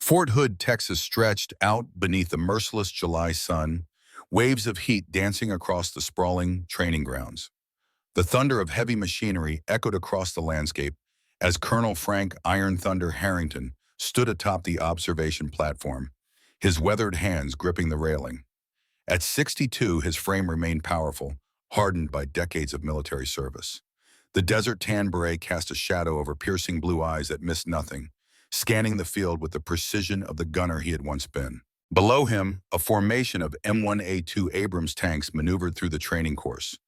Fort Hood, Texas stretched out beneath the merciless July sun, waves of heat dancing across the sprawling training grounds. The thunder of heavy machinery echoed across the landscape as Colonel Frank Iron Thunder Harrington stood atop the observation platform, his weathered hands gripping the railing. At 62, his frame remained powerful, hardened by decades of military service. The desert tan beret cast a shadow over piercing blue eyes that missed nothing, scanning the field with the precision of the gunner he had once been. Below him, a formation of M1A2 Abrams tanks maneuvered through the training course,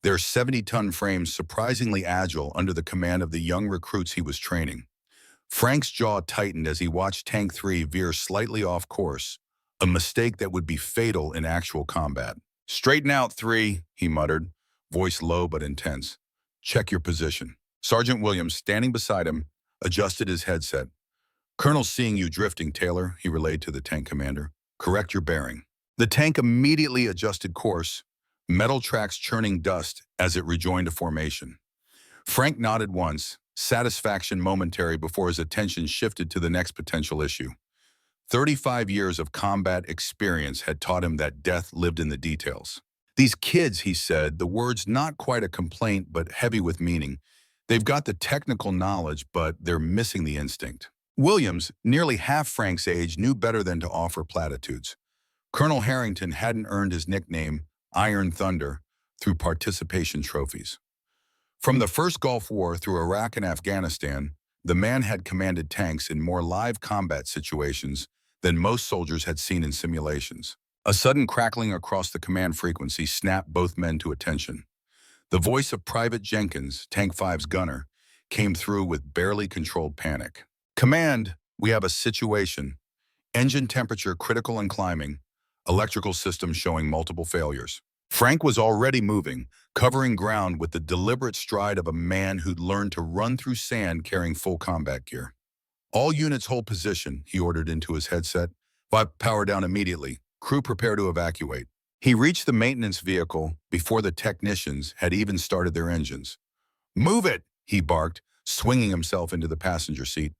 their 70-ton frames surprisingly agile under the command of the young recruits he was training. Frank's jaw tightened as he watched Tank 3 veer slightly off course, a mistake that would be fatal in actual combat. "Straighten out, 3, he muttered, voice low but intense. "Check your position." Sergeant Williams, standing beside him, adjusted his headset. "Colonel's seeing you drifting, Taylor," he relayed to the tank commander. "Correct your bearing." The tank immediately adjusted course, metal tracks churning dust as it rejoined a formation. Frank nodded once, satisfaction momentary before his attention shifted to the next potential issue. 35 years of combat experience had taught him that death lived in the details. "These kids," he said, the words not quite a complaint but heavy with meaning. "They've got the technical knowledge, but they're missing the instinct." Williams, nearly half Frank's age, knew better than to offer platitudes. Colonel Harrington hadn't earned his nickname, Iron Thunder, through participation trophies. From the first Gulf War through Iraq and Afghanistan, the man had commanded tanks in more live combat situations than most soldiers had seen in simulations. A sudden crackling across the command frequency snapped both men to attention. The voice of Private Jenkins, Tank 5's gunner, came through with barely controlled panic. "Command, we have a situation. Engine temperature critical and climbing. Electrical system showing multiple failures." Frank was already moving, covering ground with the deliberate stride of a man who'd learned to run through sand carrying full combat gear. "All units hold position," he ordered into his headset. "Power down immediately. Crew prepare to evacuate." He reached the maintenance vehicle before the technicians had even started their engines. "Move it," he barked, swinging himself into the passenger seat.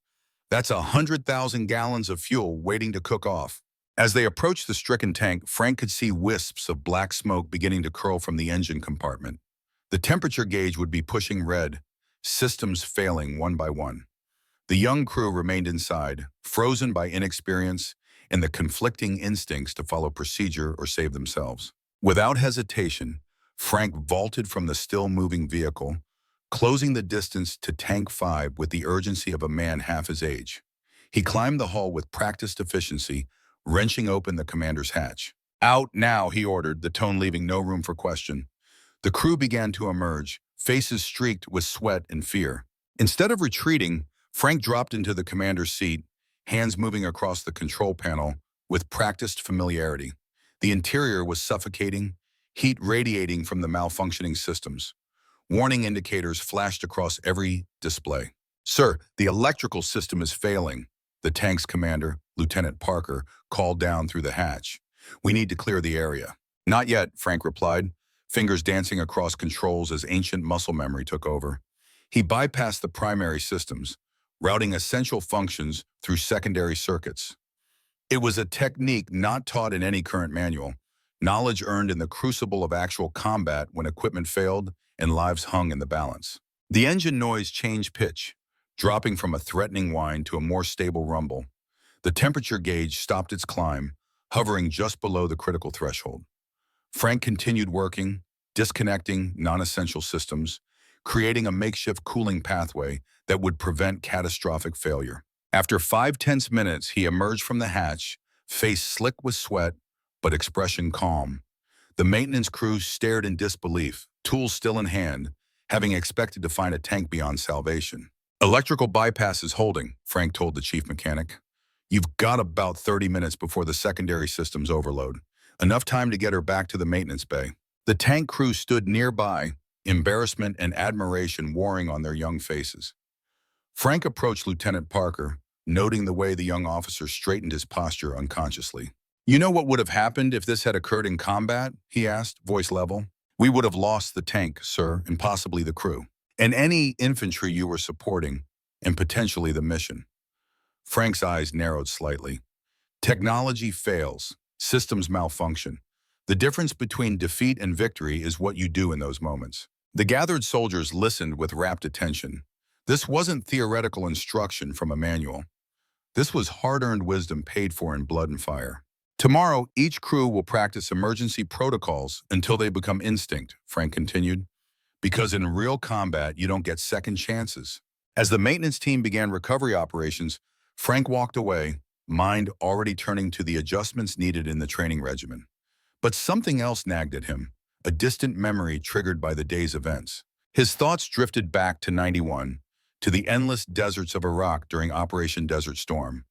"That's 100,000 gallons of fuel waiting to cook off." As they approached the stricken tank, Frank could see wisps of black smoke beginning to curl from the engine compartment. The temperature gauge would be pushing red, systems failing one by one. The young crew remained inside, frozen by inexperience and the conflicting instincts to follow procedure or save themselves. Without hesitation, Frank vaulted from the still-moving vehicle, closing the distance to Tank 5 with the urgency of a man half his age. He climbed the hull with practiced efficiency, wrenching open the commander's hatch. "Out now," he ordered, the tone leaving no room for question. The crew began to emerge, faces streaked with sweat and fear. Instead of retreating, Frank dropped into the commander's seat, hands moving across the control panel with practiced familiarity. The interior was suffocating, heat radiating from the malfunctioning systems. Warning indicators flashed across every display. "Sir, the electrical system is failing," the tank's commander, Lieutenant Parker, called down through the hatch. "We need to clear the area." "Not yet," Frank replied, fingers dancing across controls as ancient muscle memory took over. He bypassed the primary systems, routing essential functions through secondary circuits. It was a technique not taught in any current manual, knowledge earned in the crucible of actual combat when equipment failed and lives hung in the balance. The engine noise changed pitch, dropping from a threatening whine to a more stable rumble. The temperature gauge stopped its climb, hovering just below the critical threshold. Frank continued working, disconnecting non-essential systems, creating a makeshift cooling pathway that would prevent catastrophic failure. After 5 tense minutes, he emerged from the hatch, face slick with sweat, but expression calm. The maintenance crew stared in disbelief, tools still in hand, having expected to find a tank beyond salvation. "Electrical bypass is holding," Frank told the chief mechanic. "You've got about 30 minutes before the secondary systems overload. Enough time to get her back to the maintenance bay." The tank crew stood nearby, embarrassment and admiration warring on their young faces. Frank approached Lieutenant Parker, noting the way the young officer straightened his posture unconsciously. "You know what would have happened if this had occurred in combat?" he asked, voice level. "We would have lost the tank, sir, and possibly the crew, and any infantry you were supporting, and potentially the mission." Frank's eyes narrowed slightly. Technology fails. Systems malfunction. The difference between defeat and victory is what you do in those moments. The gathered soldiers listened with rapt attention. This wasn't theoretical instruction from a manual. This was hard-earned wisdom paid for in blood and fire. Tomorrow, each crew will practice emergency protocols until they become instinct, Frank continued, because in real combat, you don't get second chances. As the maintenance team began recovery operations, Frank walked away, mind already turning to the adjustments needed in the training regimen. But something else nagged at him, a distant memory triggered by the day's events. His thoughts drifted back to '91, to the endless deserts of Iraq during Operation Desert Storm.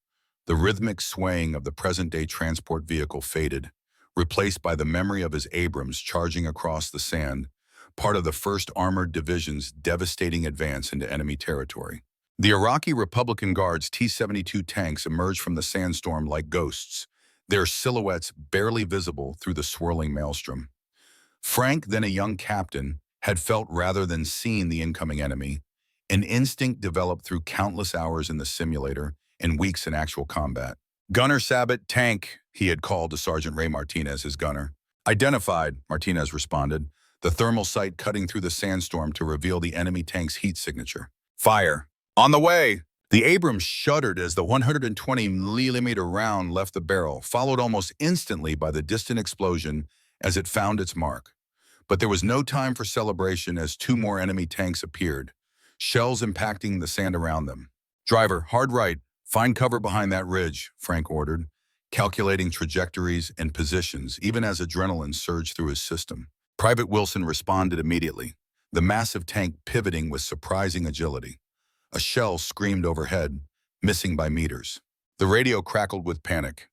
The rhythmic swaying of the present-day transport vehicle faded, replaced by the memory of his Abrams charging across the sand, part of the 1st Armored Division's devastating advance into enemy territory. The Iraqi Republican Guard's T-72 tanks emerged from the sandstorm like ghosts, their silhouettes barely visible through the swirling maelstrom. Frank, then a young captain, had felt rather than seen the incoming enemy, an instinct developed through countless hours in the simulator and weeks in actual combat. "Gunner Sabot, tank," he had called to Sergeant Ray Martinez, his gunner. "Identified," Martinez responded, the thermal sight cutting through the sandstorm to reveal the enemy tank's heat signature. "Fire. On the way!" The Abrams shuddered as the 120-millimeter round left the barrel, followed almost instantly by the distant explosion as it found its mark. But there was no time for celebration as 2 more enemy tanks appeared, shells impacting the sand around them. "Driver, hard right. Find cover behind that ridge," Frank ordered, calculating trajectories and positions even as adrenaline surged through his system. Private Wilson responded immediately, the massive tank pivoting with surprising agility. A shell screamed overhead, missing by meters. The radio crackled with panic.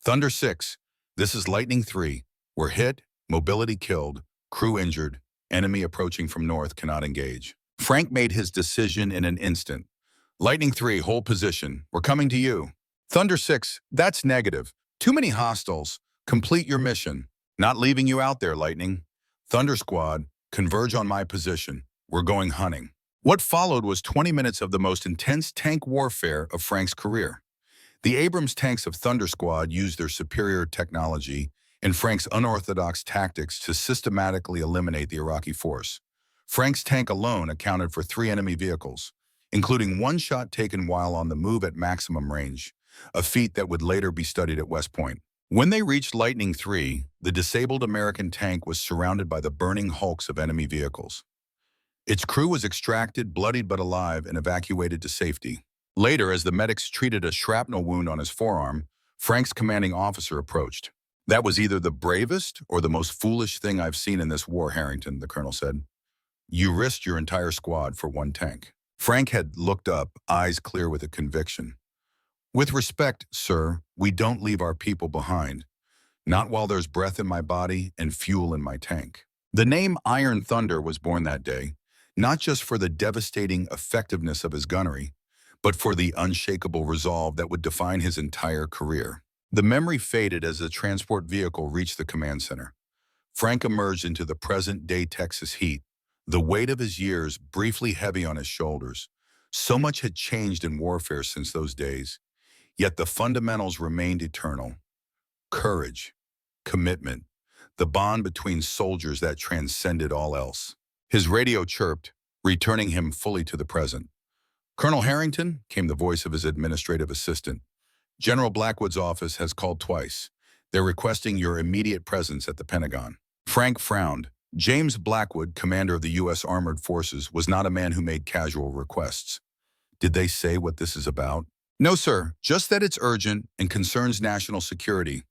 "Thunder 6, this is Lightning 3. We're hit, mobility killed, crew injured, enemy approaching from north cannot engage." Frank made his decision in an instant. "Lightning 3, hold position. We're coming to you." "Thunder 6, that's negative. Too many hostiles. Complete your mission. Not leaving you out there, Lightning. Thunder Squad, converge on my position. We're going hunting." What followed was 20 minutes of the most intense tank warfare of Frank's career. The Abrams tanks of Thunder Squad used their superior technology and Frank's unorthodox tactics to systematically eliminate the Iraqi force. Frank's tank alone accounted for 3 enemy vehicles, including 1 shot taken while on the move at maximum range, a feat that would later be studied at West Point. When they reached Lightning 3, the disabled American tank was surrounded by the burning hulks of enemy vehicles. Its crew was extracted, bloodied but alive, and evacuated to safety. Later, as the medics treated a shrapnel wound on his forearm, Frank's commanding officer approached. "That was either the bravest or the most foolish thing I've seen in this war, Harrington," the colonel said. "You risked your entire squad for 1 tank." Frank had looked up, eyes clear with a conviction. "With respect, sir, we don't leave our people behind. Not while there's breath in my body and fuel in my tank." The name Iron Thunder was born that day, not just for the devastating effectiveness of his gunnery, but for the unshakable resolve that would define his entire career. The memory faded as the transport vehicle reached the command center. Frank emerged into the present-day Texas heat, the weight of his years briefly heavy on his shoulders. So much had changed in warfare since those days, yet the fundamentals remained eternal. Courage, commitment, the bond between soldiers that transcended all else. His radio chirped, returning him fully to the present. "Colonel Harrington," came the voice of his administrative assistant. "General Blackwood's office has called twice. They're requesting your immediate presence at the Pentagon." Frank frowned. James Blackwood, commander of the U.S. Armored Forces, was not a man who made casual requests. "Did they say what this is about?" "No, sir. Just that it's urgent and concerns national security.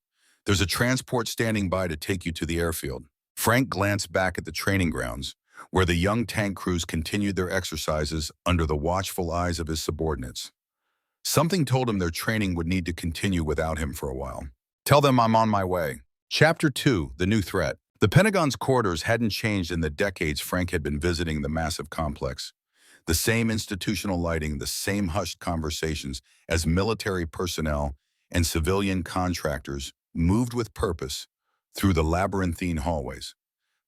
There's a transport standing by to take you to the airfield." Frank glanced back at the training grounds, where the young tank crews continued their exercises under the watchful eyes of his subordinates. Something told him their training would need to continue without him for a while. "Tell them I'm on my way." Chapter 2, The New Threat. The Pentagon's corridors hadn't changed in the decades Frank had been visiting the massive complex. The same institutional lighting, the same hushed conversations as military personnel and civilian contractors moved with purpose through the labyrinthine hallways.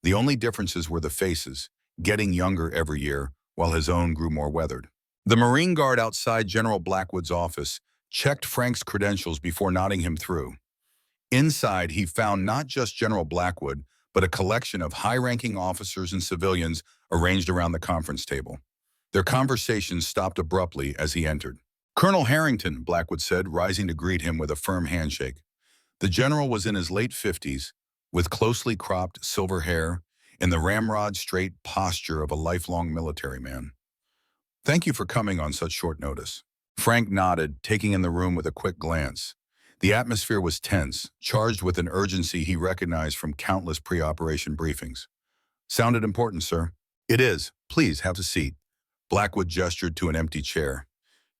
The only differences were the faces, getting younger every year, while his own grew more weathered. The Marine Guard outside General Blackwood's office checked Frank's credentials before nodding him through. Inside, he found not just General Blackwood, but a collection of high-ranking officers and civilians arranged around the conference table. Their conversations stopped abruptly as he entered. "Colonel Harrington," Blackwood said, rising to greet him with a firm handshake. The general was in his late 50s, with closely cropped silver hair and the ramrod-straight posture of a lifelong military man. "Thank you for coming on such short notice." Frank nodded, taking in the room with a quick glance. The atmosphere was tense, charged with an urgency he recognized from countless pre-operation briefings. "Sounded important, sir." "It is. Please have a seat." Blackwood gestured to an empty chair.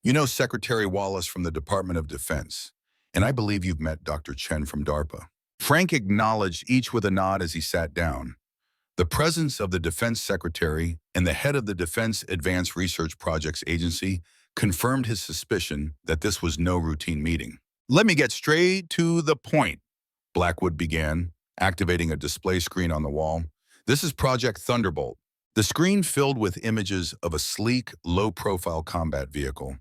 "You know Secretary Wallace from the Department of Defense, and I believe you've met Dr. Chen from DARPA." Frank acknowledged each with a nod as he sat down. The presence of the Defense Secretary and the head of the Defense Advanced Research Projects Agency confirmed his suspicion that this was no routine meeting. "Let me get straight to the point," Blackwood began, activating a display screen on the wall. "This is Project Thunderbolt." The screen filled with images of a sleek, low-profile combat vehicle.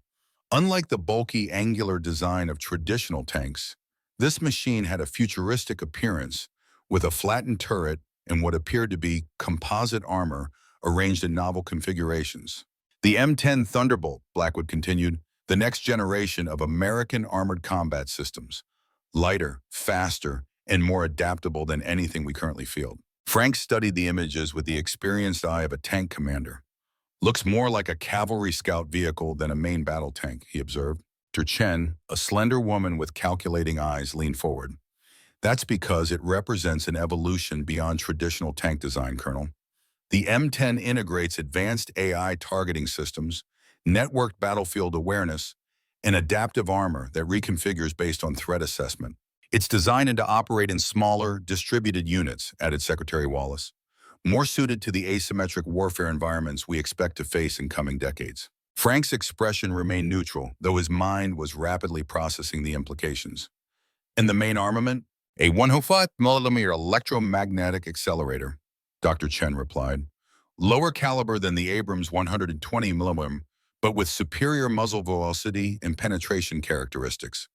Unlike the bulky, angular design of traditional tanks, this machine had a futuristic appearance, with a flattened turret and what appeared to be composite armor arranged in novel configurations. "The M10 Thunderbolt," Blackwood continued, "the next generation of American armored combat systems. Lighter, faster, and more adaptable than anything we currently field." Frank studied the images with the experienced eye of a tank commander. "Looks more like a cavalry scout vehicle than a main battle tank," he observed. Dr. Chen, a slender woman with calculating eyes, leaned forward. "That's because it represents an evolution beyond traditional tank design, Colonel. The M10 integrates advanced AI targeting systems, networked battlefield awareness, and adaptive armor that reconfigures based on threat assessment. It's designed to operate in smaller, distributed units," added Secretary Wallace, "more suited to the asymmetric warfare environments we expect to face in coming decades." Frank's expression remained neutral, though his mind was rapidly processing the implications. "And the main armament?" "A 105mm electromagnetic accelerator," Dr. Chen replied. "Lower caliber than the Abrams 120mm, but with superior muzzle velocity and penetration characteristics,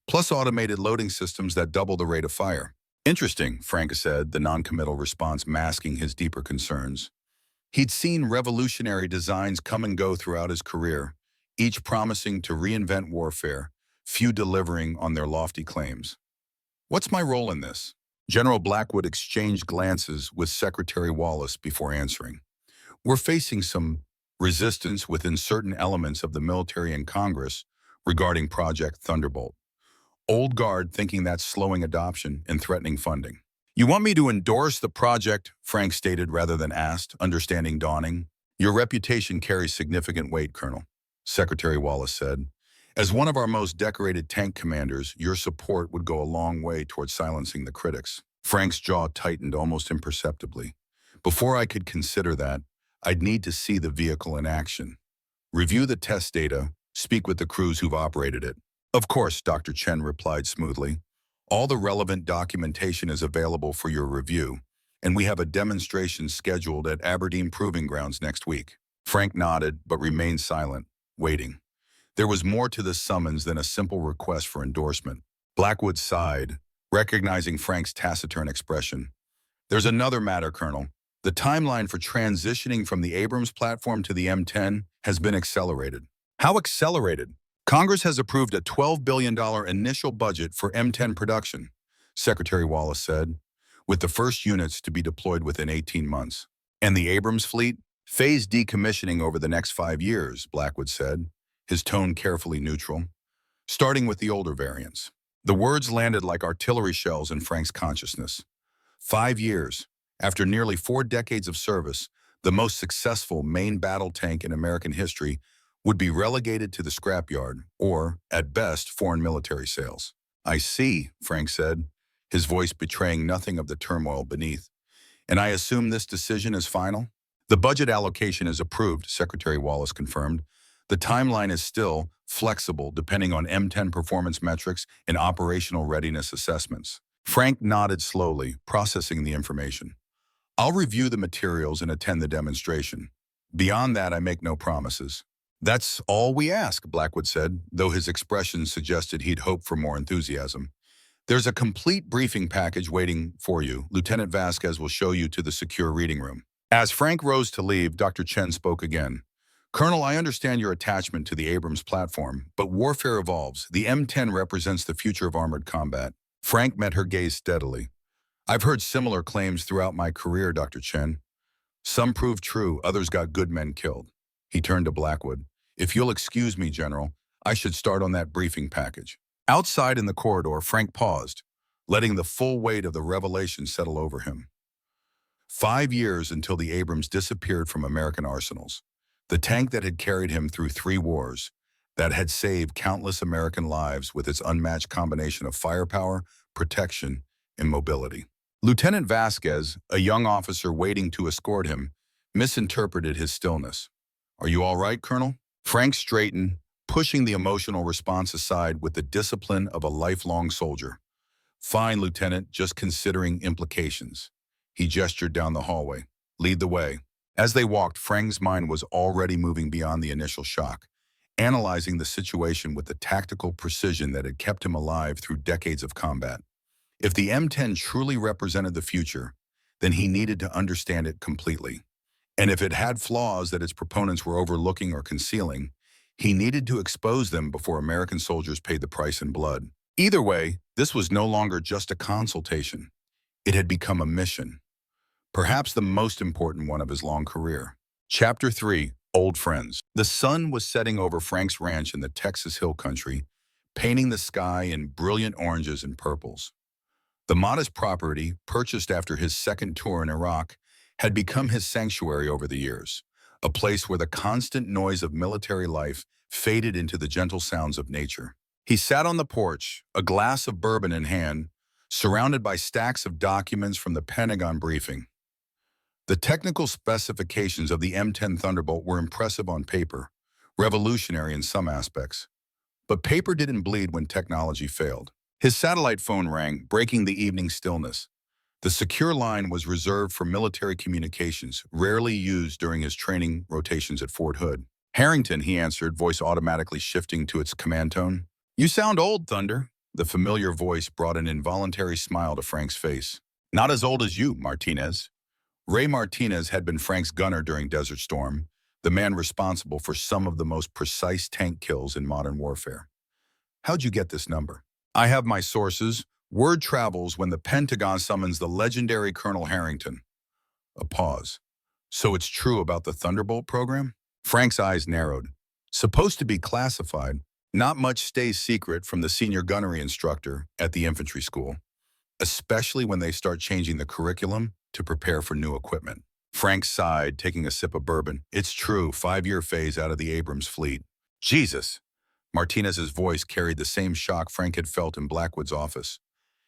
plus automated loading systems that double the rate of fire." "Interesting," Frank said, the non-committal response masking his deeper concerns. He'd seen revolutionary designs come and go throughout his career, each promising to reinvent warfare, few delivering on their lofty claims. "What's my role in this?" General Blackwood exchanged glances with Secretary Wallace before answering. "We're facing some resistance within certain elements of the military and Congress regarding Project Thunderbolt. Old guard thinking that's slowing adoption and threatening funding." "You want me to endorse the project?" Frank stated rather than asked, understanding dawning. "Your reputation carries significant weight, Colonel," Secretary Wallace said. "As one of our most decorated tank commanders, your support would go a long way toward silencing the critics." Frank's jaw tightened almost imperceptibly. "Before I could consider that, I'd need to see the vehicle in action. Review the test data, speak with the crews who've operated it." "Of course," Dr. Chen replied smoothly. "All the relevant documentation is available for your review, and we have a demonstration scheduled at Aberdeen Proving Grounds next week." Frank nodded, but remained silent, waiting. There was more to this summons than a simple request for endorsement. Blackwood sighed, recognizing Frank's taciturn expression. "There's another matter, Colonel. The timeline for transitioning from the Abrams platform to the M10 has been accelerated." "How accelerated?" "Congress has approved a $12 billion initial budget for M10 production," Secretary Wallace said, "with the first units to be deployed within 18 months. "And the Abrams fleet? Phased decommissioning over the next 5 years, Blackwood said, his tone carefully neutral. "Starting with the older variants." The words landed like artillery shells in Frank's consciousness. 5 years, after nearly 4 decades of service, the most successful main battle tank in American history would be relegated to the scrapyard, or, at best, foreign military sales. "I see," Frank said, his voice betraying nothing of the turmoil beneath. "And I assume this decision is final?" "The budget allocation is approved," Secretary Wallace confirmed. "The timeline is still flexible depending on M10 performance metrics and operational readiness assessments." Frank nodded slowly, processing the information. "I'll review the materials and attend the demonstration. Beyond that, I make no promises." That's all we ask, Blackwood said, though his expression suggested he'd hoped for more enthusiasm. There's a complete briefing package waiting for you. Lieutenant Vasquez will show you to the secure reading room. As Frank rose to leave, Dr. Chen spoke again. Colonel, I understand your attachment to the Abrams platform, but warfare evolves. The M10 represents the future of armored combat. Frank met her gaze steadily. I've heard similar claims throughout my career, Dr. Chen. Some proved true, others got good men killed. He turned to Blackwood. If you'll excuse me, General, I should start on that briefing package. Outside in the corridor, Frank paused, letting the full weight of the revelation settle over him. 5 years until the Abrams disappeared from American arsenals. The tank that had carried him through 3 wars, that had saved countless American lives with its unmatched combination of firepower, protection, and mobility. Lieutenant Vasquez, a young officer waiting to escort him, misinterpreted his stillness. Are you all right, Colonel? Frank straightened, pushing the emotional response aside with the discipline of a lifelong soldier. Fine, Lieutenant, just considering implications. He gestured down the hallway. Lead the way. As they walked, Frank's mind was already moving beyond the initial shock, analyzing the situation with the tactical precision that had kept him alive through decades of combat. If the M10 truly represented the future, then he needed to understand it completely. And if it had flaws that its proponents were overlooking or concealing, he needed to expose them before American soldiers paid the price in blood. Either way, this was no longer just a consultation. It had become a mission, perhaps the most important one of his long career. Chapter 3, Old Friends. The sun was setting over Frank's ranch in the Texas Hill Country, painting the sky in brilliant oranges and purples. The modest property, purchased after his second tour in Iraq, had become his sanctuary over the years, a place where the constant noise of military life faded into the gentle sounds of nature. He sat on the porch, a glass of bourbon in hand, surrounded by stacks of documents from the Pentagon briefing. The technical specifications of the M10 Thunderbolt were impressive on paper, revolutionary in some aspects. But paper didn't bleed when technology failed. His satellite phone rang, breaking the evening stillness. The secure line was reserved for military communications, rarely used during his training rotations at Fort Hood. Harrington, he answered, voice automatically shifting to its command tone. You sound old, Thunder. The familiar voice brought an involuntary smile to Frank's face. Not as old as you, Martinez. Ray Martinez had been Frank's gunner during Desert Storm, the man responsible for some of the most precise tank kills in modern warfare. How'd you get this number? I have my sources. Word travels when the Pentagon summons the legendary Colonel Harrington. A pause. So it's true about the Thunderbolt program? Frank's eyes narrowed. Supposed to be classified, not much stays secret from the senior gunnery instructor at the infantry school, especially when they start changing the curriculum to prepare for new equipment. Frank sighed, taking a sip of bourbon. It's true, 5-year phase out of the Abrams fleet. Jesus! Martinez's voice carried the same shock Frank had felt in Blackwood's office.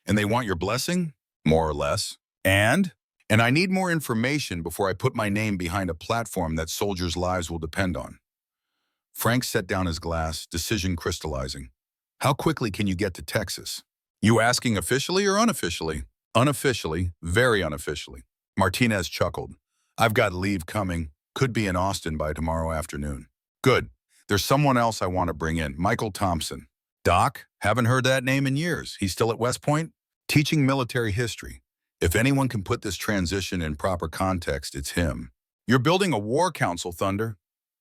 And they want your blessing? More or less. And I need more information before I put my name behind a platform that soldiers' lives will depend on. Frank set down his glass, decision crystallizing. How quickly can you get to Texas? You asking officially or unofficially? Unofficially, very unofficially. Martinez chuckled. I've got leave coming. Could be in Austin by tomorrow afternoon. Good. There's someone else I want to bring in, Michael Thompson. Doc, haven't heard that name in years. He's still at West Point? Teaching military history. If anyone can put this transition in proper context, it's him. You're building a war council, Thunder.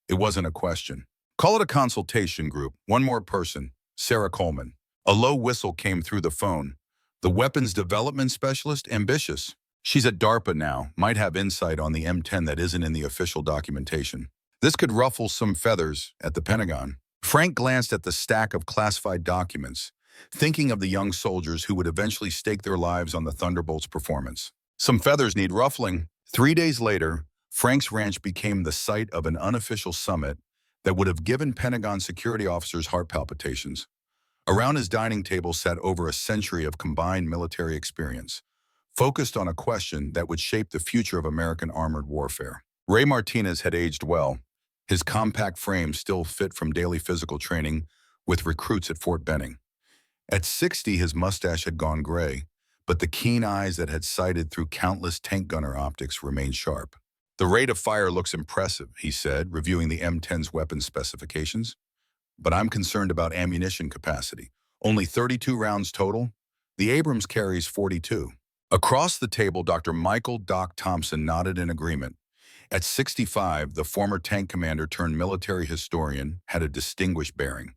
It wasn't a question. Call it a consultation group. One more person, Sarah Coleman. A low whistle came through the phone. The weapons development specialist, ambitious. She's at DARPA now, might have insight on the M10 that isn't in the official documentation. This could ruffle some feathers at the Pentagon. Frank glanced at the stack of classified documents, thinking of the young soldiers who would eventually stake their lives on the Thunderbolt's performance. Some feathers need ruffling. 3 days later, Frank's ranch became the site of an unofficial summit that would have given Pentagon security officers heart palpitations. Around his dining table sat over a century of combined military experience, focused on a question that would shape the future of American armored warfare. Ray Martinez had aged well, his compact frame still fit from daily physical training with recruits at Fort Benning. At 60, his mustache had gone gray, but the keen eyes that had sighted through countless tank gunner optics remained sharp. The rate of fire looks impressive, he said, reviewing the M10's weapons specifications. But I'm concerned about ammunition capacity. Only 32 rounds total? The Abrams carries 42. Across the table, Dr. Michael Doc Thompson nodded in agreement. At 65, the former tank commander turned military historian had a distinguished bearing,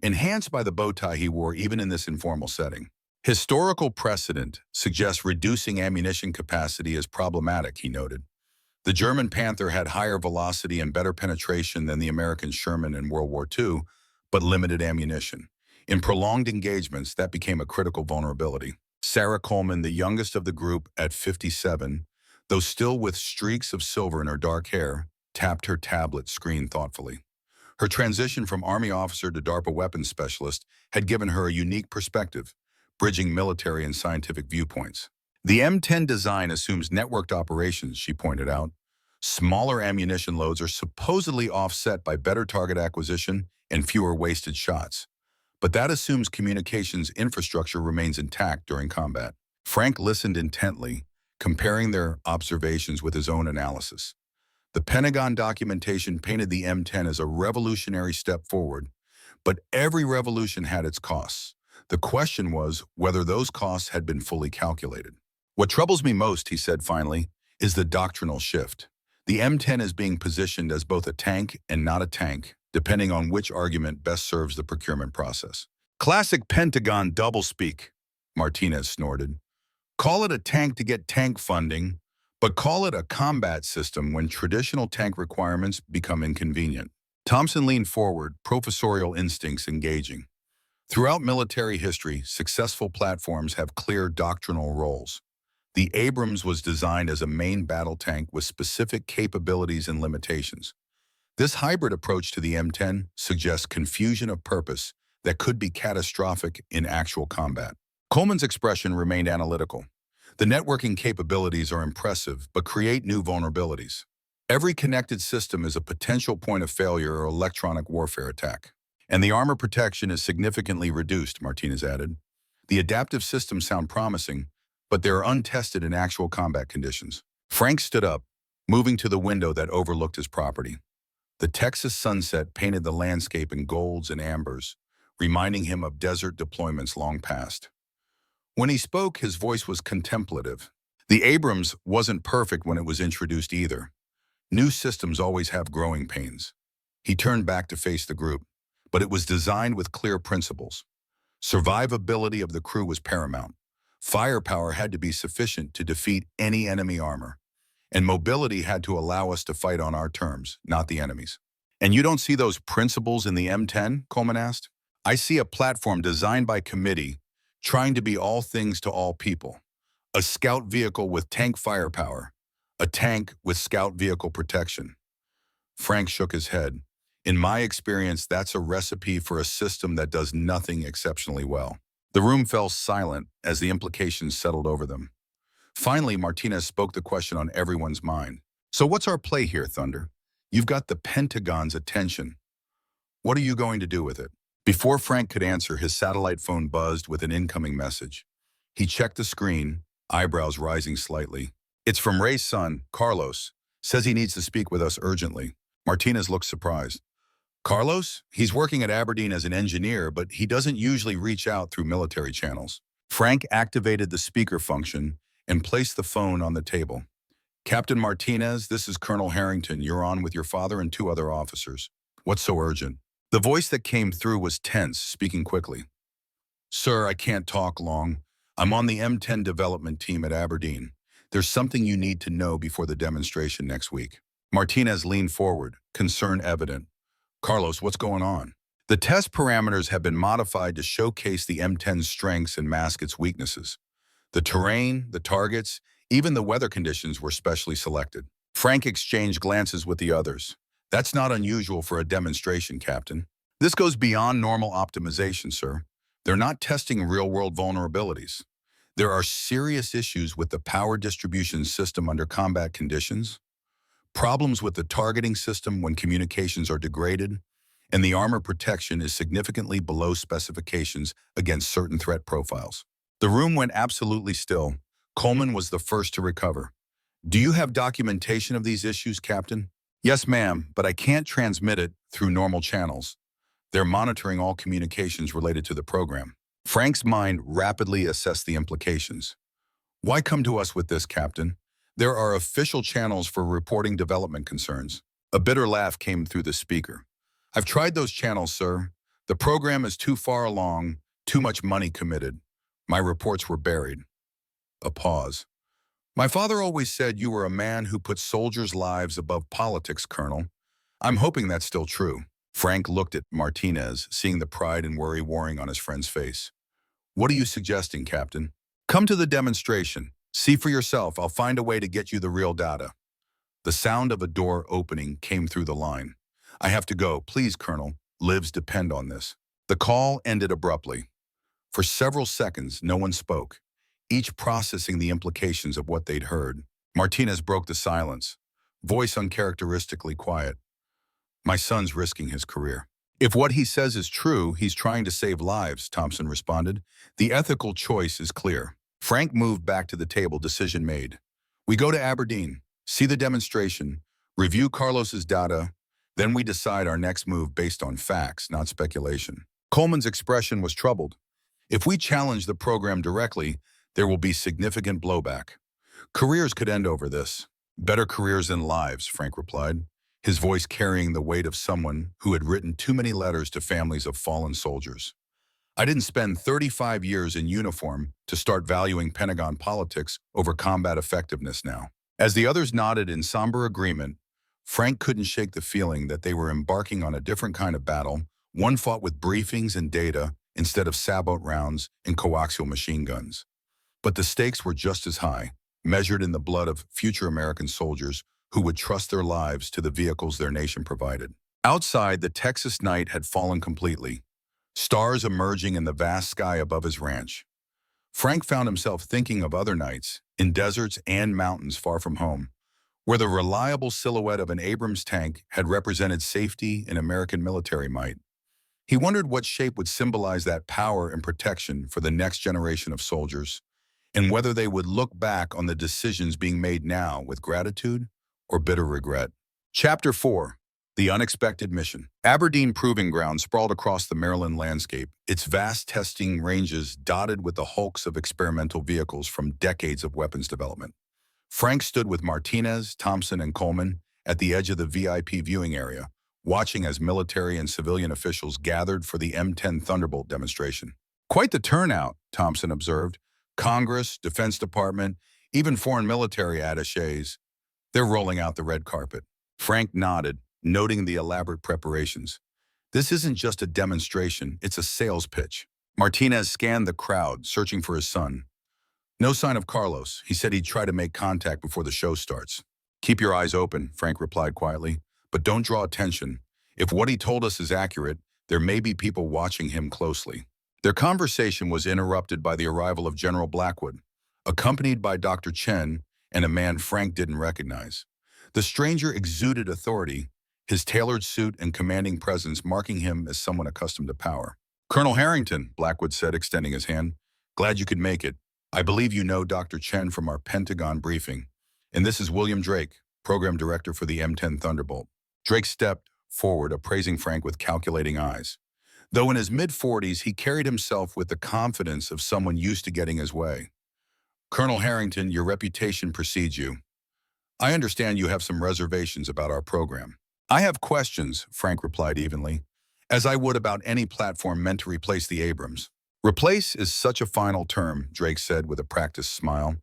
enhanced by the bow tie he wore even in this informal setting. Historical precedent suggests reducing ammunition capacity is problematic, he noted. The German Panther had higher velocity and better penetration than the American Sherman in World War II, but limited ammunition. In prolonged engagements, that became a critical vulnerability. Sarah Coleman, the youngest of the group at 57, though still with streaks of silver in her dark hair, tapped her tablet screen thoughtfully. Her transition from Army officer to DARPA weapons specialist had given her a unique perspective, bridging military and scientific viewpoints. The M10 design assumes networked operations, she pointed out. Smaller ammunition loads are supposedly offset by better target acquisition and fewer wasted shots. But that assumes communications infrastructure remains intact during combat. Frank listened intently, comparing their observations with his own analysis. The Pentagon documentation painted the M10 as a revolutionary step forward, but every revolution had its costs. The question was whether those costs had been fully calculated. What troubles me most, he said finally, is the doctrinal shift. The M10 is being positioned as both a tank and not a tank, depending on which argument best serves the procurement process. Classic Pentagon doublespeak, Martinez snorted. Call it a tank to get tank funding, but call it a combat system when traditional tank requirements become inconvenient. Thompson leaned forward, professorial instincts engaging. Throughout military history, successful platforms have clear doctrinal roles. The Abrams was designed as a main battle tank with specific capabilities and limitations. This hybrid approach to the M10 suggests confusion of purpose that could be catastrophic in actual combat. Coleman's expression remained analytical. The networking capabilities are impressive, but create new vulnerabilities. Every connected system is a potential point of failure or electronic warfare attack. And the armor protection is significantly reduced, Martinez added. The adaptive systems sound promising, but they are untested in actual combat conditions. Frank stood up, moving to the window that overlooked his property. The Texas sunset painted the landscape in golds and ambers, reminding him of desert deployments long past. When he spoke, his voice was contemplative. The Abrams wasn't perfect when it was introduced either. New systems always have growing pains. He turned back to face the group, but it was designed with clear principles. Survivability of the crew was paramount. Firepower had to be sufficient to defeat any enemy armor, and mobility had to allow us to fight on our terms, not the enemy's. And you don't see those principles in the M10, Coleman asked? I see a platform designed by committee, trying to be all things to all people. A scout vehicle with tank firepower, a tank with scout vehicle protection. Frank shook his head. In my experience, that's a recipe for a system that does nothing exceptionally well. The room fell silent as the implications settled over them. Finally, Martinez spoke the question on everyone's mind. So what's our play here, Thunder? You've got the Pentagon's attention. What are you going to do with it? Before Frank could answer, his satellite phone buzzed with an incoming message. He checked the screen, eyebrows rising slightly. It's from Ray's son, Carlos. Says he needs to speak with us urgently. Martinez looked surprised. Carlos? He's working at Aberdeen as an engineer, but he doesn't usually reach out through military channels. Frank activated the speaker function and placed the phone on the table. Captain Martinez, this is Colonel Harrington. You're on with your father and 2 other officers. What's so urgent? The voice that came through was tense, speaking quickly. Sir, I can't talk long. I'm on the M10 development team at Aberdeen. There's something you need to know before the demonstration next week. Martinez leaned forward, concern evident. Carlos, what's going on? The test parameters have been modified to showcase the M10's strengths and mask its weaknesses. The terrain, the targets, even the weather conditions were specially selected. Frank exchanged glances with the others. That's not unusual for a demonstration, Captain. This goes beyond normal optimization, sir. They're not testing real-world vulnerabilities. There are serious issues with the power distribution system under combat conditions, problems with the targeting system when communications are degraded, and the armor protection is significantly below specifications against certain threat profiles. The room went absolutely still. Coleman was the first to recover. Do you have documentation of these issues, Captain? Yes, ma'am, but I can't transmit it through normal channels. They're monitoring all communications related to the program. Frank's mind rapidly assessed the implications. Why come to us with this, Captain? There are official channels for reporting development concerns. A bitter laugh came through the speaker. I've tried those channels, sir. The program is too far along, too much money committed. My reports were buried. A pause. My father always said you were a man who put soldiers' lives above politics, Colonel. I'm hoping that's still true. Frank looked at Martinez, seeing the pride and worry warring on his friend's face. What are you suggesting, Captain? Come to the demonstration. See for yourself. I'll find a way to get you the real data. The sound of a door opening came through the line. I have to go. Please, Colonel. Lives depend on this. The call ended abruptly. For several seconds, no one spoke, each processing the implications of what they'd heard. Martinez broke the silence, voice uncharacteristically quiet. My son's risking his career. If what he says is true, he's trying to save lives, Thompson responded. The ethical choice is clear. Frank moved back to the table, decision made. We go to Aberdeen, see the demonstration, review Carlos's data, then we decide our next move based on facts, not speculation. Coleman's expression was troubled. If we challenge the program directly, there will be significant blowback. Careers could end over this. Better careers than lives, Frank replied, his voice carrying the weight of someone who had written too many letters to families of fallen soldiers. I didn't spend 35 years in uniform to start valuing Pentagon politics over combat effectiveness now. As the others nodded in somber agreement, Frank couldn't shake the feeling that they were embarking on a different kind of battle, one fought with briefings and data instead of sabot rounds and coaxial machine guns. But the stakes were just as high, measured in the blood of future American soldiers who would trust their lives to the vehicles their nation provided. Outside, the Texas night had fallen completely, stars emerging in the vast sky above his ranch. Frank found himself thinking of other nights, in deserts and mountains far from home, where the reliable silhouette of an Abrams tank had represented safety and American military might. He wondered what shape would symbolize that power and protection for the next generation of soldiers, and whether they would look back on the decisions being made now with gratitude or bitter regret. Chapter 4. The Unexpected Mission. Aberdeen Proving Ground sprawled across the Maryland landscape, its vast testing ranges dotted with the hulks of experimental vehicles from decades of weapons development. Frank stood with Martinez, Thompson, and Coleman at the edge of the VIP viewing area, watching as military and civilian officials gathered for the M10 Thunderbolt demonstration. Quite the turnout, Thompson observed. Congress, Defense Department, even foreign military attachés. They're rolling out the red carpet. Frank nodded, noting the elaborate preparations. This isn't just a demonstration, it's a sales pitch. Martinez scanned the crowd, searching for his son. No sign of Carlos. He said he'd try to make contact before the show starts. Keep your eyes open, Frank replied quietly, but don't draw attention. If what he told us is accurate, there may be people watching him closely. Their conversation was interrupted by the arrival of General Blackwood, accompanied by Dr. Chen and a man Frank didn't recognize. The stranger exuded authority, his tailored suit and commanding presence marking him as someone accustomed to power. Colonel Harrington, Blackwood said, extending his hand. Glad you could make it. I believe you know Dr. Chen from our Pentagon briefing. And this is William Drake, Program Director for the M10 Thunderbolt. Drake stepped forward, appraising Frank with calculating eyes. Though in his mid-40s, he carried himself with the confidence of someone used to getting his way. Colonel Harrington, your reputation precedes you. I understand you have some reservations about our program. I have questions, Frank replied evenly, as I would about any platform meant to replace the Abrams. Replace is such a final term, Drake said with a practiced smile.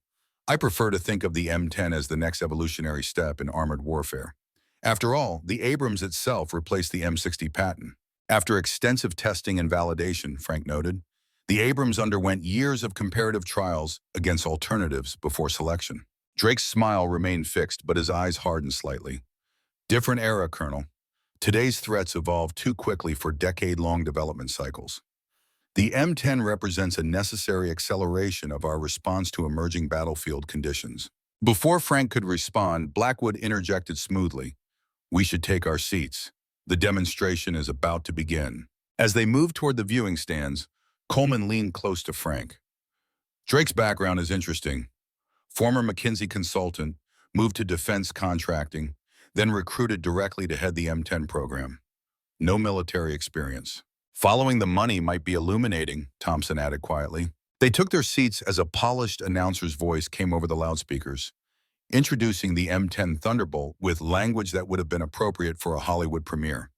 I prefer to think of the M10 as the next evolutionary step in armored warfare. After all, the Abrams itself replaced the M60 Patton. After extensive testing and validation, Frank noted, the Abrams underwent years of comparative trials against alternatives before selection. Drake's smile remained fixed, but his eyes hardened slightly. Different era, Colonel. Today's threats evolve too quickly for decade-long development cycles. The M10 represents a necessary acceleration of our response to emerging battlefield conditions. Before Frank could respond, Blackwood interjected smoothly. We should take our seats. The demonstration is about to begin. As they moved toward the viewing stands, Coleman leaned close to Frank. Drake's background is interesting. Former McKinsey consultant, moved to defense contracting, then recruited directly to head the M10 program. No military experience. Following the money might be illuminating, Thompson added quietly. They took their seats as a polished announcer's voice came over the loudspeakers, introducing the M10 Thunderbolt with language that would have been appropriate for a Hollywood premiere.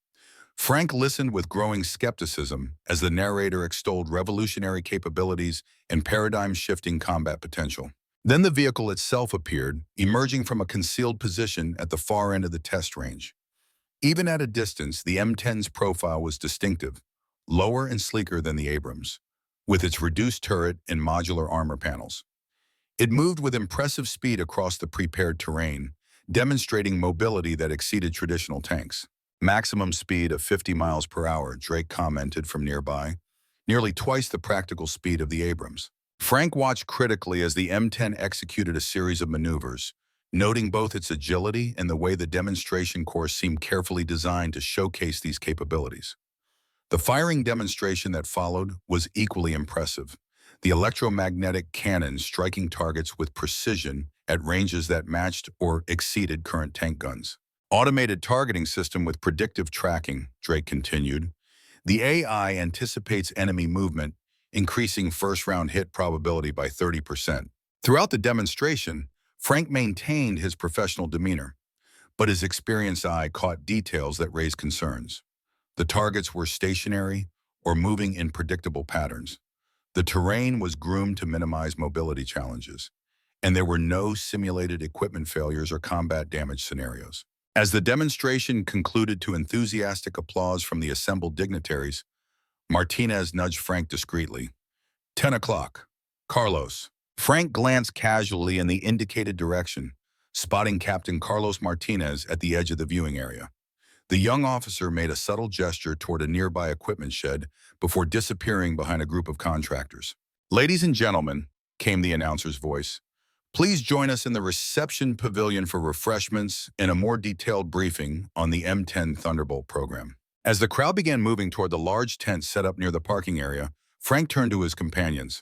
Frank listened with growing skepticism as the narrator extolled revolutionary capabilities and paradigm-shifting combat potential. Then the vehicle itself appeared, emerging from a concealed position at the far end of the test range. Even at a distance, the M10's profile was distinctive, lower and sleeker than the Abrams, with its reduced turret and modular armor panels. It moved with impressive speed across the prepared terrain, demonstrating mobility that exceeded traditional tanks. Maximum speed of 50 miles per hour, Drake commented from nearby, nearly twice the practical speed of the Abrams. Frank watched critically as the M10 executed a series of maneuvers, noting both its agility and the way the demonstration course seemed carefully designed to showcase these capabilities. The firing demonstration that followed was equally impressive, the electromagnetic cannon striking targets with precision at ranges that matched or exceeded current tank guns. Automated targeting system with predictive tracking, Drake continued. The AI anticipates enemy movement, increasing first-round hit probability by 30%. Throughout the demonstration, Frank maintained his professional demeanor, but his experienced eye caught details that raised concerns. The targets were stationary or moving in predictable patterns. The terrain was groomed to minimize mobility challenges, and there were no simulated equipment failures or combat damage scenarios. As the demonstration concluded to enthusiastic applause from the assembled dignitaries, Martinez nudged Frank discreetly. 10 o'clock. Carlos. Frank glanced casually in the indicated direction, spotting Captain Carlos Martinez at the edge of the viewing area. The young officer made a subtle gesture toward a nearby equipment shed before disappearing behind a group of contractors. Ladies and gentlemen, came the announcer's voice, please join us in the reception pavilion for refreshments and a more detailed briefing on the M10 Thunderbolt program. As the crowd began moving toward the large tent set up near the parking area, Frank turned to his companions.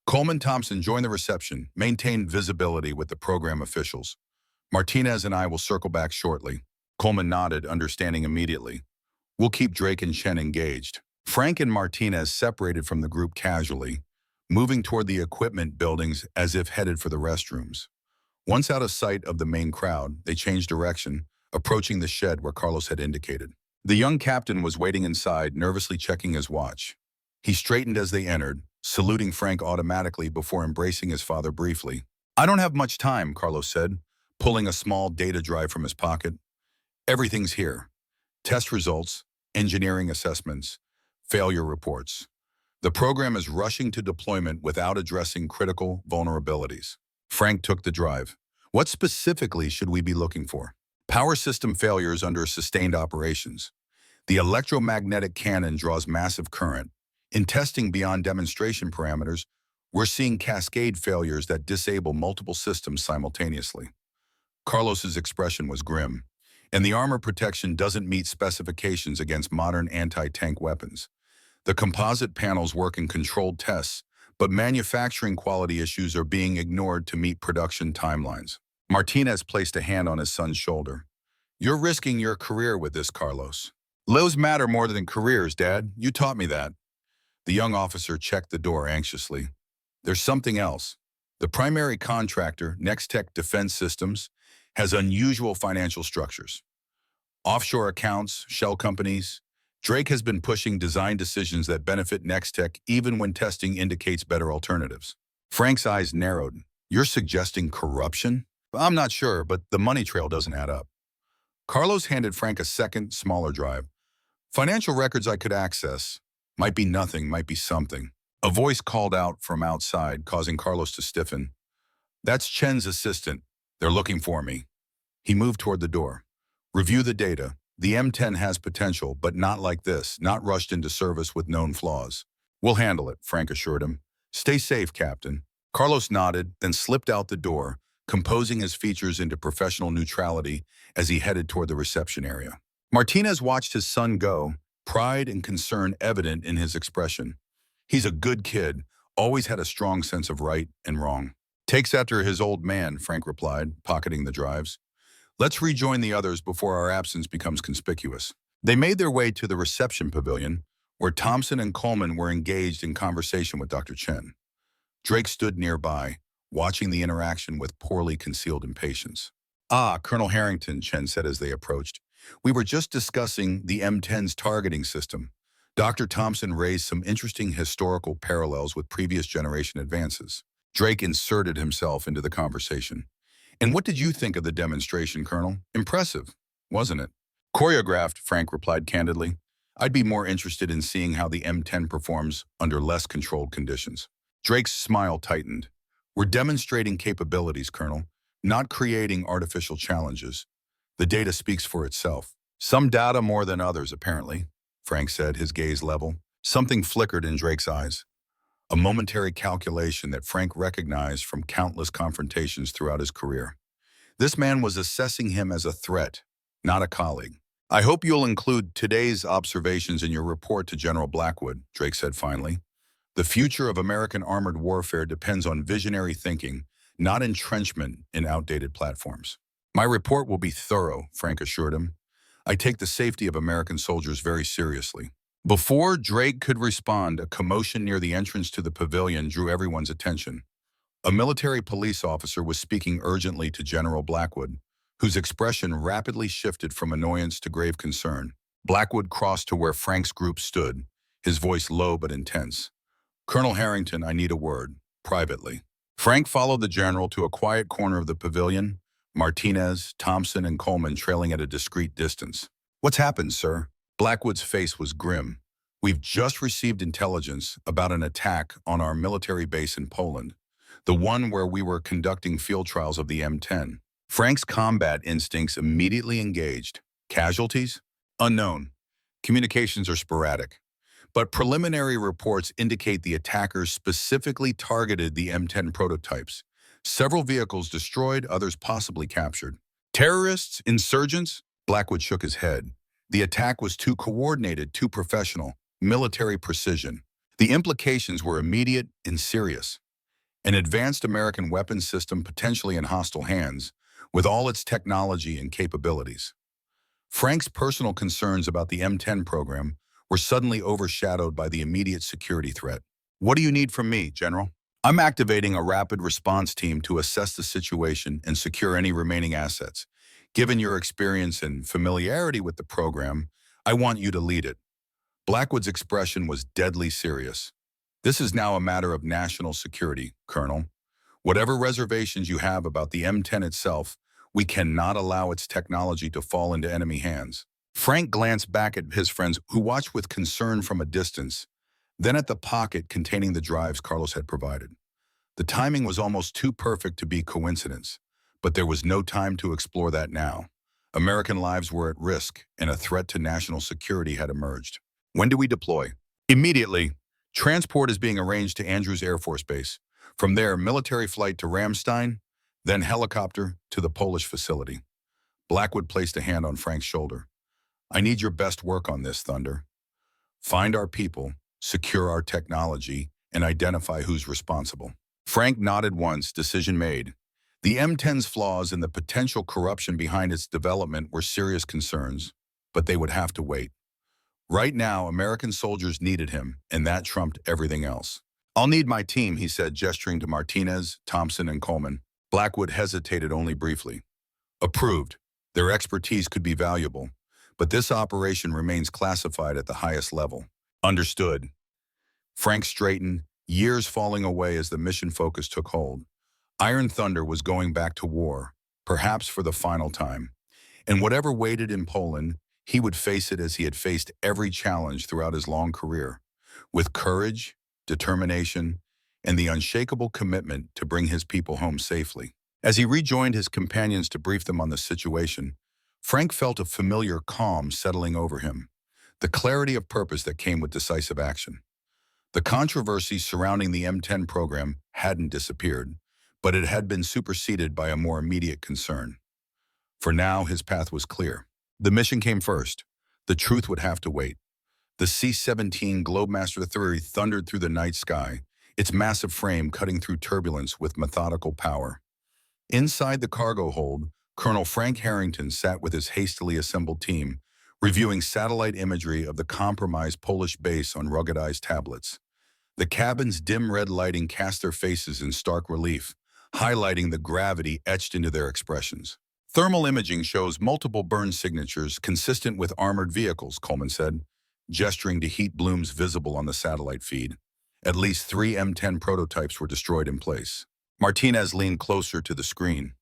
Coleman Thompson joined the reception, maintained visibility with the program officials. Martinez and I will circle back shortly. Coleman nodded, understanding immediately. We'll keep Drake and Chen engaged. Frank and Martinez separated from the group casually, moving toward the equipment buildings as if headed for the restrooms. Once out of sight of the main crowd, they changed direction, approaching the shed where Carlos had indicated. The young captain was waiting inside, nervously checking his watch. He straightened as they entered, saluting Frank automatically before embracing his father briefly. I don't have much time, Carlos said, pulling a small data drive from his pocket. Everything's here. Test results, engineering assessments, failure reports. The program is rushing to deployment without addressing critical vulnerabilities. Frank took the drive. What specifically should we be looking for? Power system failures under sustained operations. The electromagnetic cannon draws massive current. In testing beyond demonstration parameters, we're seeing cascade failures that disable multiple systems simultaneously. Carlos's expression was grim. And the armor protection doesn't meet specifications against modern anti-tank weapons. The composite panels work in controlled tests, but manufacturing quality issues are being ignored to meet production timelines. Martinez placed a hand on his son's shoulder. You're risking your career with this, Carlos. Lives matter more than careers, Dad. You taught me that. The young officer checked the door anxiously. There's something else. The primary contractor, Nextech Defense Systems, has unusual financial structures. Offshore accounts, shell companies. Drake has been pushing design decisions that benefit Nextech even when testing indicates better alternatives. Frank's eyes narrowed. You're suggesting corruption? I'm not sure, but the money trail doesn't add up. Carlos handed Frank a second, smaller drive. Financial records I could access. Might be nothing, might be something. A voice called out from outside, causing Carlos to stiffen. That's Chen's assistant. They're looking for me. He moved toward the door. Review the data. The M10 has potential, but not like this, not rushed into service with known flaws. We'll handle it, Frank assured him. Stay safe, Captain. Carlos nodded, then slipped out the door, composing his features into professional neutrality as he headed toward the reception area. Martinez watched his son go, pride and concern evident in his expression. He's a good kid, always had a strong sense of right and wrong. Takes after his old man, Frank replied, pocketing the drives. Let's rejoin the others before our absence becomes conspicuous. They made their way to the reception pavilion, where Thompson and Coleman were engaged in conversation with Dr. Chen. Drake stood nearby, watching the interaction with poorly concealed impatience. Ah, Colonel Harrington, Chen said as they approached. We were just discussing the M10's targeting system. Dr. Thompson raised some interesting historical parallels with previous generation advances. Drake inserted himself into the conversation. And what did you think of the demonstration, Colonel? Impressive, wasn't it? Choreographed, Frank replied candidly. I'd be more interested in seeing how the M10 performs under less controlled conditions. Drake's smile tightened. We're demonstrating capabilities, Colonel, not creating artificial challenges. The data speaks for itself. Some data more than others, apparently, Frank said, his gaze level. Something flickered in Drake's eyes. A momentary calculation that Frank recognized from countless confrontations throughout his career. This man was assessing him as a threat, not a colleague. I hope you'll include today's observations in your report to General Blackwood, Drake said finally. The future of American armored warfare depends on visionary thinking, not entrenchment in outdated platforms. My report will be thorough, Frank assured him. I take the safety of American soldiers very seriously. Before Drake could respond, a commotion near the entrance to the pavilion drew everyone's attention. A military police officer was speaking urgently to General Blackwood, whose expression rapidly shifted from annoyance to grave concern. Blackwood crossed to where Frank's group stood, his voice low but intense. Colonel Harrington, I need a word, privately. Frank followed the general to a quiet corner of the pavilion, Martinez, Thompson, and Coleman trailing at a discreet distance. What's happened, sir? Blackwood's face was grim. We've just received intelligence about an attack on our military base in Poland, the one where we were conducting field trials of the M10. Frank's combat instincts immediately engaged. Casualties? Unknown. Communications are sporadic. But preliminary reports indicate the attackers specifically targeted the M10 prototypes. Several vehicles destroyed, others possibly captured. Terrorists? Insurgents? Blackwood shook his head. The attack was too coordinated, too professional. Military precision. The implications were immediate and serious. An advanced American weapons system potentially in hostile hands, with all its technology and capabilities. Frank's personal concerns about the M10 program were suddenly overshadowed by the immediate security threat. What do you need from me, General? I'm activating a rapid response team to assess the situation and secure any remaining assets. Given your experience and familiarity with the program, I want you to lead it. Blackwood's expression was deadly serious. This is now a matter of national security, Colonel. Whatever reservations you have about the M10 itself, we cannot allow its technology to fall into enemy hands. Frank glanced back at his friends, who watched with concern from a distance, then at the pocket containing the drives Carlos had provided. The timing was almost too perfect to be coincidence, but there was no time to explore that now. American lives were at risk, and a threat to national security had emerged. When do we deploy? Immediately. Transport is being arranged to Andrews Air Force Base. From there, military flight to Ramstein, then helicopter to the Polish facility. Blackwood placed a hand on Frank's shoulder. I need your best work on this, Thunder. Find our people, secure our technology, and identify who's responsible. Frank nodded once, decision made. The M10's flaws and the potential corruption behind its development were serious concerns, but they would have to wait. Right now, American soldiers needed him, and that trumped everything else. I'll need my team, he said, gesturing to Martinez, Thompson, and Coleman. Blackwood hesitated only briefly. Approved. Their expertise could be valuable, but this operation remains classified at the highest level. Understood. Frank straightened, years falling away as the mission focus took hold. Iron Thunder was going back to war, perhaps for the final time. And whatever waited in Poland, he would face it as he had faced every challenge throughout his long career, with courage, determination, and the unshakable commitment to bring his people home safely. As he rejoined his companions to brief them on the situation, Frank felt a familiar calm settling over him, the clarity of purpose that came with decisive action. The controversy surrounding the M10 program hadn't disappeared, but it had been superseded by a more immediate concern. For now, his path was clear. The mission came first. The truth would have to wait. The C-17 Globemaster III thundered through the night sky, its massive frame cutting through turbulence with methodical power. Inside the cargo hold, Colonel Frank Harrington sat with his hastily assembled team, reviewing satellite imagery of the compromised Polish base on ruggedized tablets. The cabin's dim red lighting cast their faces in stark relief, highlighting the gravity etched into their expressions. Thermal imaging shows multiple burn signatures consistent with armored vehicles, Coleman said, gesturing to heat blooms visible on the satellite feed. At least 3 M10 prototypes were destroyed in place. Martinez leaned closer to the screen.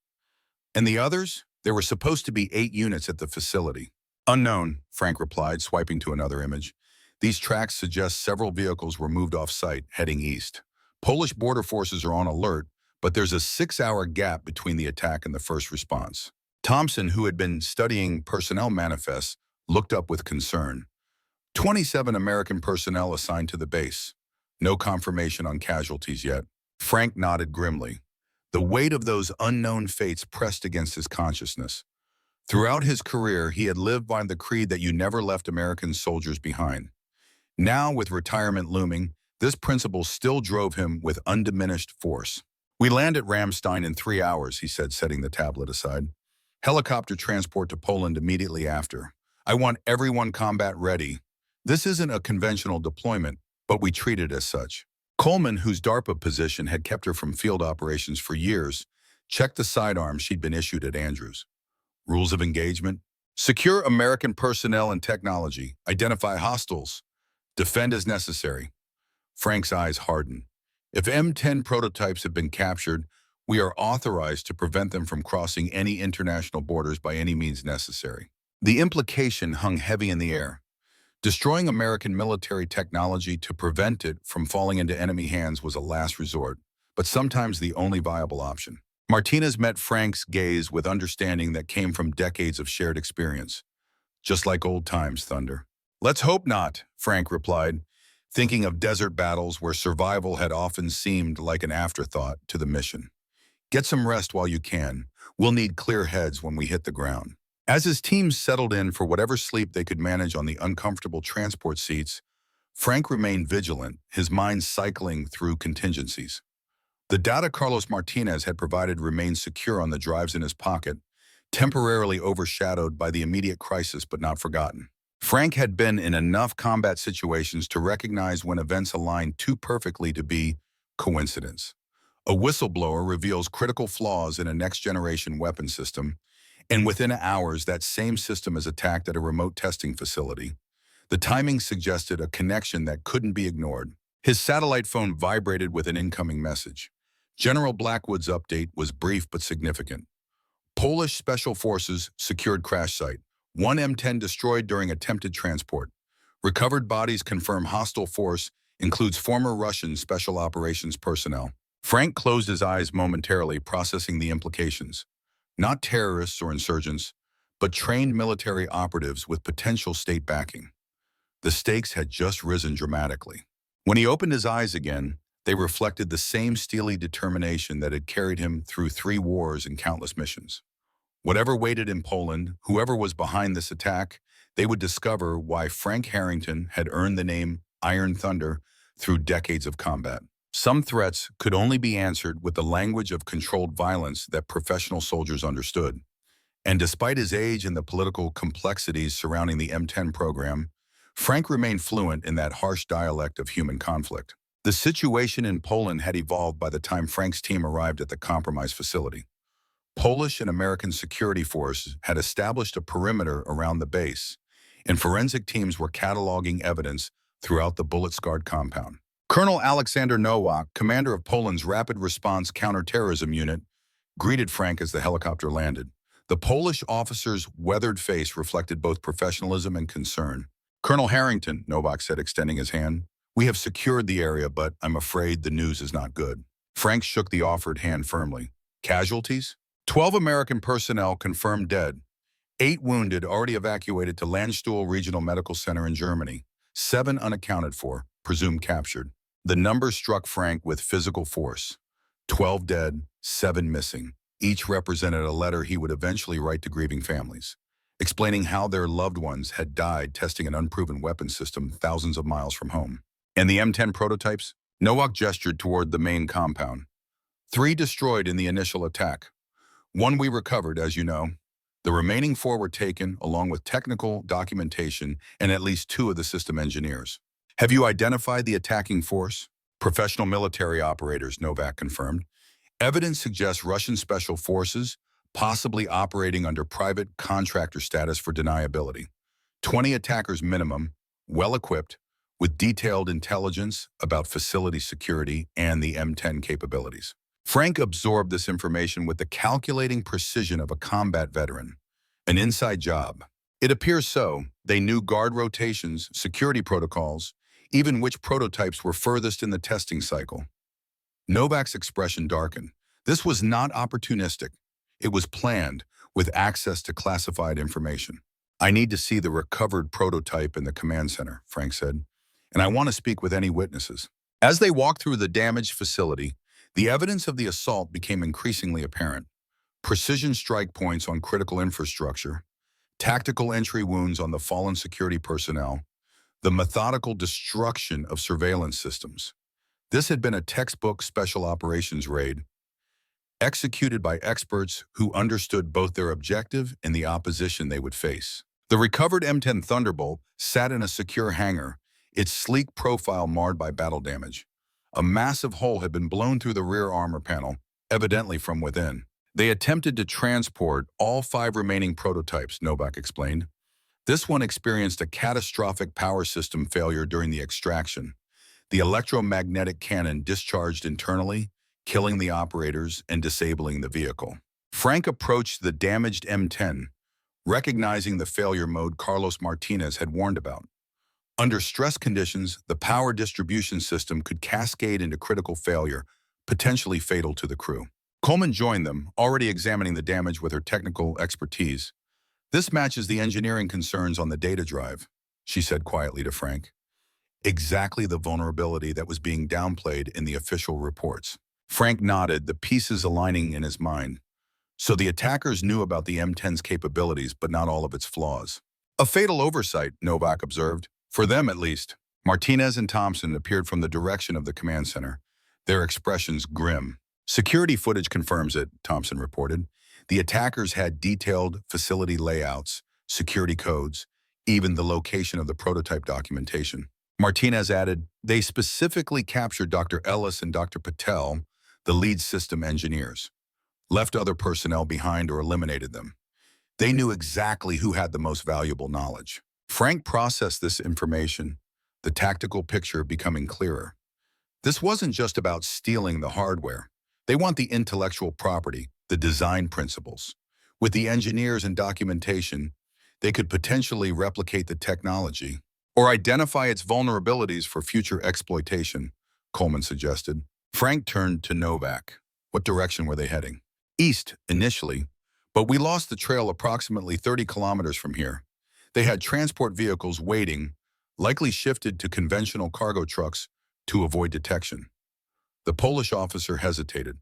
And the others? There were supposed to be 8 units at the facility. Unknown, Frank replied, swiping to another image. These tracks suggest several vehicles were moved off-site, heading east. Polish border forces are on alert, but there's a 6-hour gap between the attack and the first response. Thompson, who had been studying personnel manifests, looked up with concern. 27 American personnel assigned to the base. No confirmation on casualties yet. Frank nodded grimly. The weight of those unknown fates pressed against his consciousness. Throughout his career, he had lived by the creed that you never left American soldiers behind. Now, with retirement looming, this principle still drove him with undiminished force. We land at Ramstein in 3 hours, he said, setting the tablet aside. Helicopter transport to Poland immediately after. I want everyone combat ready. This isn't a conventional deployment, but we treat it as such. Coleman, whose DARPA position had kept her from field operations for years, checked the sidearms she'd been issued at Andrews. Rules of engagement: secure American personnel and technology, identify hostiles, defend as necessary. Frank's eyes hardened. If M10 prototypes have been captured, we are authorized to prevent them from crossing any international borders by any means necessary. The implication hung heavy in the air. Destroying American military technology to prevent it from falling into enemy hands was a last resort, but sometimes the only viable option. Martinez met Frank's gaze with understanding that came from decades of shared experience. Just like old times, Thunder. Let's hope not, Frank replied, thinking of desert battles where survival had often seemed like an afterthought to the mission. Get some rest while you can. We'll need clear heads when we hit the ground. As his team settled in for whatever sleep they could manage on the uncomfortable transport seats, Frank remained vigilant, his mind cycling through contingencies. The data Carlos Martinez had provided remained secure on the drives in his pocket, temporarily overshadowed by the immediate crisis but not forgotten. Frank had been in enough combat situations to recognize when events aligned too perfectly to be coincidence. A whistleblower reveals critical flaws in a next-generation weapon system, and within hours that same system is attacked at a remote testing facility. The timing suggested a connection that couldn't be ignored. His satellite phone vibrated with an incoming message. General Blackwood's update was brief but significant. Polish Special Forces secured crash site. 1 M10 destroyed during attempted transport. Recovered bodies confirm hostile force includes former Russian Special Operations personnel. Frank closed his eyes momentarily, processing the implications. Not terrorists or insurgents, but trained military operatives with potential state backing. The stakes had just risen dramatically. When he opened his eyes again, they reflected the same steely determination that had carried him through 3 wars and countless missions. Whatever waited in Poland, whoever was behind this attack, they would discover why Frank Harrington had earned the name Iron Thunder through decades of combat. Some threats could only be answered with the language of controlled violence that professional soldiers understood. And despite his age and the political complexities surrounding the M10 program, Frank remained fluent in that harsh dialect of human conflict. The situation in Poland had evolved by the time Frank's team arrived at the compromised facility. Polish and American security forces had established a perimeter around the base, and forensic teams were cataloging evidence throughout the bullet-scarred compound. Colonel Alexander Nowak, commander of Poland's Rapid Response Counterterrorism Unit, greeted Frank as the helicopter landed. The Polish officer's weathered face reflected both professionalism and concern. Colonel Harrington, Nowak said, extending his hand, we have secured the area, but I'm afraid the news is not good. Frank shook the offered hand firmly. Casualties? 12 American personnel confirmed dead. 8 wounded, already evacuated to Landstuhl Regional Medical Center in Germany. 7 unaccounted for, presumed captured. The number struck Frank with physical force. 12 dead, 7 missing. Each represented a letter he would eventually write to grieving families, explaining how their loved ones had died testing an unproven weapon system thousands of miles from home. And the M10 prototypes? Nowak gestured toward the main compound. 3 destroyed in the initial attack. 1 we recovered, as you know. The remaining 4 were taken, along with technical documentation and at least 2 of the system engineers. Have you identified the attacking force? Professional military operators, Novak confirmed. Evidence suggests Russian special forces, possibly operating under private contractor status for deniability. 20 attackers minimum, well-equipped, with detailed intelligence about facility security and the M10 capabilities. Frank absorbed this information with the calculating precision of a combat veteran. An inside job. It appears so. They knew guard rotations, security protocols, even which prototypes were furthest in the testing cycle. Novak's expression darkened. This was not opportunistic. It was planned, with access to classified information. I need to see the recovered prototype in the command center, Frank said, and I want to speak with any witnesses. As they walked through the damaged facility, the evidence of the assault became increasingly apparent. Precision strike points on critical infrastructure, tactical entry wounds on the fallen security personnel, the methodical destruction of surveillance systems. This had been a textbook special operations raid, executed by experts who understood both their objective and the opposition they would face. The recovered M10 Thunderbolt sat in a secure hangar, its sleek profile marred by battle damage. A massive hole had been blown through the rear armor panel, evidently from within. They attempted to transport all 5 remaining prototypes, Novak explained. This one experienced a catastrophic power system failure during the extraction. The electromagnetic cannon discharged internally, killing the operators and disabling the vehicle. Frank approached the damaged M10, recognizing the failure mode Carlos Martinez had warned about. Under stress conditions, the power distribution system could cascade into critical failure, potentially fatal to the crew. Coleman joined them, already examining the damage with her technical expertise. This matches the engineering concerns on the data drive, she said quietly to Frank. Exactly the vulnerability that was being downplayed in the official reports. Frank nodded, the pieces aligning in his mind. So the attackers knew about the M10's capabilities, but not all of its flaws. A fatal oversight, Novak observed. For them, at least. Martinez and Thompson appeared from the direction of the command center, their expressions grim. Security footage confirms it, Thompson reported. The attackers had detailed facility layouts, security codes, even the location of the prototype documentation. Martinez added, they specifically captured Dr. Ellis and Dr. Patel, the lead system engineers, left other personnel behind or eliminated them. They knew exactly who had the most valuable knowledge. Frank processed this information, the tactical picture becoming clearer. This wasn't just about stealing the hardware. They want the intellectual property, the design principles. With the engineers and documentation, they could potentially replicate the technology or identify its vulnerabilities for future exploitation, Coleman suggested. Frank turned to Novak. What direction were they heading? East, initially, but we lost the trail approximately 30 kilometers from here. They had transport vehicles waiting, likely shifted to conventional cargo trucks to avoid detection. The Polish officer hesitated.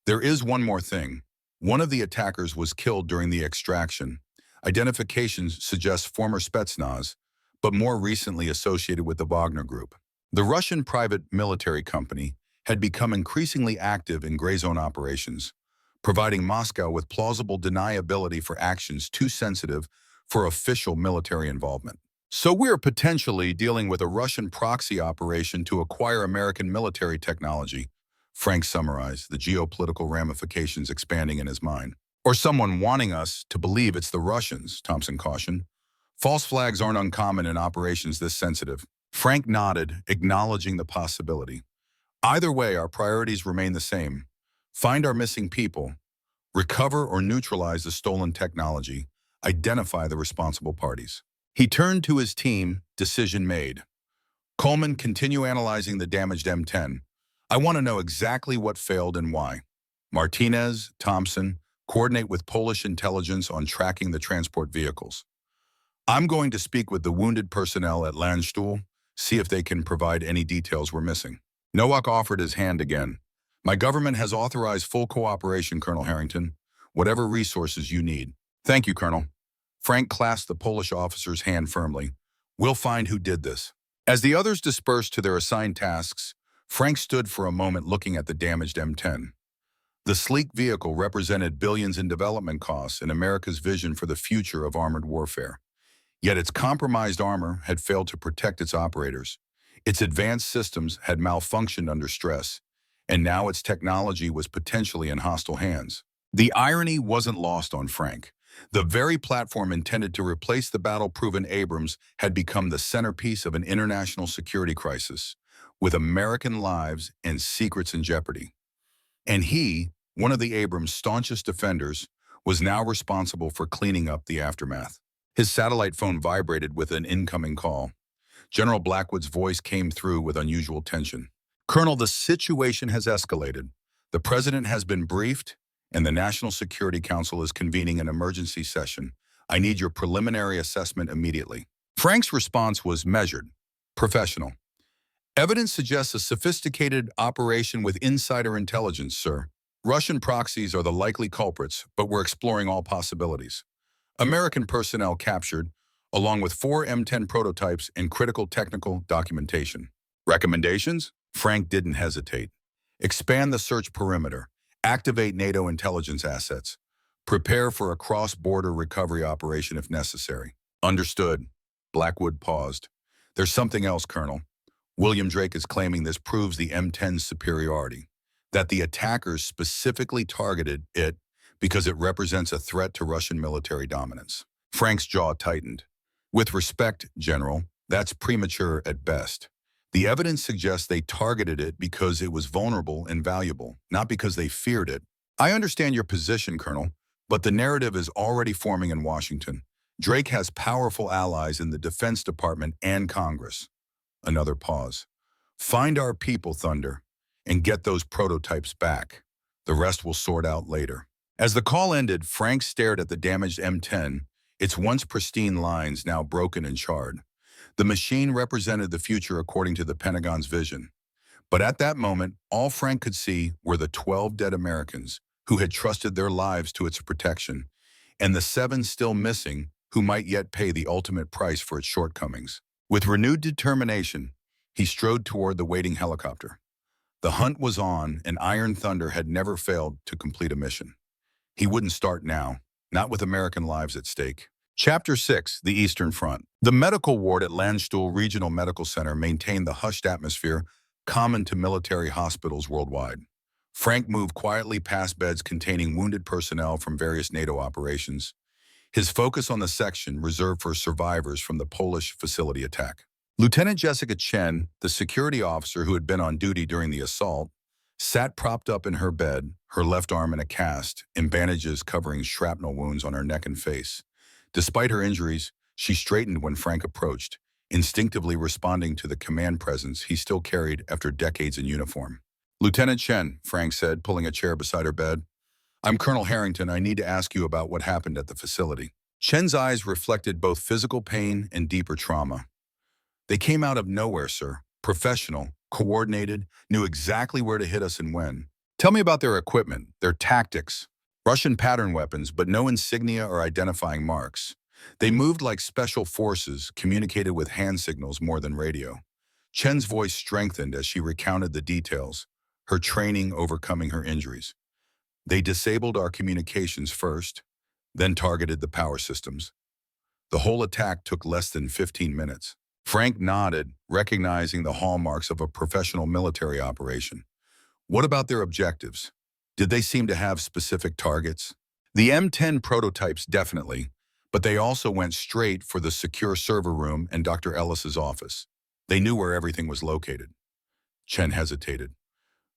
There is one more thing. One of the attackers was killed during the extraction. Identifications suggest former Spetsnaz, but more recently associated with the Wagner Group. The Russian private military company had become increasingly active in gray zone operations, providing Moscow with plausible deniability for actions too sensitive for official military involvement. So we're potentially dealing with a Russian proxy operation to acquire American military technology, Frank summarized, the geopolitical ramifications expanding in his mind. Or someone wanting us to believe it's the Russians, Thompson cautioned. False flags aren't uncommon in operations this sensitive. Frank nodded, acknowledging the possibility. Either way, our priorities remain the same. Find our missing people, recover or neutralize the stolen technology, identify the responsible parties. He turned to his team, decision made. Coleman, continue analyzing the damaged M10. I want to know exactly what failed and why. Martinez, Thompson, coordinate with Polish intelligence on tracking the transport vehicles. I'm going to speak with the wounded personnel at Landstuhl, see if they can provide any details we're missing. Nowak offered his hand again. My government has authorized full cooperation, Colonel Harrington, whatever resources you need. Thank you, Colonel. Frank clasped the Polish officer's hand firmly. We'll find who did this. As the others dispersed to their assigned tasks, Frank stood for a moment looking at the damaged M10. The sleek vehicle represented billions in development costs and America's vision for the future of armored warfare. Yet its compromised armor had failed to protect its operators. Its advanced systems had malfunctioned under stress, and now its technology was potentially in hostile hands. The irony wasn't lost on Frank. The very platform intended to replace the battle-proven Abrams had become the centerpiece of an international security crisis, with American lives and secrets in jeopardy. And he, one of the Abrams' staunchest defenders, was now responsible for cleaning up the aftermath. His satellite phone vibrated with an incoming call. General Blackwood's voice came through with unusual tension. "Colonel, the situation has escalated. The president has been briefed, and the National Security Council is convening an emergency session. I need your preliminary assessment immediately." Frank's response was measured, professional. "Evidence suggests a sophisticated operation with insider intelligence, sir. Russian proxies are the likely culprits, but we're exploring all possibilities. American personnel captured, along with 4 M10 prototypes and critical technical documentation. Recommendations?" Frank didn't hesitate. "Expand the search perimeter. Activate NATO intelligence assets. Prepare for a cross-border recovery operation if necessary." "Understood." Blackwood paused. "There's something else, Colonel. William Drake is claiming this proves the M10's superiority, that the attackers specifically targeted it because it represents a threat to Russian military dominance." Frank's jaw tightened. "With respect, General, that's premature at best. The evidence suggests they targeted it because it was vulnerable and valuable, not because they feared it. I understand your position, Colonel, but the narrative is already forming in Washington. Drake has powerful allies in the Defense Department and Congress." Another pause. "Find our people, Thunder, and get those prototypes back. The rest will sort out later." As the call ended, Frank stared at the damaged M10, its once pristine lines now broken and charred. The machine represented the future according to the Pentagon's vision. But at that moment, all Frank could see were the 12 dead Americans who had trusted their lives to its protection, and the 7 still missing who might yet pay the ultimate price for its shortcomings. With renewed determination, he strode toward the waiting helicopter. The hunt was on, and Iron Thunder had never failed to complete a mission. He wouldn't start now, not with American lives at stake. Chapter 6, The Eastern Front. The medical ward at Landstuhl Regional Medical Center maintained the hushed atmosphere common to military hospitals worldwide. Frank moved quietly past beds containing wounded personnel from various NATO operations, his focus on the section reserved for survivors from the Polish facility attack. Lieutenant Jessica Chen, the security officer who had been on duty during the assault, sat propped up in her bed, her left arm in a cast, and bandages covering shrapnel wounds on her neck and face. Despite her injuries, she straightened when Frank approached, instinctively responding to the command presence he still carried after decades in uniform. "Lieutenant Chen," Frank said, pulling a chair beside her bed. "I'm Colonel Harrington. I need to ask you about what happened at the facility." Chen's eyes reflected both physical pain and deeper trauma. "They came out of nowhere, sir. Professional, coordinated, knew exactly where to hit us and when. Tell me about their equipment, their tactics. Russian pattern weapons, but no insignia or identifying marks. They moved like special forces, communicated with hand signals more than radio." Chen's voice strengthened as she recounted the details, her training overcoming her injuries. "They disabled our communications first, then targeted the power systems. The whole attack took less than 15 minutes. Frank nodded, recognizing the hallmarks of a professional military operation. "What about their objectives? Did they seem to have specific targets?" "The M10 prototypes definitely, but they also went straight for the secure server room and Dr. Ellis's office. They knew where everything was located." Chen hesitated.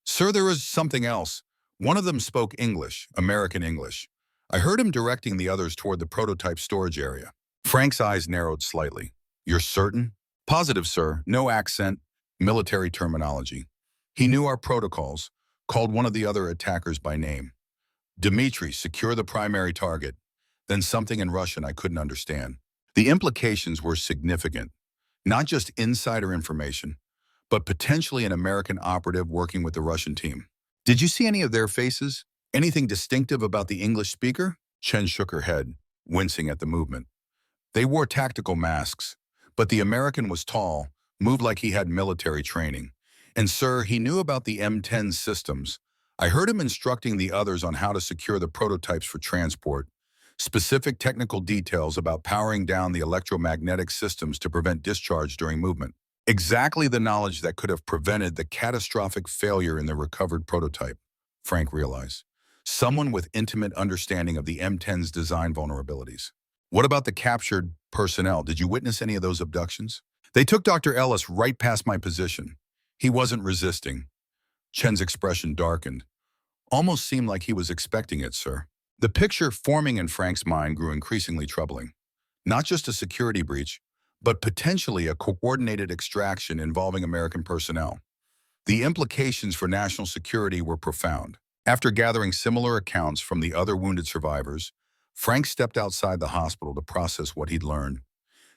"Sir, there was something else. One of them spoke English, American English. I heard him directing the others toward the prototype storage area." Frank's eyes narrowed slightly. "You're certain?" "Positive, sir. No accent, military terminology. He knew our protocols, called one of the other attackers by name. Dmitri, secure the primary target. Then something in Russian I couldn't understand." The implications were significant. Not just insider information, but potentially an American operative working with the Russian team. "Did you see any of their faces? Anything distinctive about the English speaker?" Chen shook her head, wincing at the movement. "They wore tactical masks, but the American was tall, moved like he had military training, And sir, he knew about the M10 systems. I heard him instructing the others on how to secure the prototypes for transport, specific technical details about powering down the electromagnetic systems to prevent discharge during movement. Exactly the knowledge that could have prevented the catastrophic failure in the recovered prototype, Frank realized. Someone with intimate understanding of the M10's design vulnerabilities. What about the captured personnel? Did you witness any of those abductions? They took Dr. Ellis right past my position. He wasn't resisting. Chen's expression darkened. Almost seemed like he was expecting it, sir. The picture forming in Frank's mind grew increasingly troubling. Not just a security breach, but potentially a coordinated extraction involving American personnel. The implications for national security were profound. After gathering similar accounts from the other wounded survivors, Frank stepped outside the hospital to process what he'd learned.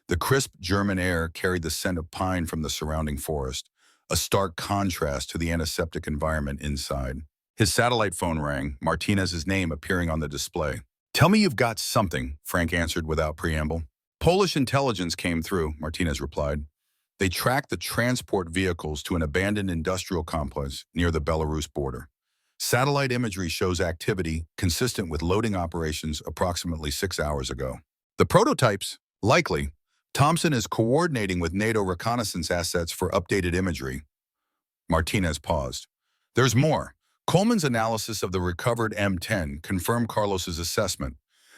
The crisp German air carried the scent of pine from the surrounding forest, a stark contrast to the antiseptic environment inside. His satellite phone rang, Martinez's name appearing on the display. "Tell me you've got something," Frank answered without preamble. "Polish intelligence came through," Martinez replied. "They tracked the transport vehicles to an abandoned industrial complex near the Belarus border. Satellite imagery shows activity consistent with loading operations approximately 6 hours ago. The prototypes? Likely. Thompson is coordinating with NATO reconnaissance assets for updated imagery." Martinez paused. "There's more. Coleman's analysis of the recovered M10 confirmed Carlos's assessment.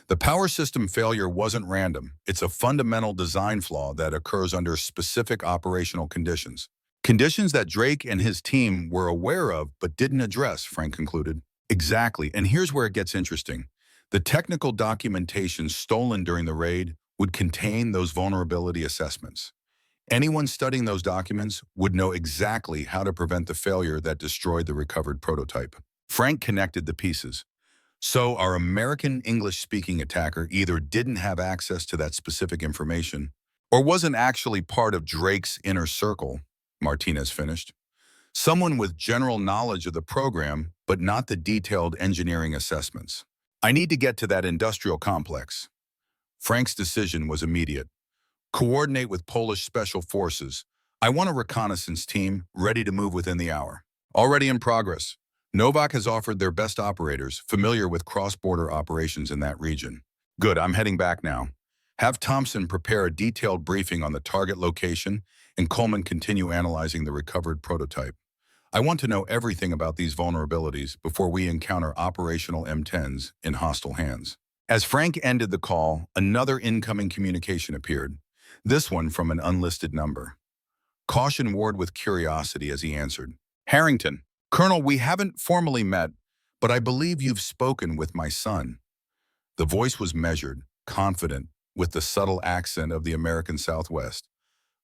The power system failure wasn't random. It's a fundamental design flaw that occurs under specific operational conditions. Conditions that Drake and his team were aware of but didn't address," Frank concluded. "Exactly, and here's where it gets interesting. The technical documentation stolen during the raid would contain those vulnerability assessments. Anyone studying those documents would know exactly how to prevent the failure that destroyed the recovered prototype." Frank connected the pieces. So our American English-speaking attacker either didn't have access to that specific information or wasn't actually part of Drake's inner circle, Martinez finished. Someone with general knowledge of the program, but not the detailed engineering assessments. "I need to get to that industrial complex." Frank's decision was immediate. "Coordinate with Polish Special Forces. I want a reconnaissance team ready to move within the hour." "Already in progress. Novak has offered their best operators, familiar with cross-border operations in that region." "Good, I'm heading back now. Have Thompson prepare a detailed briefing on the target location and Coleman continue analyzing the recovered prototype. I want to know everything about these vulnerabilities before we encounter operational M10s in hostile hands." As Frank ended the call, another incoming communication appeared, this one from an unlisted number. Caution warred with curiosity as he answered. "Harrington. Colonel, we haven't formally met, but I believe you've spoken with my son." The voice was measured, confident, with the subtle accent of the American Southwest.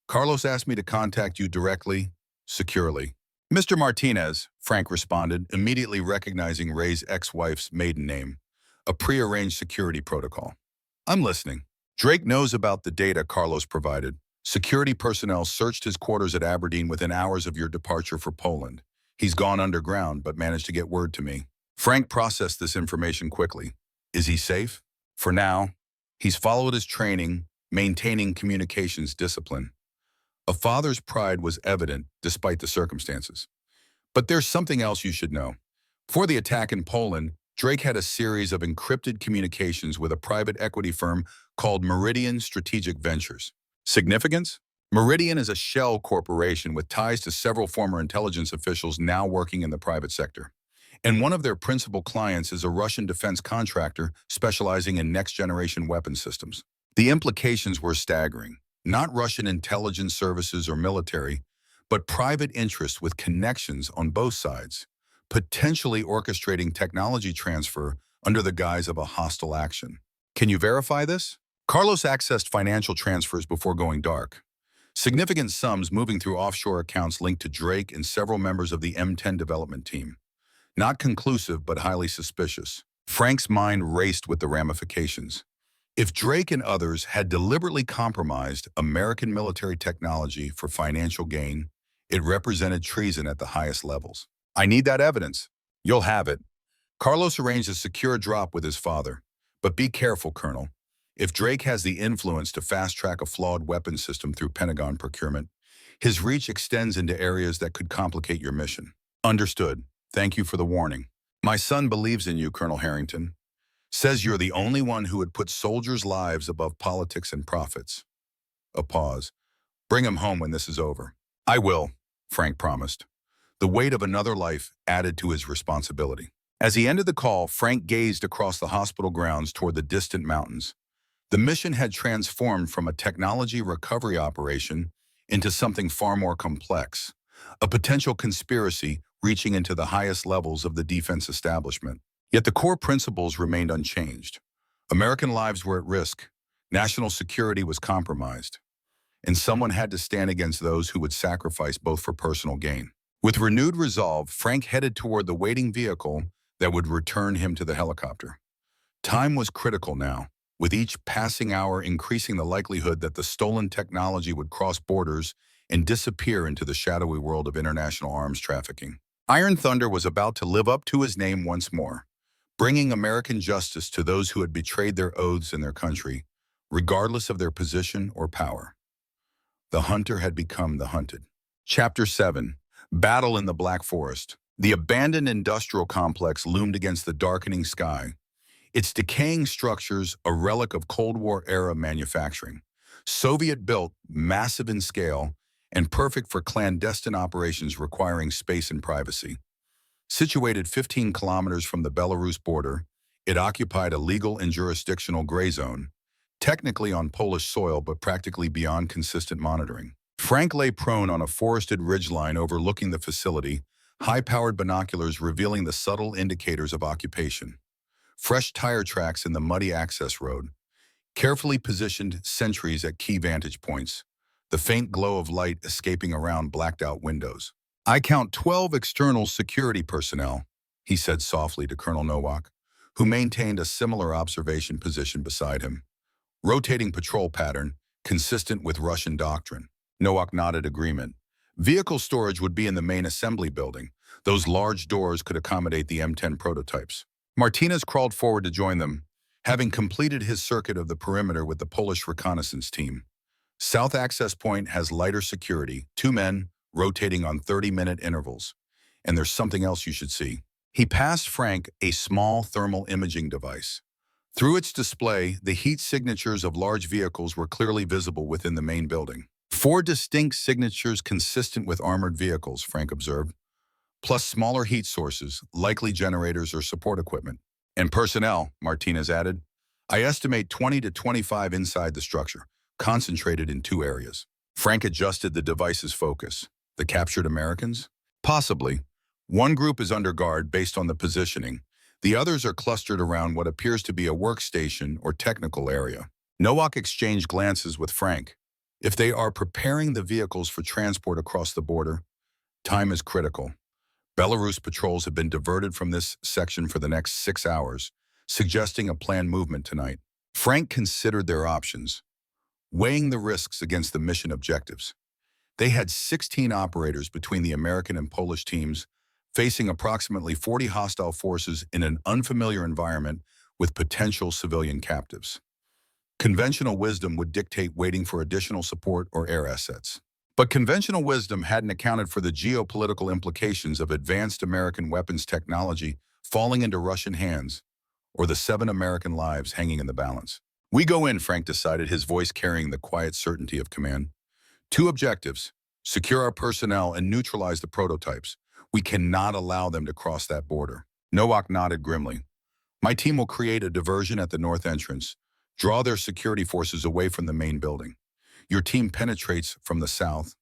"Carlos asked me to contact you directly, securely." "Mr. Martinez," Frank responded, immediately recognizing Ray's ex-wife's maiden name. "A prearranged security protocol." "I'm listening." "Drake knows about the data Carlos provided. Security personnel searched his quarters at Aberdeen within hours of your departure for Poland. He's gone underground, but managed to get word to me." Frank processed this information quickly. "Is he safe?" "For now. He's followed his training, maintaining communications discipline." A father's pride was evident despite the circumstances. "But there's something else you should know. For the attack in Poland, Drake had a series of encrypted communications with a private equity firm called Meridian Strategic Ventures. Significance? Meridian is a shell corporation with ties to several former intelligence officials now working in the private sector. And one of their principal clients is a Russian defense contractor specializing in next-generation weapon systems. The implications were staggering. Not Russian intelligence services or military, but private interests with connections on both sides, potentially orchestrating technology transfer under the guise of a hostile action. Can you verify this? Carlos accessed financial transfers before going dark. Significant sums moving through offshore accounts linked to Drake and several members of the M10 development team. Not conclusive, but highly suspicious. Frank's mind raced with the ramifications. If Drake and others had deliberately compromised American military technology for financial gain, it represented treason at the highest levels. "I need that evidence." "You'll have it." Carlos arranged a secure drop with his father. "But be careful, Colonel. If Drake has the influence to fast-track a flawed weapon system through Pentagon procurement, His reach extends into areas that could complicate your mission. Understood. Thank you for the warning. My son believes in you, Colonel Harrington. Says you're the only one who would put soldiers' lives above politics and profits. A pause. Bring him home when this is over. I will, Frank promised. The weight of another life added to his responsibility. As he ended the call, Frank gazed across the hospital grounds toward the distant mountains. The mission had transformed from a technology recovery operation into something far more complex, a potential conspiracy reaching into the highest levels of the defense establishment. Yet the core principles remained unchanged. American lives were at risk, national security was compromised, and someone had to stand against those who would sacrifice both for personal gain. With renewed resolve, Frank headed toward the waiting vehicle that would return him to the helicopter. Time was critical now, with each passing hour increasing the likelihood that the stolen technology would cross borders and disappear into the shadowy world of international arms trafficking. Iron Thunder was about to live up to his name once more, bringing American justice to those who had betrayed their oaths and their country, regardless of their position or power. The hunter had become the hunted. Chapter 7. Battle in the Black Forest. The abandoned industrial complex loomed against the darkening sky, its decaying structures a relic of Cold War-era manufacturing. Soviet-built, massive in scale, and perfect for clandestine operations requiring space and privacy. Situated 15 kilometers from the Belarus border, it occupied a legal and jurisdictional gray zone, technically on Polish soil but practically beyond consistent monitoring. Frank lay prone on a forested ridgeline overlooking the facility, high-powered binoculars revealing the subtle indicators of occupation. Fresh tire tracks in the muddy access road, carefully positioned sentries at key vantage points, the faint glow of light escaping around blacked-out windows. I count 12 external security personnel, he said softly to Colonel Nowak, who maintained a similar observation position beside him. Rotating patrol pattern, consistent with Russian doctrine. Nowak nodded agreement. Vehicle storage would be in the main assembly building. Those large doors could accommodate the M10 prototypes. Martinez crawled forward to join them, having completed his circuit of the perimeter with the Polish reconnaissance team. South Access Point has lighter security, 2 men rotating on 30-minute intervals. And there's something else you should see. He passed Frank a small thermal imaging device. Through its display, the heat signatures of large vehicles were clearly visible within the main building. 4 distinct signatures consistent with armored vehicles, Frank observed, plus smaller heat sources, likely generators or support equipment. And personnel, Martinez added. I estimate 20 to 25 inside the structure, concentrated in 2 areas. Frank adjusted the device's focus. The captured Americans? Possibly. One group is under guard based on the positioning. The others are clustered around what appears to be a workstation or technical area. Nowak exchanged glances with Frank. If they are preparing the vehicles for transport across the border, time is critical. Belarus patrols have been diverted from this section for the next 6 hours, suggesting a planned movement tonight. Frank considered their options, weighing the risks against the mission objectives. They had 16 operators between the American and Polish teams, facing approximately 40 hostile forces in an unfamiliar environment with potential civilian captives. Conventional wisdom would dictate waiting for additional support or air assets. But conventional wisdom hadn't accounted for the geopolitical implications of advanced American weapons technology falling into Russian hands, or the 7 American lives hanging in the balance. We go in, Frank decided, his voice carrying the quiet certainty of command. 2 objectives: secure our personnel and neutralize the prototypes. We cannot allow them to cross that border. Nowak nodded grimly. My team will create a diversion at the north entrance, draw their security forces away from the main building. Your team penetrates from the south,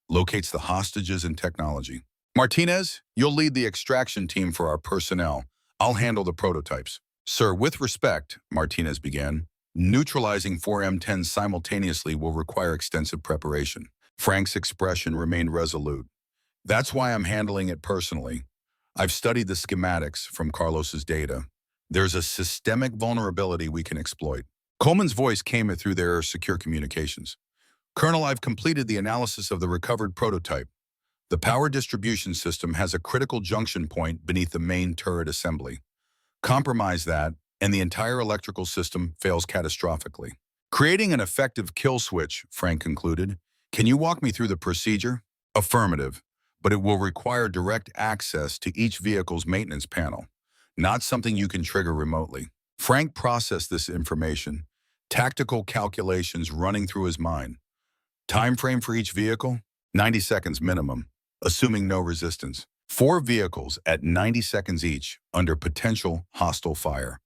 locates the hostages and technology. Martinez, you'll lead the extraction team for our personnel. I'll handle the prototypes. Sir, with respect, Martinez began, neutralizing 4 M10s simultaneously will require extensive preparation. Frank's expression remained resolute. That's why I'm handling it personally. I've studied the schematics from Carlos's data. There's a systemic vulnerability we can exploit. Coleman's voice came through their secure communications. Colonel, I've completed the analysis of the recovered prototype. The power distribution system has a critical junction point beneath the main turret assembly. Compromise that, and the entire electrical system fails catastrophically. Creating an effective kill switch, Frank concluded, Can you walk me through the procedure? Affirmative, but it will require direct access to each vehicle's maintenance panel, not something you can trigger remotely. Frank processed this information, tactical calculations running through his mind. Time frame for each vehicle? 90 seconds minimum, assuming no resistance. 4 vehicles at 90 seconds each under potential hostile fire.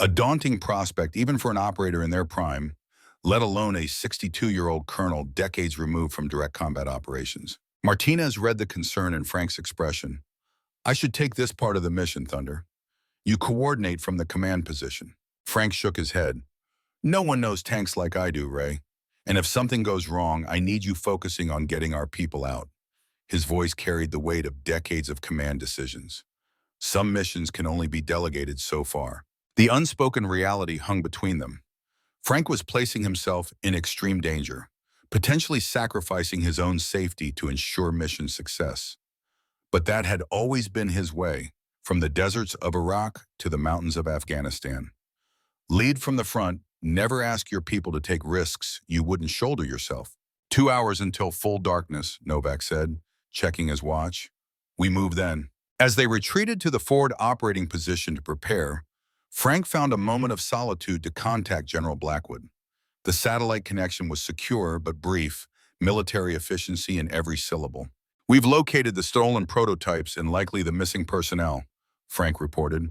A daunting prospect even for an operator in their prime, let alone a 62-year-old colonel decades removed from direct combat operations. Martinez read the concern in Frank's expression. I should take this part of the mission, Thunder. You coordinate from the command position. Frank shook his head. No one knows tanks like I do, Ray. And if something goes wrong, I need you focusing on getting our people out. His voice carried the weight of decades of command decisions. Some missions can only be delegated so far. The unspoken reality hung between them. Frank was placing himself in extreme danger, potentially sacrificing his own safety to ensure mission success. But that had always been his way, from the deserts of Iraq to the mountains of Afghanistan. Lead from the front, never ask your people to take risks you wouldn't shoulder yourself. 2 hours until full darkness, Novak said, checking his watch. We move then. As they retreated to the forward operating position to prepare, Frank found a moment of solitude to contact General Blackwood. The satellite connection was secure but brief, military efficiency in every syllable. We've located the stolen prototypes and likely the missing personnel, Frank reported.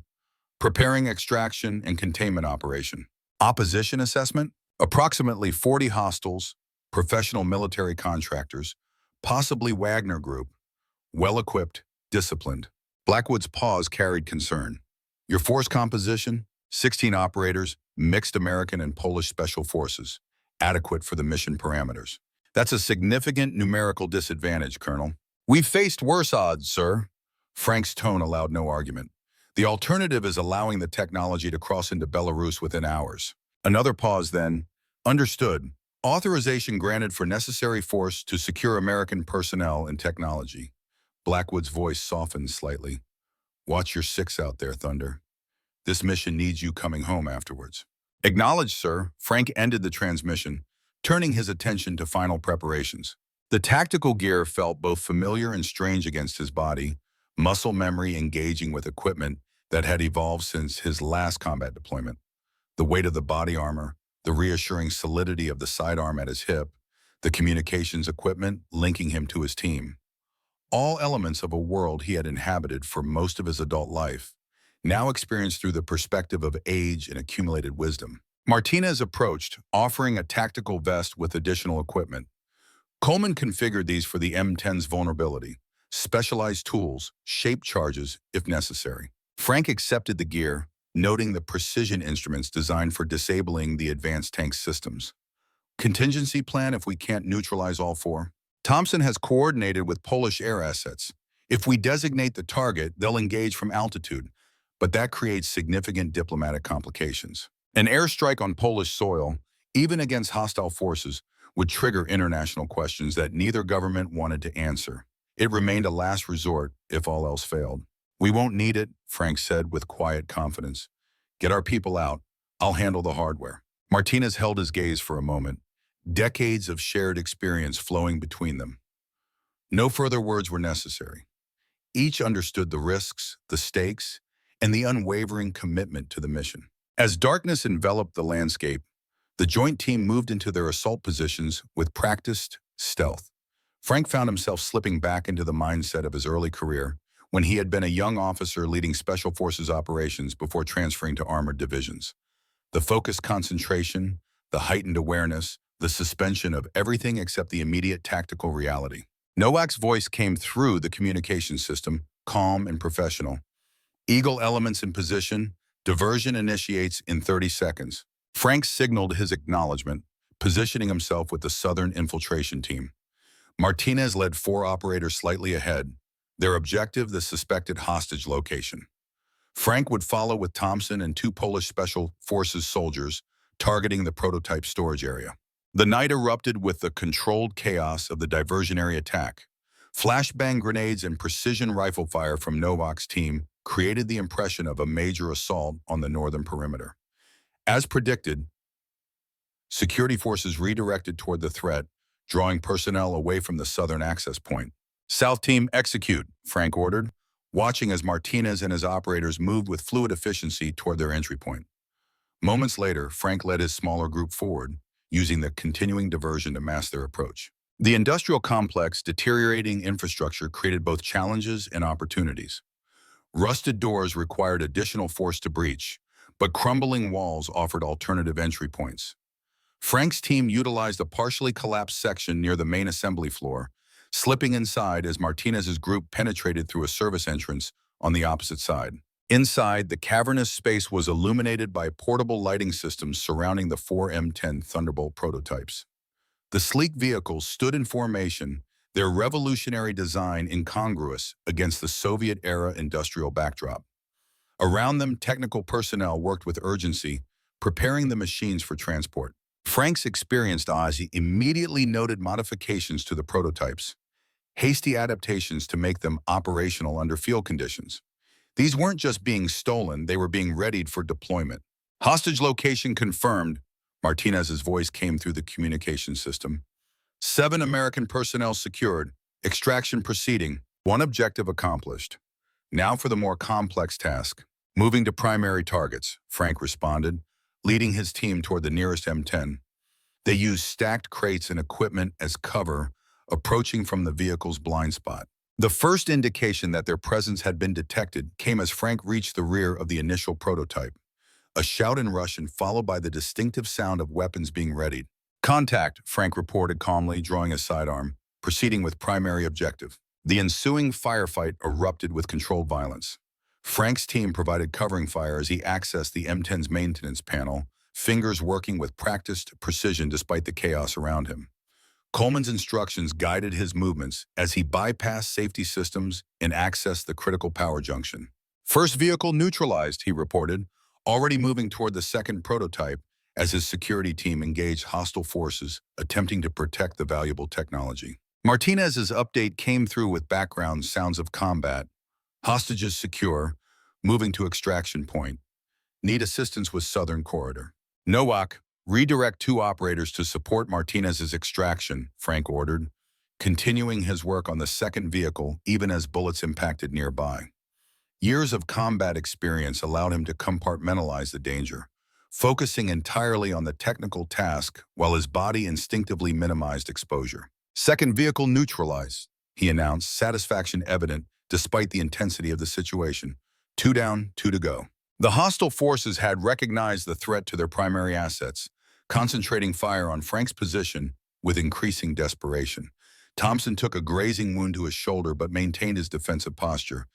Preparing extraction and containment operation. Opposition assessment? Approximately 40 hostiles, professional military contractors, possibly Wagner Group, well-equipped, disciplined. Blackwood's pause carried concern. Your force composition? 16 operators, mixed American and Polish special forces, adequate for the mission parameters. That's a significant numerical disadvantage, Colonel. We've faced worse odds, sir. Frank's tone allowed no argument. The alternative is allowing the technology to cross into Belarus within hours. Another pause then. Understood. Authorization granted for necessary force to secure American personnel and technology. Blackwood's voice softened slightly. Watch your 6 out there, Thunder. This mission needs you coming home afterwards. Acknowledged, sir. Frank ended the transmission, turning his attention to final preparations. The tactical gear felt both familiar and strange against his body, muscle memory engaging with equipment that had evolved since his last combat deployment. The weight of the body armor, the reassuring solidity of the sidearm at his hip, the communications equipment linking him to his team. All elements of a world he had inhabited for most of his adult life, now experienced through the perspective of age and accumulated wisdom. Martinez approached, offering a tactical vest with additional equipment. Coleman configured these for the M10's vulnerability, specialized tools, shape charges if necessary. Frank accepted the gear, noting the precision instruments designed for disabling the advanced tank systems. Contingency plan if we can't neutralize all 4? Thompson has coordinated with Polish air assets. If we designate the target, they'll engage from altitude, but that creates significant diplomatic complications. An airstrike on Polish soil, even against hostile forces, would trigger international questions that neither government wanted to answer. It remained a last resort if all else failed. We won't need it, Frank said with quiet confidence. Get our people out. I'll handle the hardware. Martinez held his gaze for a moment, decades of shared experience flowing between them. No further words were necessary. Each understood the risks, the stakes, and the unwavering commitment to the mission. As darkness enveloped the landscape, the joint team moved into their assault positions with practiced stealth. Frank found himself slipping back into the mindset of his early career when he had been a young officer leading Special Forces operations before transferring to armored divisions. The focused concentration, the heightened awareness, the suspension of everything except the immediate tactical reality. Nowak's voice came through the communication system, calm and professional. Eagle elements in position. Diversion initiates in 30 seconds. Frank signaled his acknowledgement, positioning himself with the Southern Infiltration Team. Martinez led 4 operators slightly ahead, their objective the suspected hostage location. Frank would follow with Thompson and 2 Polish Special Forces soldiers, targeting the prototype storage area. The night erupted with the controlled chaos of the diversionary attack. Flashbang grenades and precision rifle fire from Novak's team created the impression of a major assault on the northern perimeter. As predicted, security forces redirected toward the threat, drawing personnel away from the southern access point. "South team, execute," Frank ordered, watching as Martinez and his operators moved with fluid efficiency toward their entry point. Moments later, Frank led his smaller group forward, using the continuing diversion to mask their approach. The industrial complex, deteriorating infrastructure created both challenges and opportunities. Rusted doors required additional force to breach, but crumbling walls offered alternative entry points. Frank's team utilized a partially collapsed section near the main assembly floor, slipping inside as Martinez's group penetrated through a service entrance on the opposite side. Inside, the cavernous space was illuminated by portable lighting systems surrounding the four M10 Thunderbolt prototypes. The sleek vehicles stood in formation, their revolutionary design incongruous against the Soviet-era industrial backdrop. Around them, technical personnel worked with urgency, preparing the machines for transport. Frank's experienced eyes immediately noted modifications to the prototypes, hasty adaptations to make them operational under field conditions. These weren't just being stolen, they were being readied for deployment. "Hostage location confirmed," Martinez's voice came through the communication system. 7 American personnel secured, extraction proceeding, one objective accomplished. "Now for the more complex task. Moving to primary targets," Frank responded, leading his team toward the nearest M10. They used stacked crates and equipment as cover, approaching from the vehicle's blind spot. The first indication that their presence had been detected came as Frank reached the rear of the initial prototype. A shout in Russian followed by the distinctive sound of weapons being readied. "Contact," Frank reported calmly, drawing a sidearm, proceeding with primary objective. The ensuing firefight erupted with controlled violence. Frank's team provided covering fire as he accessed the M10's maintenance panel, fingers working with practiced precision despite the chaos around him. Coleman's instructions guided his movements as he bypassed safety systems and accessed the critical power junction. "First vehicle neutralized," he reported, already moving toward the second prototype as his security team engaged hostile forces attempting to protect the valuable technology. Martinez's update came through with background sounds of combat. "Hostages secure, moving to extraction point. Need assistance with southern corridor." "Nowak, redirect 2 operators to support Martinez's extraction," Frank ordered, continuing his work on the second vehicle even as bullets impacted nearby. Years of combat experience allowed him to compartmentalize the danger, focusing entirely on the technical task while his body instinctively minimized exposure. "Second vehicle neutralized," he announced, satisfaction evident despite the intensity of the situation. 2 down, 2 to go. The hostile forces had recognized the threat to their primary assets, concentrating fire on Frank's position with increasing desperation. Thompson took a grazing wound to his shoulder but maintained his defensive posture,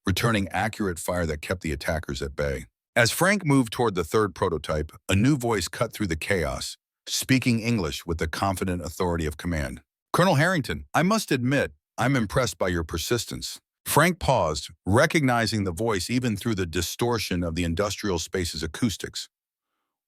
returning accurate fire that kept the attackers at bay. As Frank moved toward the third prototype, a new voice cut through the chaos, speaking English with the confident authority of command. "Colonel Harrington, I must admit, I'm impressed by your persistence." Frank paused, recognizing the voice even through the distortion of the industrial space's acoustics.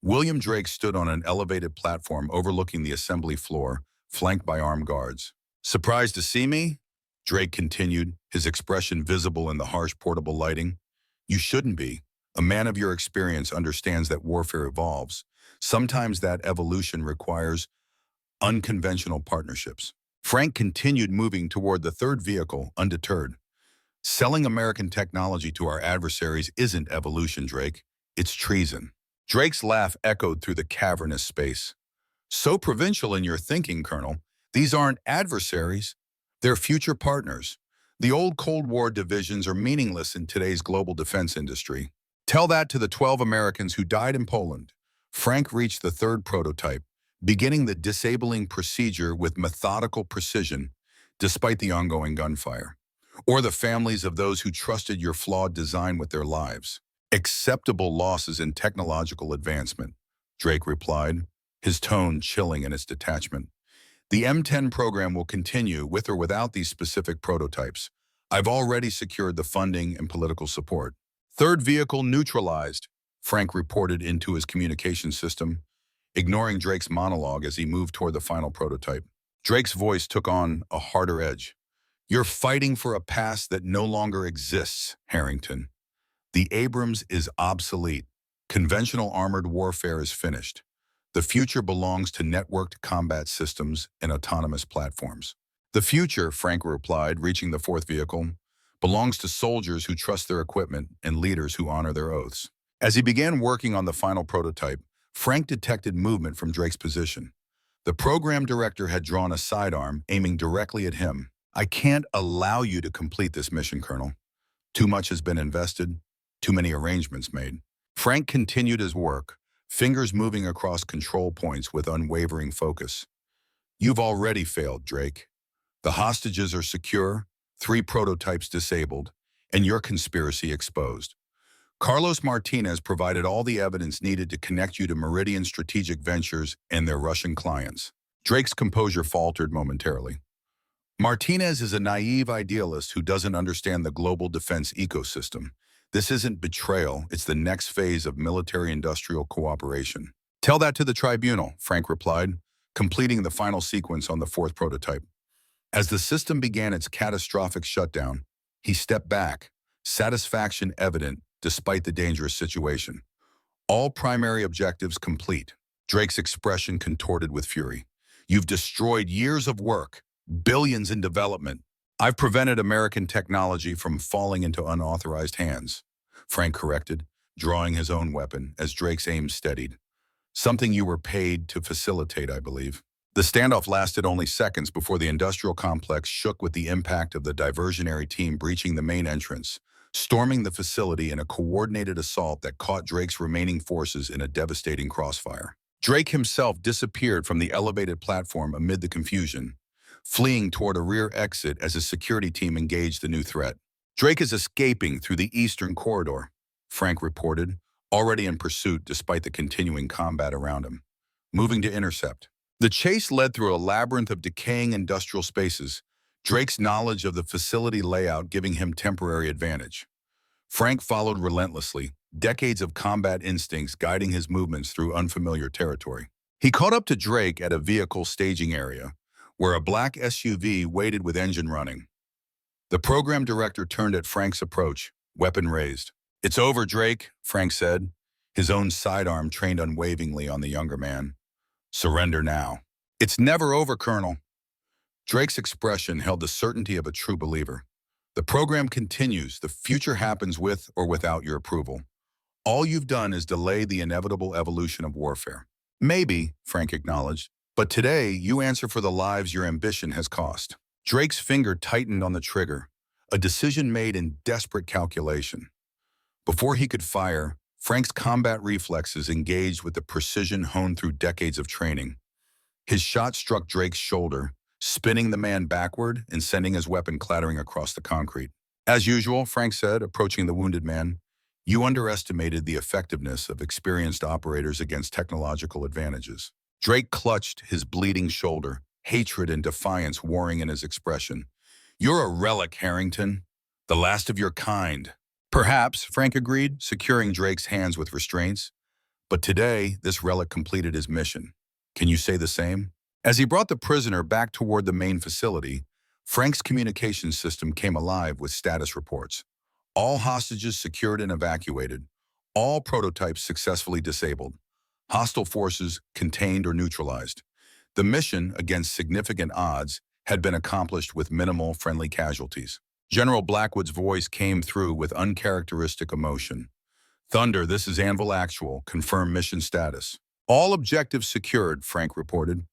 William Drake stood on an elevated platform overlooking the assembly floor, flanked by armed guards. "Surprised to see me?" Drake continued, his expression visible in the harsh portable lighting. "You shouldn't be. A man of your experience understands that warfare evolves. Sometimes that evolution requires unconventional partnerships." Frank continued moving toward the third vehicle, undeterred. "Selling American technology to our adversaries isn't evolution, Drake. It's treason." Drake's laugh echoed through the cavernous space. "So provincial in your thinking, Colonel. These aren't adversaries. They're future partners. The old Cold War divisions are meaningless in today's global defense industry. Tell that to the 12 Americans who died in Poland." Frank reached the third prototype, beginning the disabling procedure with methodical precision, despite the ongoing gunfire. "Or the families of those who trusted your flawed design with their lives. Acceptable losses in technological advancement," Drake replied, his tone chilling in its detachment. "The M10 program will continue with or without these specific prototypes. I've already secured the funding and political support." "Third vehicle neutralized," Frank reported into his communication system, ignoring Drake's monologue as he moved toward the final prototype. Drake's voice took on a harder edge. "You're fighting for a past that no longer exists, Harrington. The Abrams is obsolete. Conventional armored warfare is finished. The future belongs to networked combat systems and autonomous platforms. The future, Frank replied, reaching the fourth vehicle, belongs to soldiers who trust their equipment and leaders who honor their oaths. As he began working on the final prototype, Frank detected movement from Drake's position. The program director had drawn a sidearm, aiming directly at him. "I can't allow you to complete this mission, Colonel. Too much has been invested, too many arrangements made." Frank continued his work, fingers moving across control points with unwavering focus. "You've already failed, Drake. The hostages are secure, 3 prototypes disabled, and your conspiracy exposed. Carlos Martinez provided all the evidence needed to connect you to Meridian Strategic Ventures and their Russian clients." Drake's composure faltered momentarily. "Martinez is a naive idealist who doesn't understand the global defense ecosystem. This isn't betrayal, it's the next phase of military-industrial cooperation." "Tell that to the tribunal," Frank replied, completing the final sequence on the fourth prototype. As the system began its catastrophic shutdown, he stepped back, satisfaction evident despite the dangerous situation. "All primary objectives complete." Drake's expression contorted with fury. "You've destroyed years of work, billions in development. I've prevented American technology from falling into unauthorized hands," Frank corrected, drawing his own weapon as Drake's aim steadied. "Something you were paid to facilitate, I believe." The standoff lasted only seconds before the industrial complex shook with the impact of the diversionary team breaching the main entrance, storming the facility in a coordinated assault that caught Drake's remaining forces in a devastating crossfire. Drake himself disappeared from the elevated platform amid the confusion, fleeing toward a rear exit as his security team engaged the new threat. "Drake is escaping through the eastern corridor," Frank reported, already in pursuit despite the continuing combat around him. "Moving to intercept." The chase led through a labyrinth of decaying industrial spaces, Drake's knowledge of the facility layout giving him temporary advantage. Frank followed relentlessly, decades of combat instincts guiding his movements through unfamiliar territory. He caught up to Drake at a vehicle staging area, where a black SUV waited with engine running. The program director turned at Frank's approach, weapon raised. "It's over, Drake," Frank said, his own sidearm trained unwaveringly on the younger man. "Surrender now." "It's never over, Colonel." Drake's expression held the certainty of a true believer. "The program continues. The future happens with or without your approval. All you've done is delay the inevitable evolution of warfare." "Maybe," Frank acknowledged, "but today you answer for the lives your ambition has cost." Drake's finger tightened on the trigger, a decision made in desperate calculation. Before he could fire, Frank's combat reflexes engaged with the precision honed through decades of training. His shot struck Drake's shoulder, spinning the man backward and sending his weapon clattering across the concrete. "As usual," Frank said, approaching the wounded man, "you underestimated the effectiveness of experienced operators against technological advantages." Drake clutched his bleeding shoulder, hatred and defiance warring in his expression. "You're a relic, Harrington. The last of your kind." "Perhaps," Frank agreed, securing Drake's hands with restraints. "But today, this relic completed his mission. Can you say the same?" As he brought the prisoner back toward the main facility, Frank's communication system came alive with status reports. All hostages secured and evacuated. All prototypes successfully disabled. Hostile forces contained or neutralized. The mission, against significant odds, had been accomplished with minimal friendly casualties. General Blackwood's voice came through with uncharacteristic emotion. "Thunder, this is Anvil Actual. Confirm mission status." "All objectives secured," Frank reported.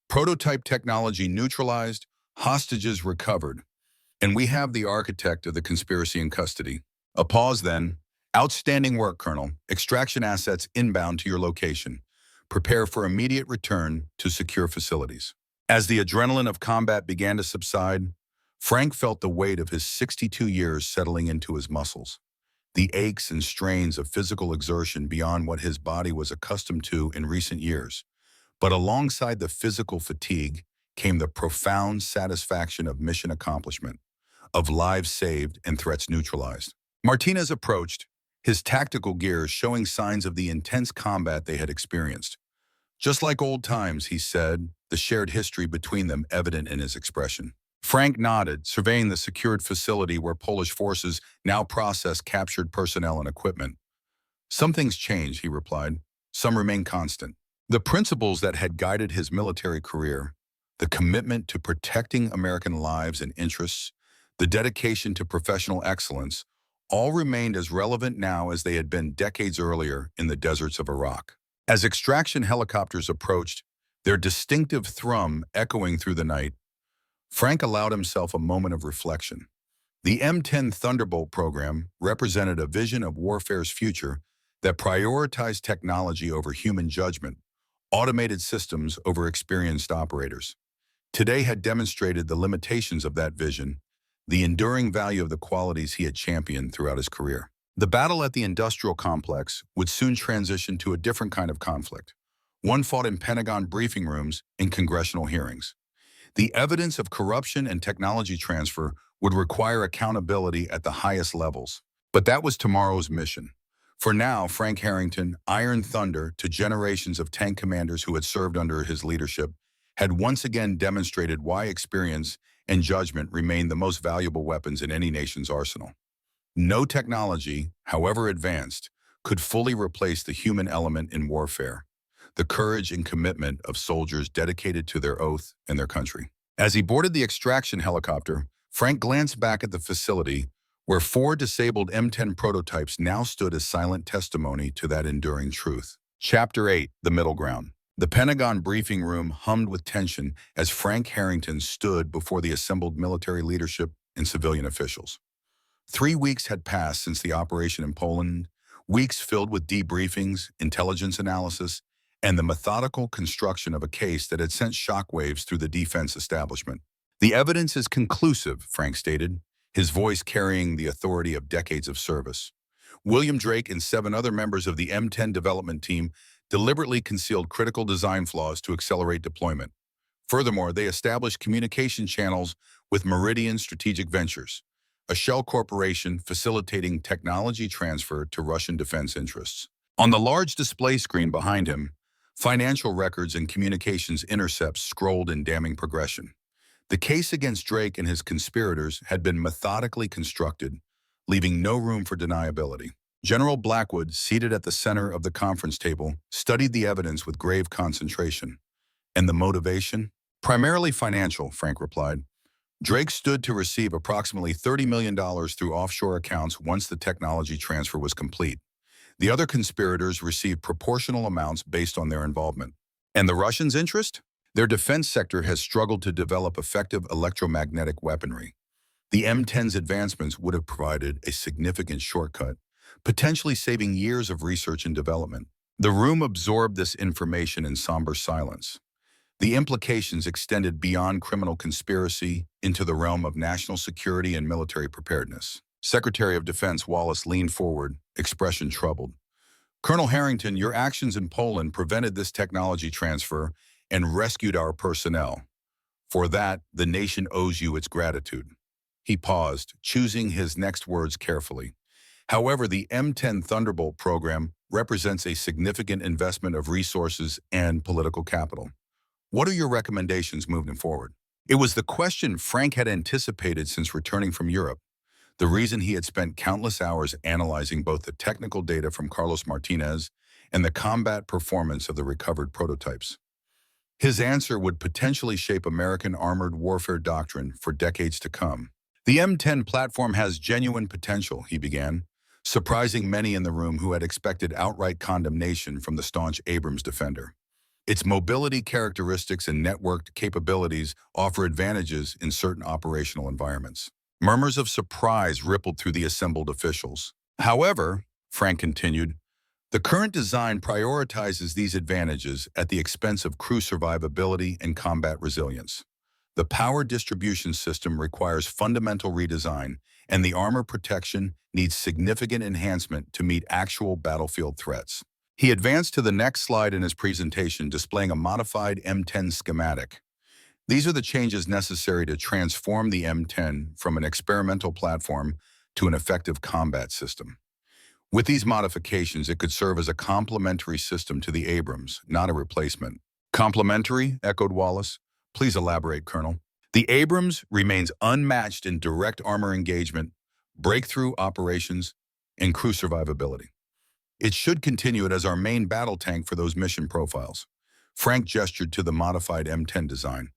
"Prototype technology neutralized, hostages recovered. And we have the architect of the conspiracy in custody." A pause then. "Outstanding work, Colonel. Extraction assets inbound to your location. Prepare for immediate return to secure facilities." As the adrenaline of combat began to subside, Frank felt the weight of his 62 years settling into his muscles. The aches and strains of physical exertion beyond what his body was accustomed to in recent years. But alongside the physical fatigue came the profound satisfaction of mission accomplishment, of lives saved and threats neutralized. Martinez approached, his tactical gears showing signs of the intense combat they had experienced. "Just like old times," he said, the shared history between them evident in his expression. Frank nodded, surveying the secured facility where Polish forces now processed captured personnel and equipment. "Some things change," he replied. "Some remain constant." The principles that had guided his military career, the commitment to protecting American lives and interests, the dedication to professional excellence, all remained as relevant now as they had been decades earlier in the deserts of Iraq. As extraction helicopters approached, their distinctive thrum echoing through the night, Frank allowed himself a moment of reflection. The M10 Thunderbolt program represented a vision of warfare's future that prioritized technology over human judgment, automated systems over experienced operators. Today had demonstrated the limitations of that vision, the enduring value of the qualities he had championed throughout his career. The battle at the industrial complex would soon transition to a different kind of conflict, one fought in Pentagon briefing rooms and congressional hearings. The evidence of corruption and technology transfer would require accountability at the highest levels. But that was tomorrow's mission. For now, Frank Harrington, Iron Thunder, to generations of tank commanders who had served under his leadership, had once again demonstrated why experience and judgment remained the most valuable weapons in any nation's arsenal. No technology, however advanced, could fully replace the human element in warfare, the courage and commitment of soldiers dedicated to their oath and their country. As he boarded the extraction helicopter, Frank glanced back at the facility where 4 disabled M10 prototypes now stood as silent testimony to that enduring truth. Chapter 8, The Middle Ground. The Pentagon briefing room hummed with tension as Frank Harrington stood before the assembled military leadership and civilian officials. 3 weeks had passed since the operation in Poland, weeks filled with debriefings, intelligence analysis, and the methodical construction of a case that had sent shockwaves through the defense establishment. The evidence is conclusive, Frank stated, his voice carrying the authority of decades of service. William Drake and 7 other members of the M10 development team deliberately concealed critical design flaws to accelerate deployment. Furthermore, they established communication channels with Meridian Strategic Ventures, a shell corporation facilitating technology transfer to Russian defense interests. On the large display screen behind him, financial records and communications intercepts scrolled in damning progression. The case against Drake and his conspirators had been methodically constructed, leaving no room for deniability. General Blackwood, seated at the center of the conference table, studied the evidence with grave concentration. And the motivation? Primarily financial, Frank replied. Drake stood to receive approximately $30 million through offshore accounts once the technology transfer was complete. The other conspirators received proportional amounts based on their involvement. And the Russians' interest? Their defense sector has struggled to develop effective electromagnetic weaponry. The M10's advancements would have provided a significant shortcut, potentially saving years of research and development. The room absorbed this information in somber silence. The implications extended beyond criminal conspiracy into the realm of national security and military preparedness. Secretary of Defense Wallace leaned forward, expression troubled. Colonel Harrington, your actions in Poland prevented this technology transfer and rescued our personnel. For that, the nation owes you its gratitude. He paused, choosing his next words carefully. However, the M10 Thunderbolt program represents a significant investment of resources and political capital. What are your recommendations moving forward? It was the question Frank had anticipated since returning from Europe, the reason he had spent countless hours analyzing both the technical data from Carlos Martinez and the combat performance of the recovered prototypes. His answer would potentially shape American armored warfare doctrine for decades to come. The M10 platform has genuine potential, he began, surprising many in the room who had expected outright condemnation from the staunch Abrams defender. Its mobility characteristics and networked capabilities offer advantages in certain operational environments. Murmurs of surprise rippled through the assembled officials. However, Frank continued, the current design prioritizes these advantages at the expense of crew survivability and combat resilience. The power distribution system requires fundamental redesign, and the armor protection needs significant enhancement to meet actual battlefield threats. He advanced to the next slide in his presentation, displaying a modified M10 schematic. These are the changes necessary to transform the M10 from an experimental platform to an effective combat system. With these modifications, it could serve as a complementary system to the Abrams, not a replacement. Complementary, echoed Wallace. Please elaborate, Colonel. The Abrams remains unmatched in direct armor engagement, breakthrough operations, and crew survivability. It should continue it as our main battle tank for those mission profiles. Frank gestured to the modified M10 design.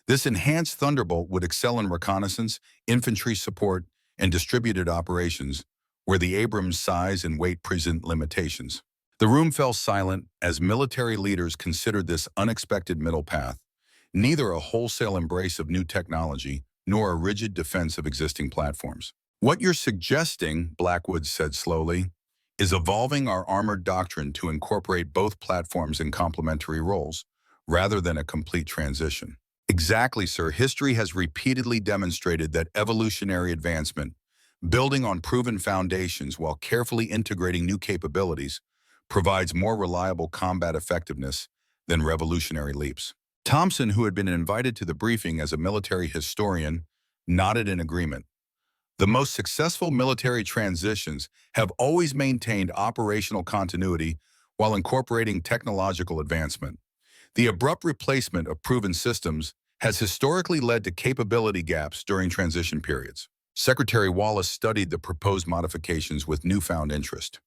This enhanced Thunderbolt would excel in reconnaissance, infantry support, and distributed operations, where the Abrams' size and weight present limitations. The room fell silent as military leaders considered this unexpected middle path, neither a wholesale embrace of new technology nor a rigid defense of existing platforms. What you're suggesting, Blackwood said slowly, is evolving our armored doctrine to incorporate both platforms in complementary roles, rather than a complete transition. Exactly, sir. History has repeatedly demonstrated that evolutionary advancement, building on proven foundations while carefully integrating new capabilities, provides more reliable combat effectiveness than revolutionary leaps. Thompson, who had been invited to the briefing as a military historian, nodded in agreement. The most successful military transitions have always maintained operational continuity while incorporating technological advancement. The abrupt replacement of proven systems has historically led to capability gaps during transition periods. Secretary Wallace studied the proposed modifications with newfound interest.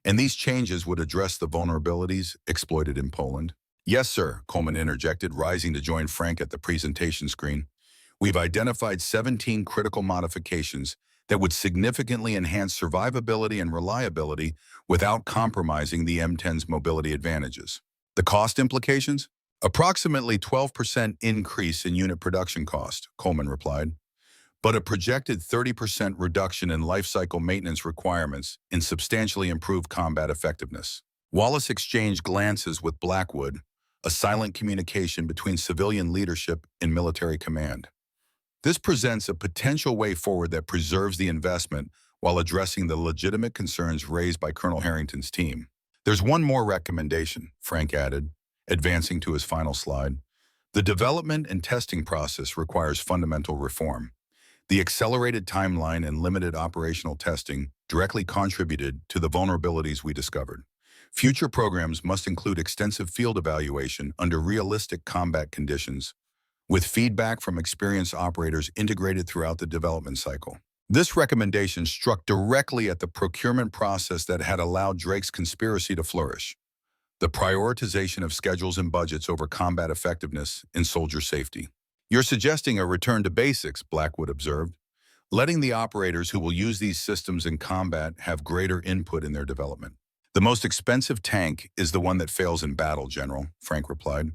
And these changes would address the vulnerabilities exploited in Poland. Yes, sir, Coleman interjected, rising to join Frank at the presentation screen. We've identified 17 critical modifications that would significantly enhance survivability and reliability without compromising the M10's mobility advantages. The cost implications? Approximately 12% increase in unit production cost, Coleman replied, but a projected 30% reduction in life cycle maintenance requirements and substantially improved combat effectiveness. Wallace exchanged glances with Blackwood, a silent communication between civilian leadership and military command. This presents a potential way forward that preserves the investment while addressing the legitimate concerns raised by Colonel Harrington's team. There's one more recommendation, Frank added, advancing to his final slide. The development and testing process requires fundamental reform. The accelerated timeline and limited operational testing directly contributed to the vulnerabilities we discovered. Future programs must include extensive field evaluation under realistic combat conditions, with feedback from experienced operators integrated throughout the development cycle. This recommendation struck directly at the procurement process that had allowed Drake's conspiracy to flourish. The prioritization of schedules and budgets over combat effectiveness and soldier safety. You're suggesting a return to basics, Blackwood observed, letting the operators who will use these systems in combat have greater input in their development. The most expensive tank is the one that fails in battle, General, Frank replied.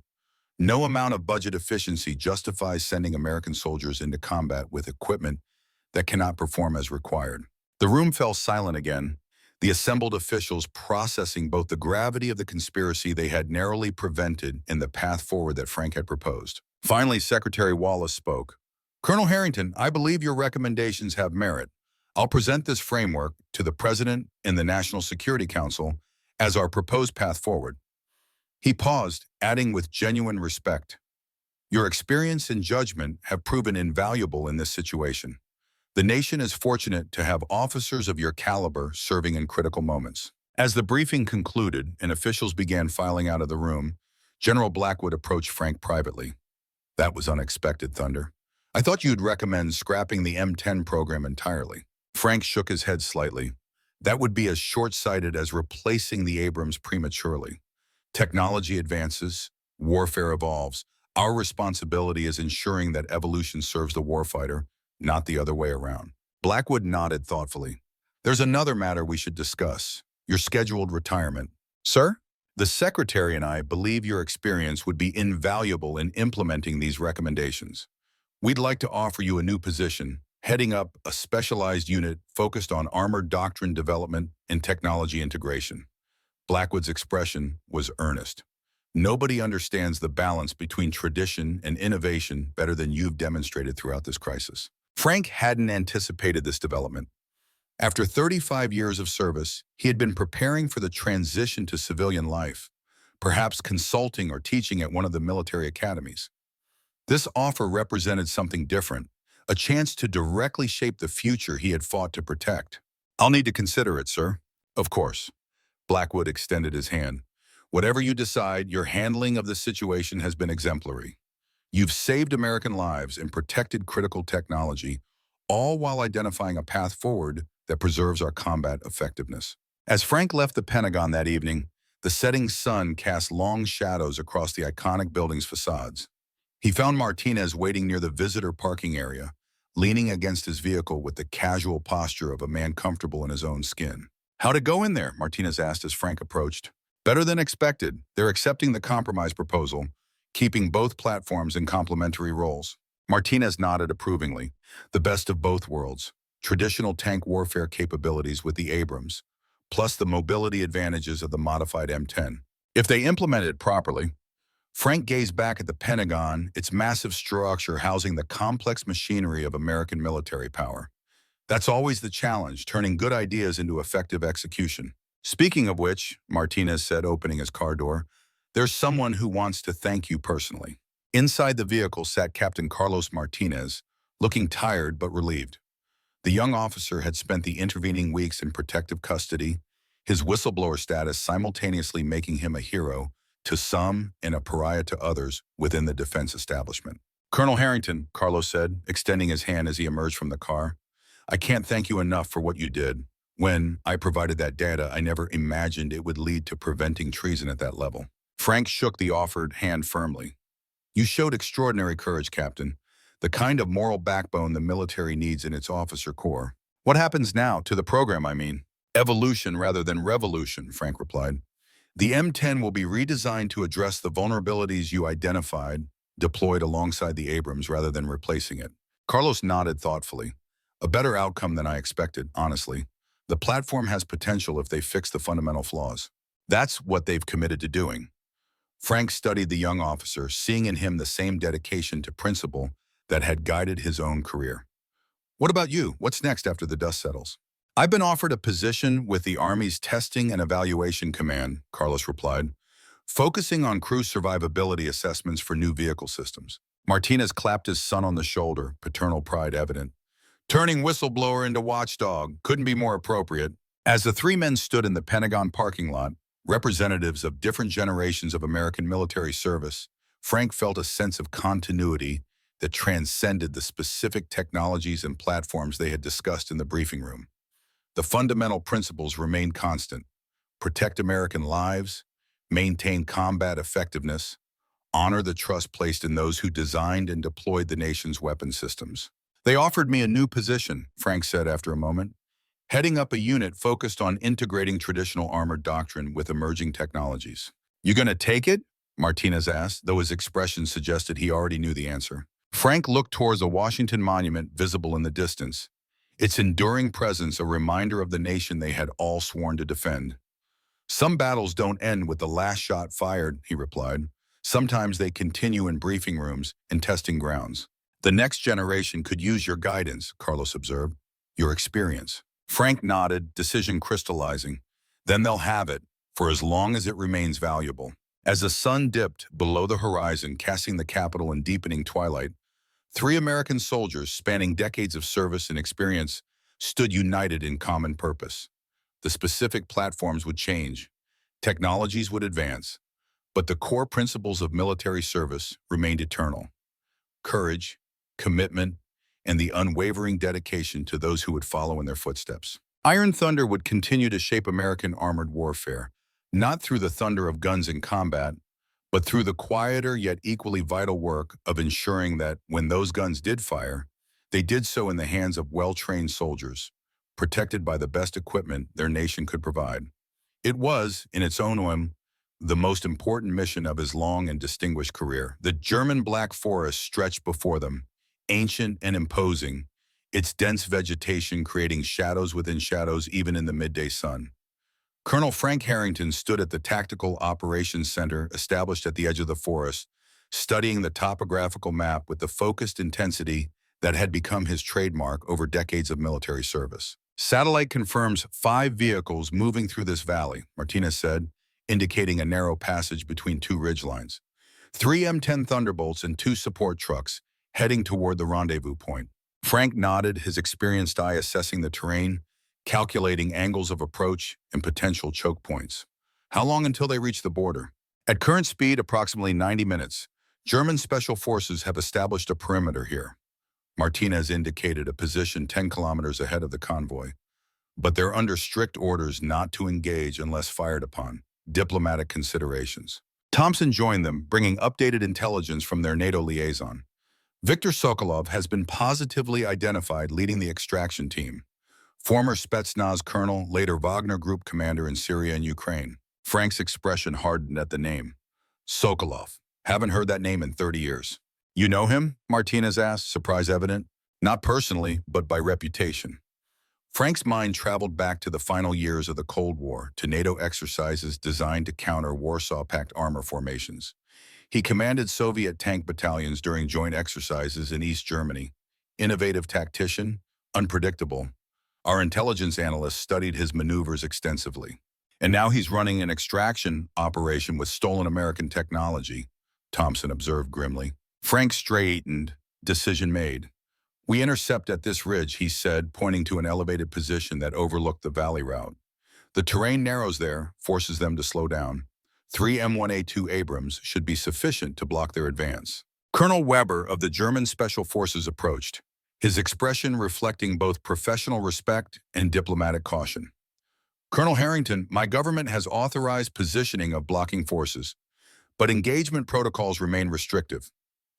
No amount of budget efficiency justifies sending American soldiers into combat with equipment that cannot perform as required. The room fell silent again, the assembled officials processing both the gravity of the conspiracy they had narrowly prevented and the path forward that Frank had proposed. Finally, Secretary Wallace spoke. Colonel Harrington, I believe your recommendations have merit. I'll present this framework to the President and the National Security Council as our proposed path forward. He paused, adding with genuine respect, your experience and judgment have proven invaluable in this situation. The nation is fortunate to have officers of your caliber serving in critical moments. As the briefing concluded and officials began filing out of the room, General Blackwood approached Frank privately. That was unexpected, Thunder. I thought you'd recommend scrapping the M10 program entirely. Frank shook his head slightly. That would be as short-sighted as replacing the Abrams prematurely. Technology advances, warfare evolves. Our responsibility is ensuring that evolution serves the warfighter, not the other way around. Blackwood nodded thoughtfully. There's another matter we should discuss, your scheduled retirement. Sir? The Secretary and I believe your experience would be invaluable in implementing these recommendations. We'd like to offer you a new position, heading up a specialized unit focused on armored doctrine development and technology integration. Blackwood's expression was earnest. Nobody understands the balance between tradition and innovation better than you've demonstrated throughout this crisis. Frank hadn't anticipated this development. After 35 years of service, he had been preparing for the transition to civilian life, perhaps consulting or teaching at one of the military academies. This offer represented something different, a chance to directly shape the future he had fought to protect. I'll need to consider it, sir. Of course. Blackwood extended his hand. Whatever you decide, your handling of the situation has been exemplary. You've saved American lives and protected critical technology, all while identifying a path forward that preserves our combat effectiveness. As Frank left the Pentagon that evening, The setting sun cast long shadows across the iconic building's facades. He found Martinez waiting near the visitor parking area, leaning against his vehicle with the casual posture of a man comfortable in his own skin. "How'd it go in there?" Martinez asked as Frank approached. "Better than expected. They're accepting the compromise proposal, keeping both platforms in complementary roles." Martinez nodded approvingly. The best of both worlds. Traditional tank warfare capabilities with the Abrams, plus the mobility advantages of the modified M10. If they implement it properly, Frank gazed back at the Pentagon, its massive structure housing the complex machinery of American military power. That's always the challenge, turning good ideas into effective execution. "Speaking of which," Martinez said, opening his car door, "there's someone who wants to thank you personally." Inside the vehicle sat Captain Carlos Martinez, looking tired but relieved. The young officer had spent the intervening weeks in protective custody, his whistleblower status simultaneously making him a hero to some and a pariah to others within the defense establishment. "Colonel Harrington," Carlos said, extending his hand as he emerged from the car, "I can't thank you enough for what you did. When I provided that data, I never imagined it would lead to preventing treason at that level." Frank shook the offered hand firmly. "You showed extraordinary courage, Captain, the kind of moral backbone the military needs in its officer corps." "What happens now, to the program, I mean?" "Evolution rather than revolution," Frank replied. "The M10 will be redesigned to address the vulnerabilities you identified, deployed alongside the Abrams rather than replacing it." Carlos nodded thoughtfully. "A better outcome than I expected, honestly. The platform has potential if they fix the fundamental flaws. That's what they've committed to doing." Frank studied the young officer, seeing in him the same dedication to principle that had guided his own career. "What about you? What's next after the dust settles?" "I've been offered a position with the Army's Testing and Evaluation Command," Carlos replied, "focusing on crew survivability assessments for new vehicle systems." Martinez clapped his son on the shoulder, paternal pride evident. "Turning whistleblower into watchdog couldn't be more appropriate." As the three men stood in the Pentagon parking lot, representatives of different generations of American military service, Frank felt a sense of continuity that transcended the specific technologies and platforms they had discussed in the briefing room. The fundamental principles remained constant: protect American lives, maintain combat effectiveness, honor the trust placed in those who designed and deployed the nation's weapon systems. "They offered me a new position," Frank said after a moment, "heading up a unit focused on integrating traditional armored doctrine with emerging technologies." "You gonna take it?" Martinez asked, though his expression suggested he already knew the answer. Frank looked towards a Washington monument visible in the distance, its enduring presence a reminder of the nation they had all sworn to defend. "Some battles don't end with the last shot fired," he replied. "Sometimes they continue in briefing rooms and testing grounds." "The next generation could use your guidance," Carlos observed, "your experience." Frank nodded, decision crystallizing. "Then they'll have it, for as long as it remains valuable." As the sun dipped below the horizon, casting the capital in deepening twilight, three American soldiers spanning decades of service and experience stood united in common purpose. The specific platforms would change, technologies would advance, but the core principles of military service remained eternal: courage, commitment, and the unwavering dedication to those who would follow in their footsteps. Iron Thunder would continue to shape American armored warfare, not through the thunder of guns in combat, but through the quieter yet equally vital work of ensuring that when those guns did fire, they did so in the hands of well-trained soldiers, protected by the best equipment their nation could provide. It was, in its own way, the most important mission of his long and distinguished career. The German Black Forest stretched before them, ancient and imposing, its dense vegetation creating shadows within shadows even in the midday sun. Colonel Frank Harrington stood at the Tactical Operations Center established at the edge of the forest, studying the topographical map with the focused intensity that had become his trademark over decades of military service. "Satellite confirms 5 vehicles moving through this valley," Martinez said, indicating a narrow passage between 2 ridgelines. 3 M10 Thunderbolts and 2 support trucks, heading toward the rendezvous point. Frank nodded, his experienced eye assessing the terrain, calculating angles of approach and potential choke points. "How long until they reach the border?" "At current speed, approximately 90 minutes. German special forces have established a perimeter here." Martinez indicated a position 10 kilometers ahead of the convoy. "But they're under strict orders not to engage unless fired upon." diplomatic considerations. Thompson joined them, bringing updated intelligence from their NATO liaison. Viktor Sokolov has been positively identified leading the extraction team. Former Spetsnaz colonel, later Wagner Group commander in Syria and Ukraine. Frank's expression hardened at the name. Sokolov. Haven't heard that name in 30 years. You know him? Martinez asked, surprise evident. Not personally, but by reputation. Frank's mind traveled back to the final years of the Cold War, to NATO exercises designed to counter Warsaw Pact armor formations. He commanded Soviet tank battalions during joint exercises in East Germany. Innovative tactician, unpredictable. Our intelligence analysts studied his maneuvers extensively. And now he's running an extraction operation with stolen American technology, Thompson observed grimly. Frank straightened, decision made. We intercept at this ridge, he said, pointing to an elevated position that overlooked the valley route. The terrain narrows there, forces them to slow down. 3 M1A2 Abrams should be sufficient to block their advance. Colonel Weber of the German Special Forces approached, his expression reflecting both professional respect and diplomatic caution. Colonel Harrington, my government has authorized positioning of blocking forces, but engagement protocols remain restrictive.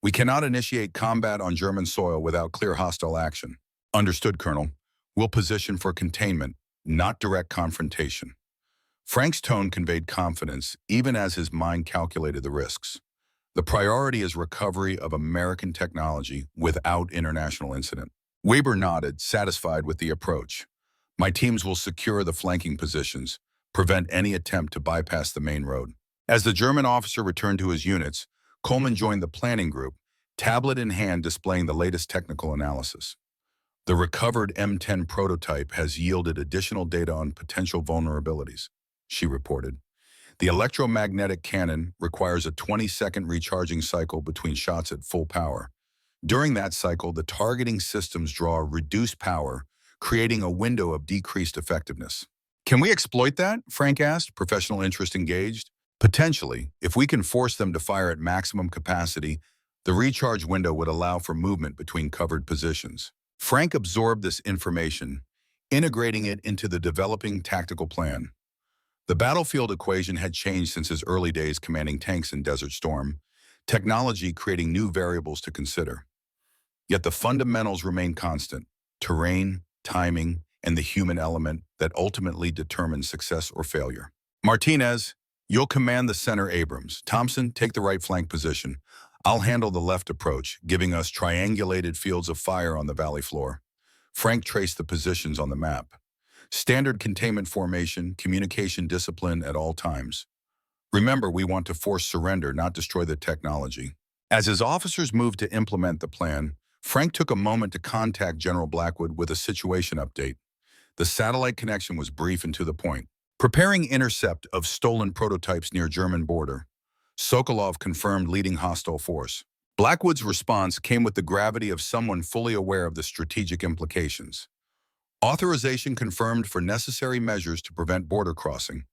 We cannot initiate combat on German soil without clear hostile action. Understood, Colonel. We'll position for containment, not direct confrontation. Frank's tone conveyed confidence, even as his mind calculated the risks. The priority is recovery of American technology without international incident. Weber nodded, satisfied with the approach. My teams will secure the flanking positions, prevent any attempt to bypass the main road. As the German officer returned to his units, Coleman joined the planning group, tablet in hand displaying the latest technical analysis. The recovered M10 prototype has yielded additional data on potential vulnerabilities, she reported. The electromagnetic cannon requires a 20-second recharging cycle between shots at full power. During that cycle, the targeting systems draw reduced power, creating a window of decreased effectiveness. Can we exploit that? Frank asked, professional interest engaged. Potentially, if we can force them to fire at maximum capacity, the recharge window would allow for movement between covered positions. Frank absorbed this information, integrating it into the developing tactical plan. The battlefield equation had changed since his early days commanding tanks in Desert Storm, technology creating new variables to consider. Yet the fundamentals remain constant: terrain, timing, and the human element that ultimately determines success or failure. Martinez, you'll command the center Abrams. Thompson, take the right flank position. I'll handle the left approach, giving us triangulated fields of fire on the valley floor. Frank traced the positions on the map. Standard containment formation, communication discipline at all times. Remember, we want to force surrender, not destroy the technology. As his officers moved to implement the plan, Frank took a moment to contact General Blackwood with a situation update. The satellite connection was brief and to the point. Preparing intercept of stolen prototypes near German border. Sokolov confirmed leading hostile force. Blackwood's response came with the gravity of someone fully aware of the strategic implications. Authorization confirmed for necessary measures to prevent border crossing.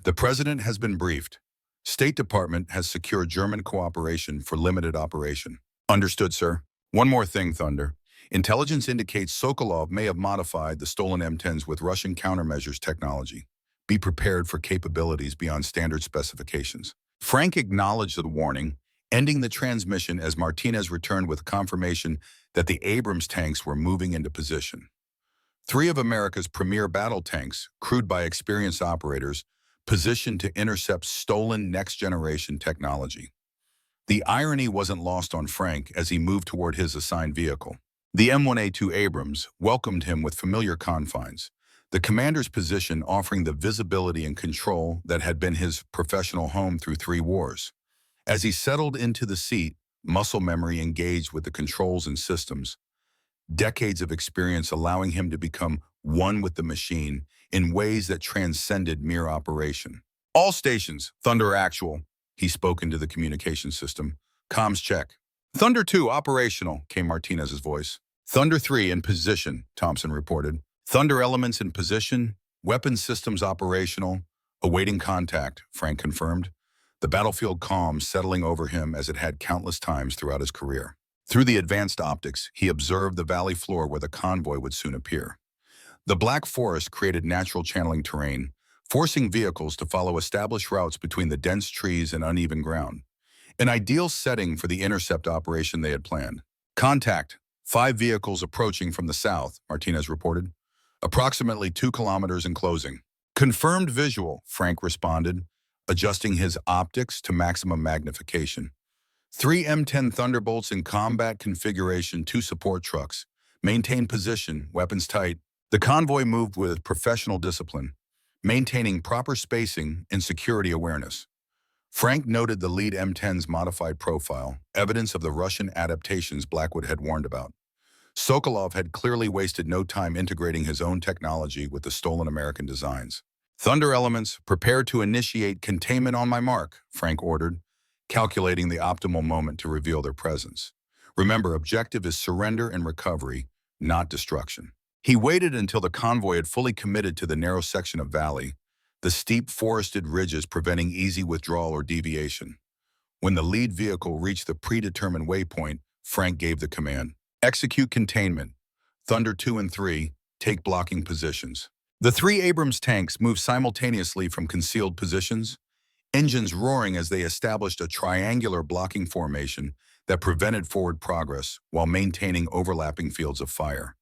The President has been briefed. State Department has secured German cooperation for limited operation. Understood, sir. One more thing, Thunder. Intelligence indicates Sokolov may have modified the stolen M10s with Russian countermeasures technology. Be prepared for capabilities beyond standard specifications. Frank acknowledged the warning, ending the transmission as Martinez returned with confirmation that the Abrams tanks were moving into position. 3 of America's premier battle tanks, crewed by experienced operators, positioned to intercept stolen next-generation technology. The irony wasn't lost on Frank as he moved toward his assigned vehicle. The M1A2 Abrams welcomed him with familiar confines, the commander's position offering the visibility and control that had been his professional home through 3 wars. As he settled into the seat, muscle memory engaged with the controls and systems, decades of experience allowing him to become one with the machine in ways that transcended mere operation. All stations, Thunder actual, he spoke into the communication system. Comms check. Thunder 2 operational, came Martinez's voice. Thunder 3 in position, Thompson reported. Thunder elements in position, weapon systems operational, awaiting contact, Frank confirmed. The battlefield calm settling over him as it had countless times throughout his career. Through the advanced optics, he observed the valley floor where the convoy would soon appear. The black forest created natural channeling terrain, forcing vehicles to follow established routes between the dense trees and uneven ground. An ideal setting for the intercept operation they had planned. Contact. 5 vehicles approaching from the south, Martinez reported. Approximately 2 kilometers in closing. Confirmed visual, Frank responded, adjusting his optics to maximum magnification. 3 M10 Thunderbolts in combat configuration, 2 support trucks. Maintain position, weapons tight. The convoy moved with professional discipline, maintaining proper spacing and security awareness. Frank noted the lead M10's modified profile, evidence of the Russian adaptations Blackwood had warned about. Sokolov had clearly wasted no time integrating his own technology with the stolen American designs. Thunder elements, prepare to initiate containment on my mark, Frank ordered, calculating the optimal moment to reveal their presence. Remember, objective is surrender and recovery, not destruction. He waited until the convoy had fully committed to the narrow section of valley, the steep forested ridges preventing easy withdrawal or deviation. When the lead vehicle reached the predetermined waypoint, Frank gave the command. Execute containment. Thunder 2 and 3, take blocking positions. The 3 Abrams tanks moved simultaneously from concealed positions, engines roaring as they established a triangular blocking formation that prevented forward progress while maintaining overlapping fields of fire.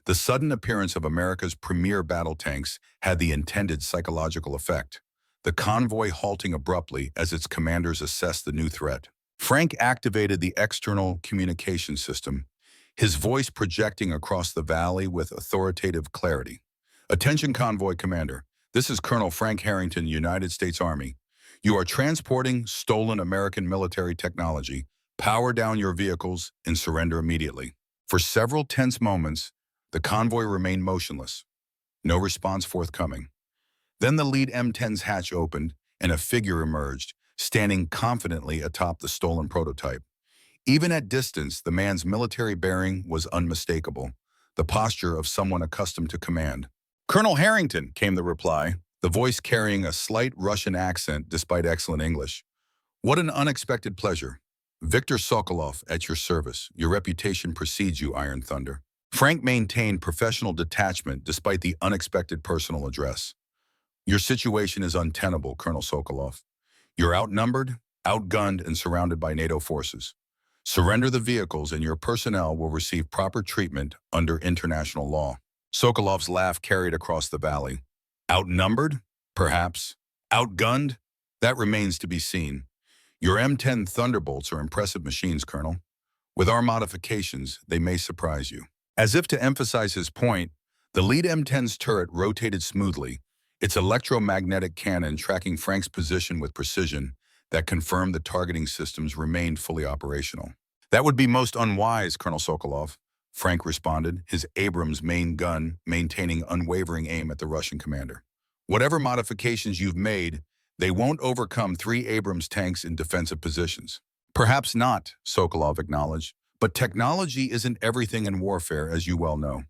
The sudden appearance of America's premier battle tanks had the intended psychological effect, the convoy halting abruptly as its commanders assessed the new threat. Frank activated the external communication system, his voice projecting across the valley with authoritative clarity. Attention convoy commander, this is Colonel Frank Harrington, United States Army. You are transporting stolen American military technology. Power down your vehicles and surrender immediately. For several tense moments, the convoy remained motionless, no response forthcoming. Then the lead M10's hatch opened and a figure emerged, standing confidently atop the stolen prototype. Even at distance, the man's military bearing was unmistakable, the posture of someone accustomed to command. Colonel Harrington, came the reply, the voice carrying a slight Russian accent despite excellent English. What an unexpected pleasure. Viktor Sokolov, at your service. Your reputation precedes you, Iron Thunder. Frank maintained professional detachment despite the unexpected personal address. Your situation is untenable, Colonel Sokolov. You're outnumbered, outgunned, and surrounded by NATO forces. Surrender the vehicles and your personnel will receive proper treatment under international law. Sokolov's laugh carried across the valley. Outnumbered? Perhaps. Outgunned? That remains to be seen. Your M10 Thunderbolts are impressive machines, Colonel. With our modifications, they may surprise you. As if to emphasize his point, the lead M10's turret rotated smoothly, its electromagnetic cannon tracking Frank's position with precision that confirmed the targeting systems remained fully operational. That would be most unwise, Colonel Sokolov, Frank responded, his Abrams main gun maintaining unwavering aim at the Russian commander. Whatever modifications you've made, they won't overcome 3 Abrams tanks in defensive positions. Perhaps not, Sokolov acknowledged, but technology isn't everything in warfare, as you well know.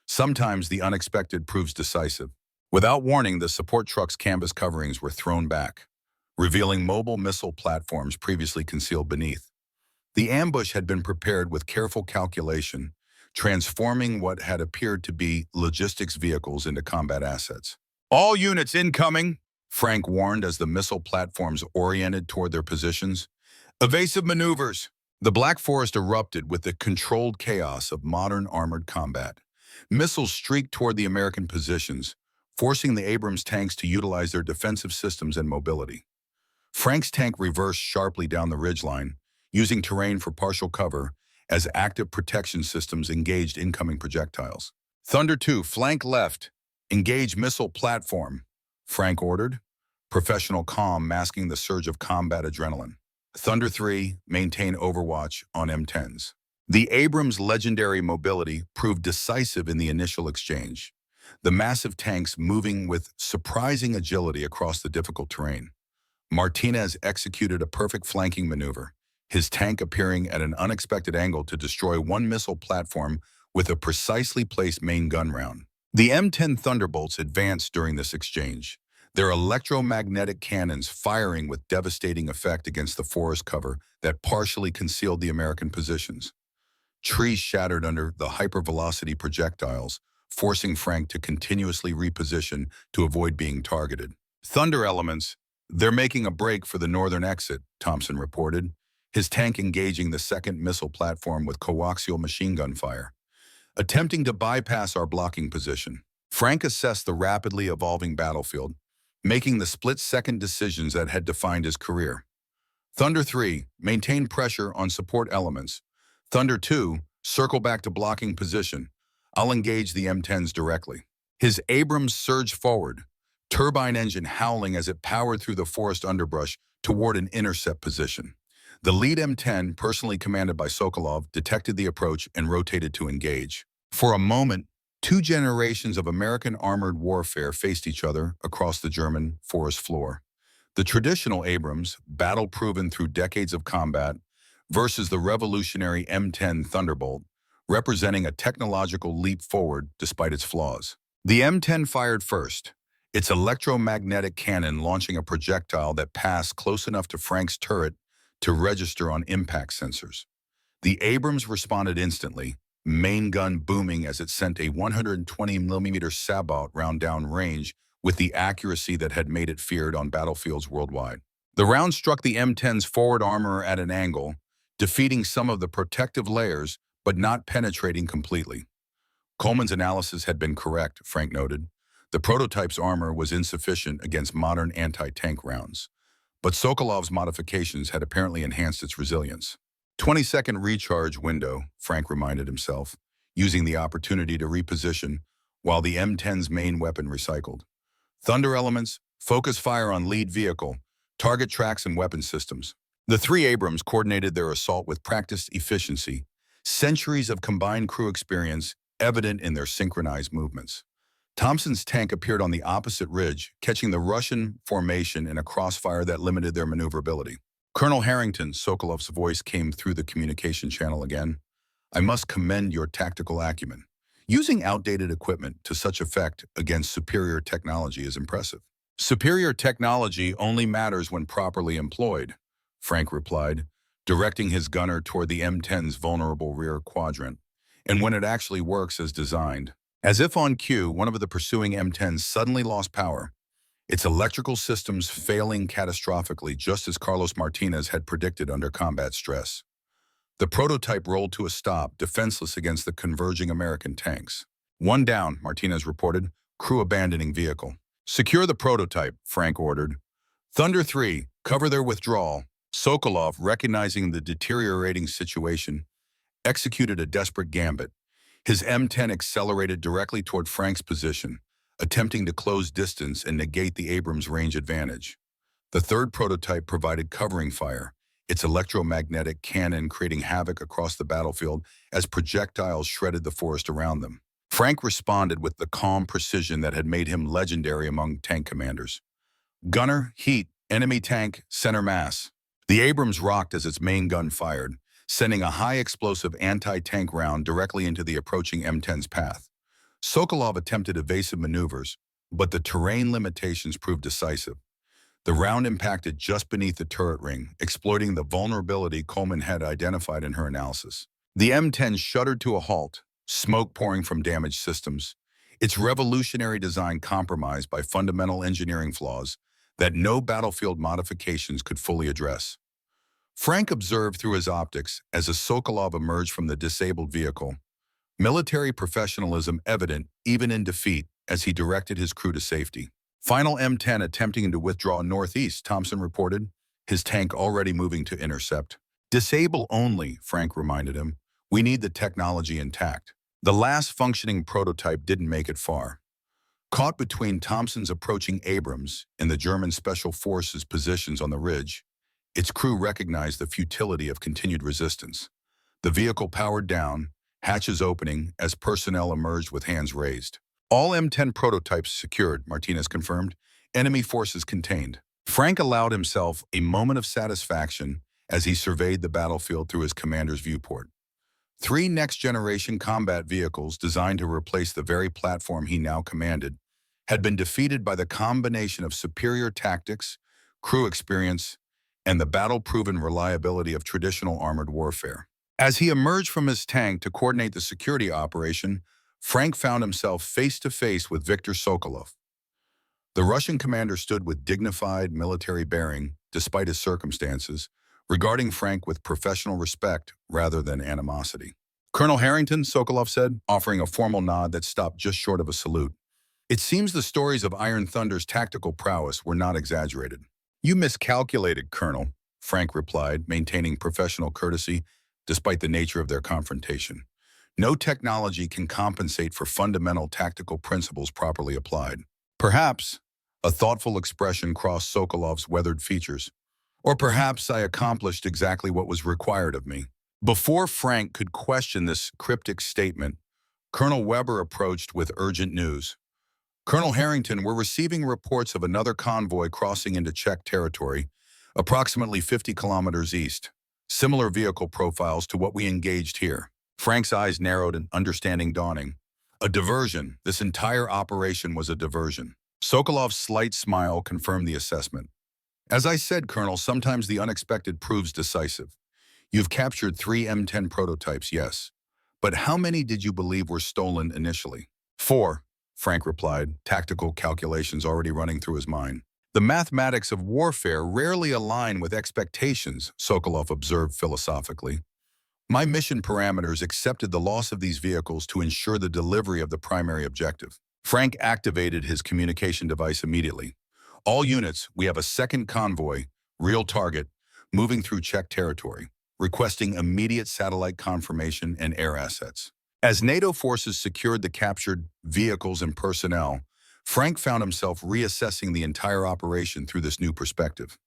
Sometimes the unexpected proves decisive. Without warning, the support truck's canvas coverings were thrown back, revealing mobile missile platforms previously concealed beneath. The ambush had been prepared with careful calculation, transforming what had appeared to be logistics vehicles into combat assets. All units incoming, Frank warned as the missile platforms oriented toward their positions. Evasive maneuvers. The Black Forest erupted with the controlled chaos of modern armored combat. Missiles streaked toward the American positions, forcing the Abrams tanks to utilize their defensive systems and mobility. Frank's tank reversed sharply down the ridgeline, using terrain for partial cover as active protection systems engaged incoming projectiles. Thunder 2, flank left. Engage missile platform, Frank ordered, professional calm masking the surge of combat adrenaline. Thunder 3, maintain overwatch on M10s. The Abrams' legendary mobility proved decisive in the initial exchange, the massive tanks moving with surprising agility across the difficult terrain. Martinez executed a perfect flanking maneuver, his tank appearing at an unexpected angle to destroy one missile platform with a precisely placed main gun round. The M10 Thunderbolts advanced during this exchange, their electromagnetic cannons firing with devastating effect against the forest cover that partially concealed the American positions. Trees shattered under the hypervelocity projectiles, forcing Frank to continuously reposition to avoid being targeted. Thunder elements, they're making a break for the northern exit, Thompson reported, his tank engaging the second missile platform with coaxial machine gun fire, attempting to bypass our blocking position. Frank assessed the rapidly evolving battlefield, making the split-second decisions that had defined his career. Thunder 3, maintain pressure on support elements. Thunder 2, circle back to blocking position. I'll engage the M10s directly. His Abrams surged forward, turbine engine howling as it powered through the forest underbrush toward an intercept position. The lead M10, personally commanded by Sokolov, detected the approach and rotated to engage. For a moment, two generations of American armored warfare faced each other across the German forest floor. The traditional Abrams, battle-proven through decades of combat, versus the revolutionary M10 Thunderbolt, representing a technological leap forward despite its flaws. The M10 fired first, its electromagnetic cannon launching a projectile that passed close enough to Frank's turret to register on impact sensors. The Abrams responded instantly, main gun booming as it sent a 120mm sabot round down range with the accuracy that had made it feared on battlefields worldwide. The round struck the M10's forward armor at an angle, defeating some of the protective layers but not penetrating completely. Coleman's analysis had been correct, Frank noted. The prototype's armor was insufficient against modern anti-tank rounds, but Sokolov's modifications had apparently enhanced its resilience. 20-second recharge window, Frank reminded himself, using the opportunity to reposition while the M10's main weapon recycled. Thunder elements, focus fire on lead vehicle, target tracks and weapon systems. The three Abrams coordinated their assault with practiced efficiency, centuries of combined crew experience evident in their synchronized movements. Thompson's tank appeared on the opposite ridge, catching the Russian formation in a crossfire that limited their maneuverability. Colonel Harrington, Sokolov's voice came through the communication channel again. I must commend your tactical acumen. Using outdated equipment to such effect against superior technology is impressive. Superior technology only matters when properly employed, Frank replied, directing his gunner toward the M10's vulnerable rear quadrant, and when it actually works as designed. As if on cue, one of the pursuing M10s suddenly lost power, its electrical systems failing catastrophically just as Carlos Martinez had predicted under combat stress. The prototype rolled to a stop, defenseless against the converging American tanks. One down, Martinez reported, crew abandoning vehicle. Secure the prototype, Frank ordered. Thunder 3, cover their withdrawal. Sokolov, recognizing the deteriorating situation, executed a desperate gambit. His M10 accelerated directly toward Frank's position, attempting to close distance and negate the Abrams' range advantage. The third prototype provided covering fire, its electromagnetic cannon creating havoc across the battlefield as projectiles shredded the forest around them. Frank responded with the calm precision that had made him legendary among tank commanders. Gunner, heat, enemy tank, center mass. The Abrams rocked as its main gun fired, sending a high-explosive anti-tank round directly into the approaching M10's path. Sokolov attempted evasive maneuvers, but the terrain limitations proved decisive. The round impacted just beneath the turret ring, exploiting the vulnerability Coleman had identified in her analysis. The M10 shuddered to a halt, smoke pouring from damaged systems, its revolutionary design compromised by fundamental engineering flaws that no battlefield modifications could fully address. Frank observed through his optics as a Sokolov emerged from the disabled vehicle, military professionalism evident even in defeat as he directed his crew to safety. Final M10 attempting to withdraw northeast, Thompson reported, his tank already moving to intercept. Disable only, Frank reminded him. We need the technology intact. The last functioning prototype didn't make it far. Caught between Thompson's approaching Abrams and the German Special Forces positions on the ridge, its crew recognized the futility of continued resistance. The vehicle powered down, hatches opening as personnel emerged with hands raised. All M10 prototypes secured, Martinez confirmed. Enemy forces contained. Frank allowed himself a moment of satisfaction as he surveyed the battlefield through his commander's viewport. 3 next-generation combat vehicles designed to replace the very platform he now commanded had been defeated by the combination of superior tactics, crew experience, and the battle-proven reliability of traditional armored warfare. As he emerged from his tank to coordinate the security operation, Frank found himself face to face with Viktor Sokolov. The Russian commander stood with dignified military bearing, despite his circumstances, regarding Frank with professional respect rather than animosity. "Colonel Harrington," Sokolov said, offering a formal nod that stopped just short of a salute. "It seems the stories of Iron Thunder's tactical prowess were not exaggerated." "You miscalculated, Colonel," Frank replied, maintaining professional courtesy despite the nature of their confrontation. "No technology can compensate for fundamental tactical principles properly applied." "Perhaps," a thoughtful expression crossed Sokolov's weathered features, "or perhaps I accomplished exactly what was required of me." Before Frank could question this cryptic statement, Colonel Weber approached with urgent news. "Colonel Harrington, we're receiving reports of another convoy crossing into Czech territory, approximately 50 kilometers east. Similar vehicle profiles to what we engaged here." Frank's eyes narrowed, and understanding dawning. A diversion. This entire operation was a diversion. Sokolov's slight smile confirmed the assessment. "As I said, Colonel, sometimes the unexpected proves decisive. You've captured 3 M10 prototypes, yes. But how many did you believe were stolen initially?" "4, Frank replied, tactical calculations already running through his mind. "The mathematics of warfare rarely align with expectations," Sokolov observed philosophically. "My mission parameters accepted the loss of these vehicles to ensure the delivery of the primary objective." Frank activated his communication device immediately. "All units, we have a second convoy, real target, moving through Czech territory, requesting immediate satellite confirmation and air assets." As NATO forces secured the captured vehicles and personnel, Frank found himself reassessing the entire operation through this new perspective.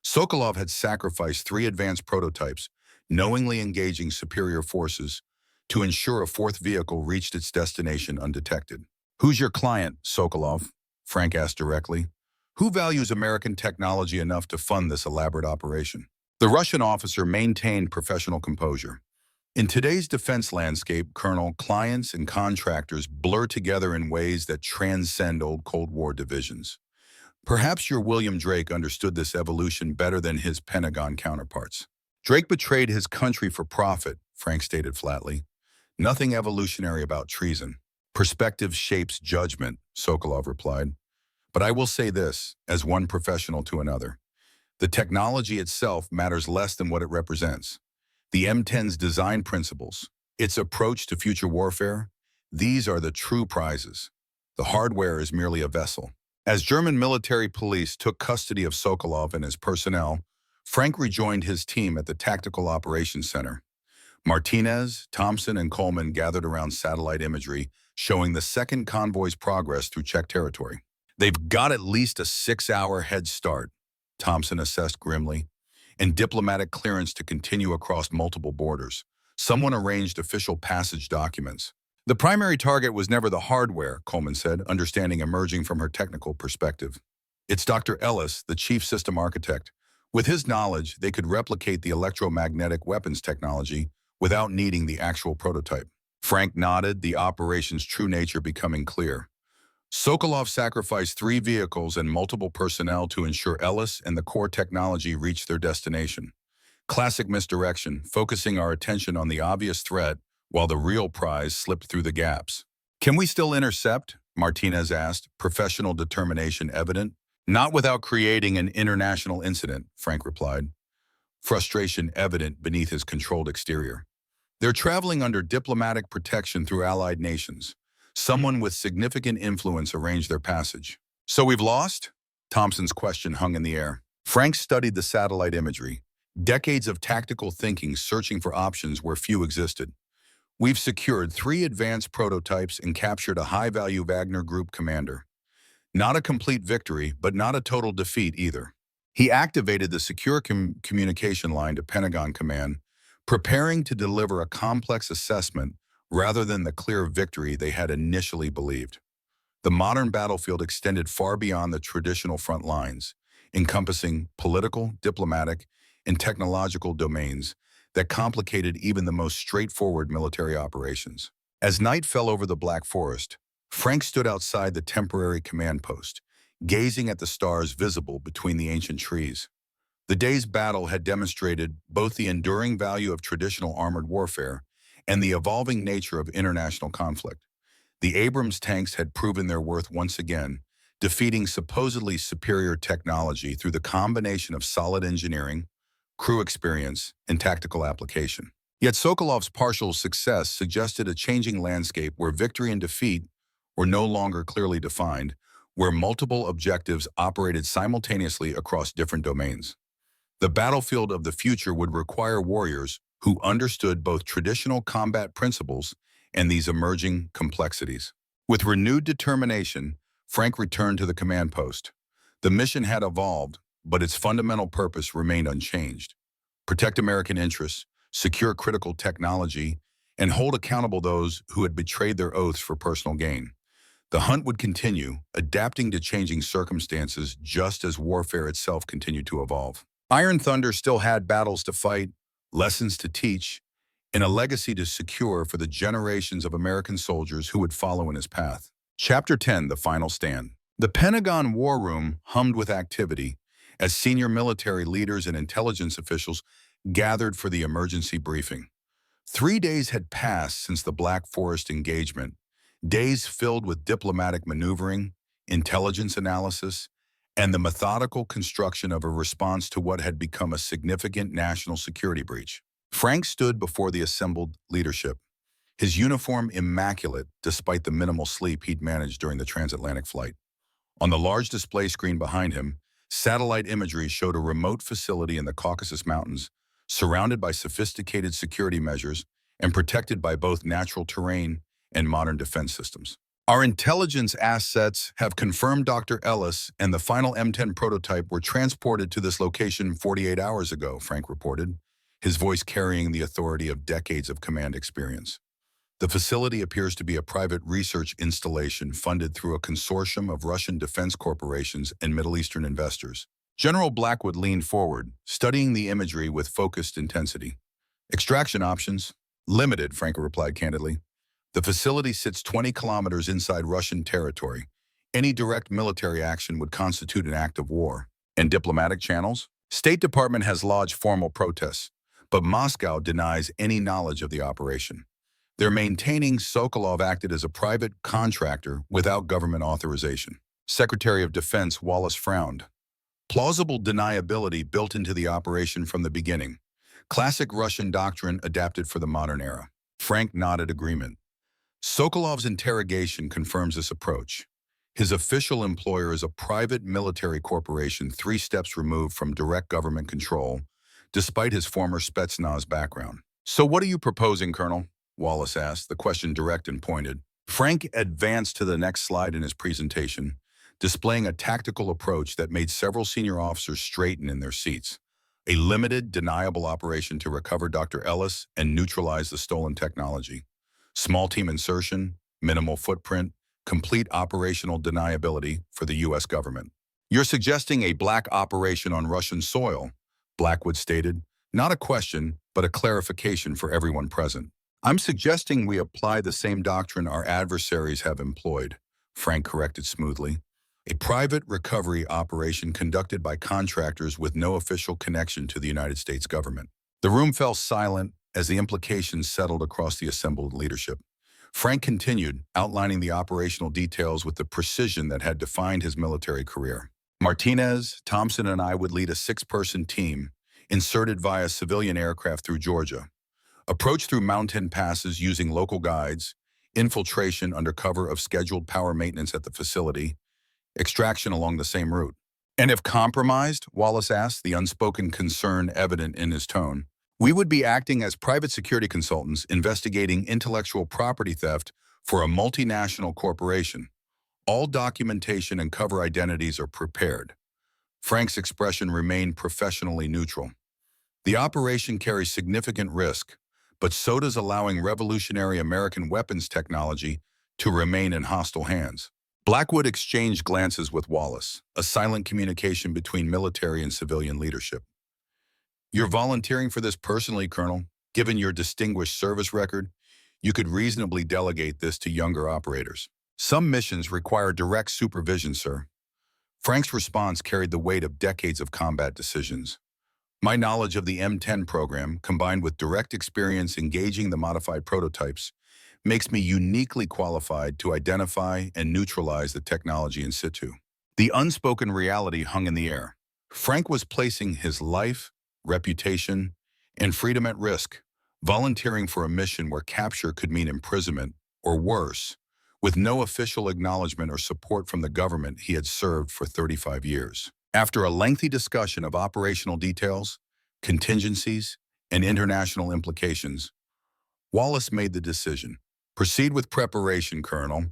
Sokolov had sacrificed 3 advanced prototypes, knowingly engaging superior forces, to ensure a 4th vehicle reached its destination undetected. "Who's your client, Sokolov?" Frank asked directly. "Who values American technology enough to fund this elaborate operation?" The Russian officer maintained professional composure. "In today's defense landscape, Colonel, clients and contractors blur together in ways that transcend old Cold War divisions. Perhaps your William Drake understood this evolution better than his Pentagon counterparts." "Drake betrayed his country for profit," Frank stated flatly. "Nothing evolutionary about treason." "Perspective shapes judgment," Sokolov replied. "But I will say this, as one professional to another. The technology itself matters less than what it represents. The M10's design principles, its approach to future warfare, these are the true prizes. The hardware is merely a vessel." As German military police took custody of Sokolov and his personnel, Frank rejoined his team at the Tactical Operations Center. Martinez, Thompson, and Coleman gathered around satellite imagery showing the second convoy's progress through Czech territory. "They've got at least a 6-hour head start," Thompson assessed grimly, "and diplomatic clearance to continue across multiple borders. Someone arranged official passage documents." "The primary target was never the hardware," Coleman said, understanding emerging from her technical perspective. "It's Dr. Ellis, the chief system architect. With his knowledge, they could replicate the electromagnetic weapons technology without needing the actual prototype." Frank nodded, the operation's true nature becoming clear. Sokolov sacrificed 3 vehicles and multiple personnel to ensure Ellis and the core technology reached their destination. Classic misdirection, focusing our attention on the obvious threat while the real prize slipped through the gaps. "Can we still intercept?" Martinez asked, professional determination evident. "Not without creating an international incident," Frank replied, frustration evident beneath his controlled exterior. "They're traveling under diplomatic protection through allied nations. Someone with significant influence arranged their passage." "So we've lost?" Thompson's question hung in the air. Frank studied the satellite imagery, decades of tactical thinking searching for options where few existed. "We've secured 3 advanced prototypes and captured a high-value Wagner Group commander. Not a complete victory, but not a total defeat either." He activated the secure communication line to Pentagon Command, preparing to deliver a complex assessment rather than the clear victory they had initially believed. The modern battlefield extended far beyond the traditional front lines, encompassing political, diplomatic, and technological domains that complicated even the most straightforward military operations. As night fell over the Black Forest, Frank stood outside the temporary command post, gazing at the stars visible between the ancient trees. The day's battle had demonstrated both the enduring value of traditional armored warfare and the evolving nature of international conflict. The Abrams tanks had proven their worth once again, defeating supposedly superior technology through the combination of solid engineering, crew experience, and tactical application. Yet Sokolov's partial success suggested a changing landscape where victory and defeat were no longer clearly defined, where multiple objectives operated simultaneously across different domains. The battlefield of the future would require warriors who understood both traditional combat principles and these emerging complexities. With renewed determination, Frank returned to the command post. The mission had evolved, but its fundamental purpose remained unchanged. Protect American interests, secure critical technology, and hold accountable those who had betrayed their oaths for personal gain. The hunt would continue, adapting to changing circumstances just as warfare itself continued to evolve. Iron Thunder still had battles to fight, lessons to teach, and a legacy to secure for the generations of American soldiers who would follow in his path. Chapter 10, The Final Stand. The Pentagon War Room hummed with activity as senior military leaders and intelligence officials gathered for the emergency briefing. 3 days had passed since the Black Forest engagement, days filled with diplomatic maneuvering, intelligence analysis, and the methodical construction of a response to what had become a significant national security breach. Frank stood before the assembled leadership, his uniform immaculate despite the minimal sleep he'd managed during the transatlantic flight. On the large display screen behind him, satellite imagery showed a remote facility in the Caucasus Mountains, surrounded by sophisticated security measures and protected by both natural terrain and modern defense systems. Our intelligence assets have confirmed Dr. Ellis and the final M10 prototype were transported to this location 48 hours ago, Frank reported, his voice carrying the authority of decades of command experience. The facility appears to be a private research installation funded through a consortium of Russian defense corporations and Middle Eastern investors. General Blackwood leaned forward, studying the imagery with focused intensity. Extraction options? Limited, Frank replied candidly. The facility sits 20 kilometers inside Russian territory. Any direct military action would constitute an act of war. And diplomatic channels? State Department has lodged formal protests, but Moscow denies any knowledge of the operation. They're maintaining Sokolov acted as a private contractor without government authorization. Secretary of Defense Wallace frowned. Plausible deniability built into the operation from the beginning. Classic Russian doctrine adapted for the modern era. Frank nodded agreement. Sokolov's interrogation confirms this approach. His official employer is a private military corporation 3 steps removed from direct government control, despite his former Spetsnaz background. So what are you proposing, Colonel? Wallace asked, the question direct and pointed. Frank advanced to the next slide in his presentation, displaying a tactical approach that made several senior officers straighten in their seats. A limited, deniable operation to recover Dr. Ellis and neutralize the stolen technology. Small team insertion, minimal footprint, complete operational deniability for the U.S. government. You're suggesting a black operation on Russian soil, Blackwood stated. Not a question, but a clarification for everyone present. I'm suggesting we apply the same doctrine our adversaries have employed, Frank corrected smoothly. A private recovery operation conducted by contractors with no official connection to the United States government. The room fell silent as the implications settled across the assembled leadership. Frank continued, outlining the operational details with the precision that had defined his military career. Martinez, Thompson, and I would lead a 6-person team, inserted via civilian aircraft through Georgia. Approach through mountain passes using local guides, infiltration under cover of scheduled power maintenance at the facility, extraction along the same route. And if compromised, Wallace asked, the unspoken concern evident in his tone, we would be acting as private security consultants investigating intellectual property theft for a multinational corporation. All documentation and cover identities are prepared. Frank's expression remained professionally neutral. The operation carries significant risk, but so does allowing revolutionary American weapons technology to remain in hostile hands. Blackwood exchanged glances with Wallace, a silent communication between military and civilian leadership. You're volunteering for this personally, Colonel. Given your distinguished service record, you could reasonably delegate this to younger operators. Some missions require direct supervision, sir. Frank's response carried the weight of decades of combat decisions. My knowledge of the M10 program, combined with direct experience engaging the modified prototypes, makes me uniquely qualified to identify and neutralize the technology in situ. The unspoken reality hung in the air. Frank was placing his life, reputation, and freedom at risk, volunteering for a mission where capture could mean imprisonment, or worse, with no official acknowledgement or support from the government he had served for 35 years. After a lengthy discussion of operational details, contingencies, and international implications, Wallace made the decision. Proceed with preparation, Colonel.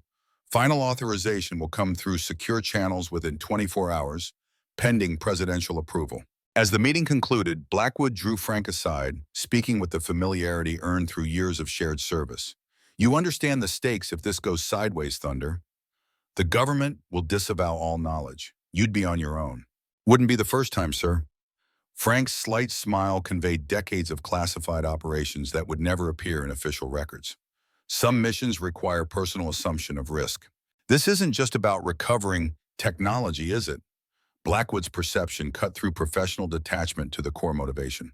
Final authorization will come through secure channels within 24 hours, pending presidential approval. As the meeting concluded, Blackwood drew Frank aside, speaking with the familiarity earned through years of shared service. You understand the stakes if this goes sideways, Thunder. The government will disavow all knowledge. You'd be on your own. Wouldn't be the first time, sir. Frank's slight smile conveyed decades of classified operations that would never appear in official records. Some missions require personal assumption of risk. This isn't just about recovering technology, is it? Blackwood's perception cut through professional detachment to the core motivation.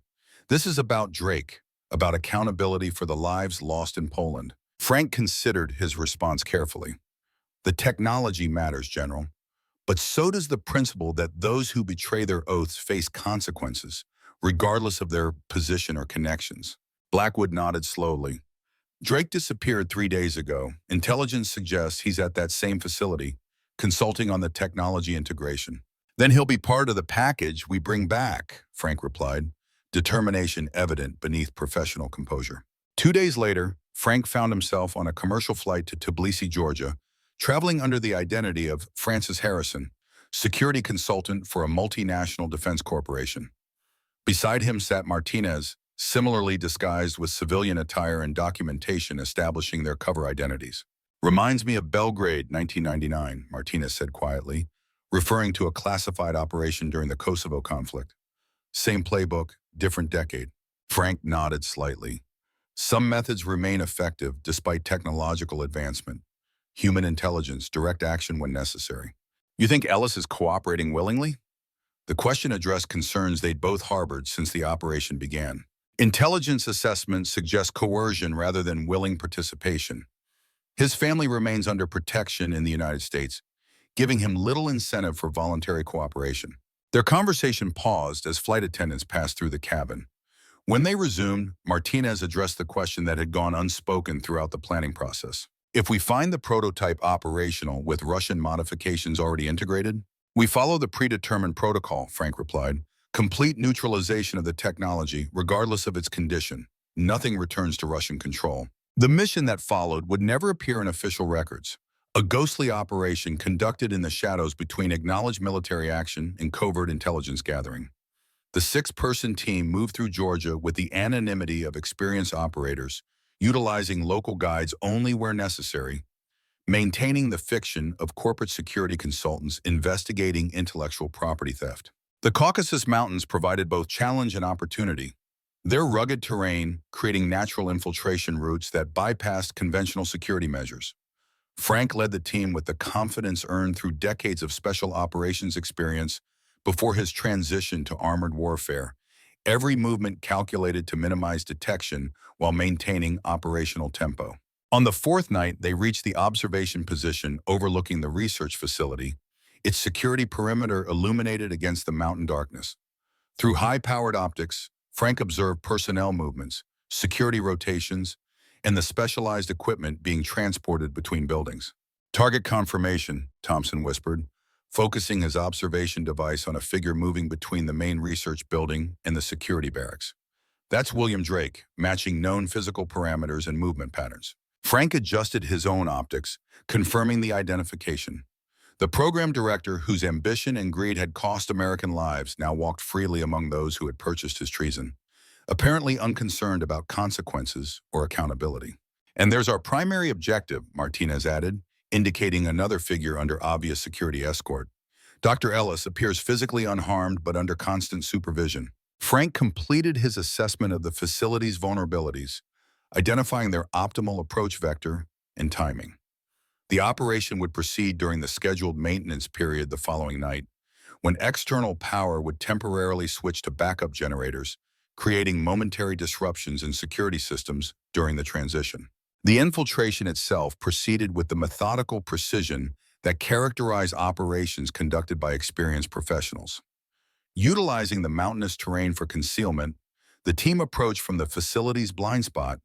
This is about Drake, about accountability for the lives lost in Poland. Frank considered his response carefully. The technology matters, General. But so does the principle that those who betray their oaths face consequences, regardless of their position or connections. Blackwood nodded slowly. Drake disappeared 3 days ago. Intelligence suggests he's at that same facility, consulting on the technology integration. Then he'll be part of the package we bring back, Frank replied, determination evident beneath professional composure. 2 days later, Frank found himself on a commercial flight to Tbilisi, Georgia, traveling under the identity of Francis Harrison, security consultant for a multinational defense corporation. Beside him sat Martinez, similarly disguised with civilian attire and documentation establishing their cover identities. Reminds me of Belgrade, 1999, Martinez said quietly, referring to a classified operation during the Kosovo conflict. Same playbook, different decade. Frank nodded slightly. Some methods remain effective despite technological advancement. Human intelligence, direct action when necessary. You think Ellis is cooperating willingly? The question addressed concerns they'd both harbored since the operation began. Intelligence assessments suggest coercion rather than willing participation. His family remains under protection in the United States, giving him little incentive for voluntary cooperation. Their conversation paused as flight attendants passed through the cabin. When they resumed, Martinez addressed the question that had gone unspoken throughout the planning process. If we find the prototype operational with Russian modifications already integrated, we follow the predetermined protocol, Frank replied. Complete neutralization of the technology, regardless of its condition. Nothing returns to Russian control. The mission that followed would never appear in official records. A ghostly operation conducted in the shadows between acknowledged military action and covert intelligence gathering. The 6-person team moved through Georgia with the anonymity of experienced operators, utilizing local guides only where necessary, maintaining the fiction of corporate security consultants investigating intellectual property theft. The Caucasus Mountains provided both challenge and opportunity. Their rugged terrain creating natural infiltration routes that bypassed conventional security measures. Frank led the team with the confidence earned through decades of special operations experience before his transition to armored warfare. Every movement calculated to minimize detection while maintaining operational tempo. On the 4th night, they reached the observation position overlooking the research facility, its security perimeter illuminated against the mountain darkness. Through high-powered optics, Frank observed personnel movements, security rotations, and the specialized equipment being transported between buildings. Target confirmation, Thompson whispered, focusing his observation device on a figure moving between the main research building and the security barracks. That's William Drake, matching known physical parameters and movement patterns. Frank adjusted his own optics, confirming the identification. The program director, whose ambition and greed had cost American lives, now walked freely among those who had purchased his treason, apparently unconcerned about consequences or accountability. And there's our primary objective, Martinez added, indicating another figure under obvious security escort. Dr. Ellis appears physically unharmed but under constant supervision. Frank completed his assessment of the facility's vulnerabilities, identifying their optimal approach vector and timing. The operation would proceed during the scheduled maintenance period the following night, when external power would temporarily switch to backup generators, creating momentary disruptions in security systems during the transition. The infiltration itself proceeded with the methodical precision that characterized operations conducted by experienced professionals. Utilizing the mountainous terrain for concealment, the team approached from the facility's blind spot,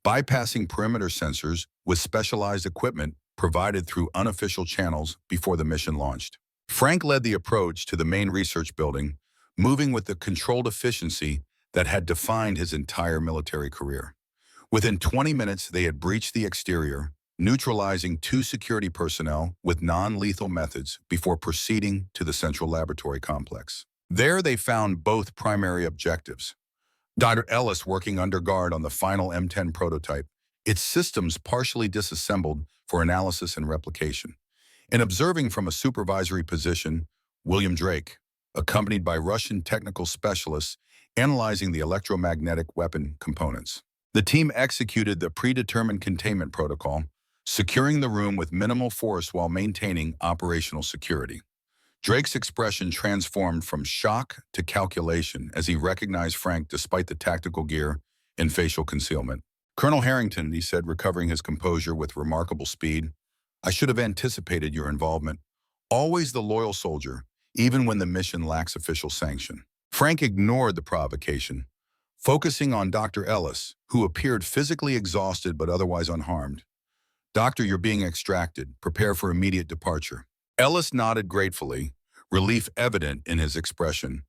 bypassing perimeter sensors with specialized equipment provided through unofficial channels before the mission launched. Frank led the approach to the main research building, moving with the controlled efficiency that had defined his entire military career. Within 20 minutes, they had breached the exterior, neutralizing 2 security personnel with non-lethal methods before proceeding to the central laboratory complex. There they found both primary objectives. Dr. Ellis working under guard on the final M10 prototype, its systems partially disassembled for analysis and replication. And observing from a supervisory position, William Drake, accompanied by Russian technical specialists analyzing the electromagnetic weapon components. The team executed the predetermined containment protocol, securing the room with minimal force while maintaining operational security. Drake's expression transformed from shock to calculation as he recognized Frank despite the tactical gear and facial concealment. "Colonel Harrington," he said, recovering his composure with remarkable speed, "I should have anticipated your involvement. Always the loyal soldier, even when the mission lacks official sanction." Frank ignored the provocation, focusing on Dr. Ellis, who appeared physically exhausted but otherwise unharmed. "Doctor, you're being extracted. Prepare for immediate departure." Ellis nodded gratefully, relief evident in his expression.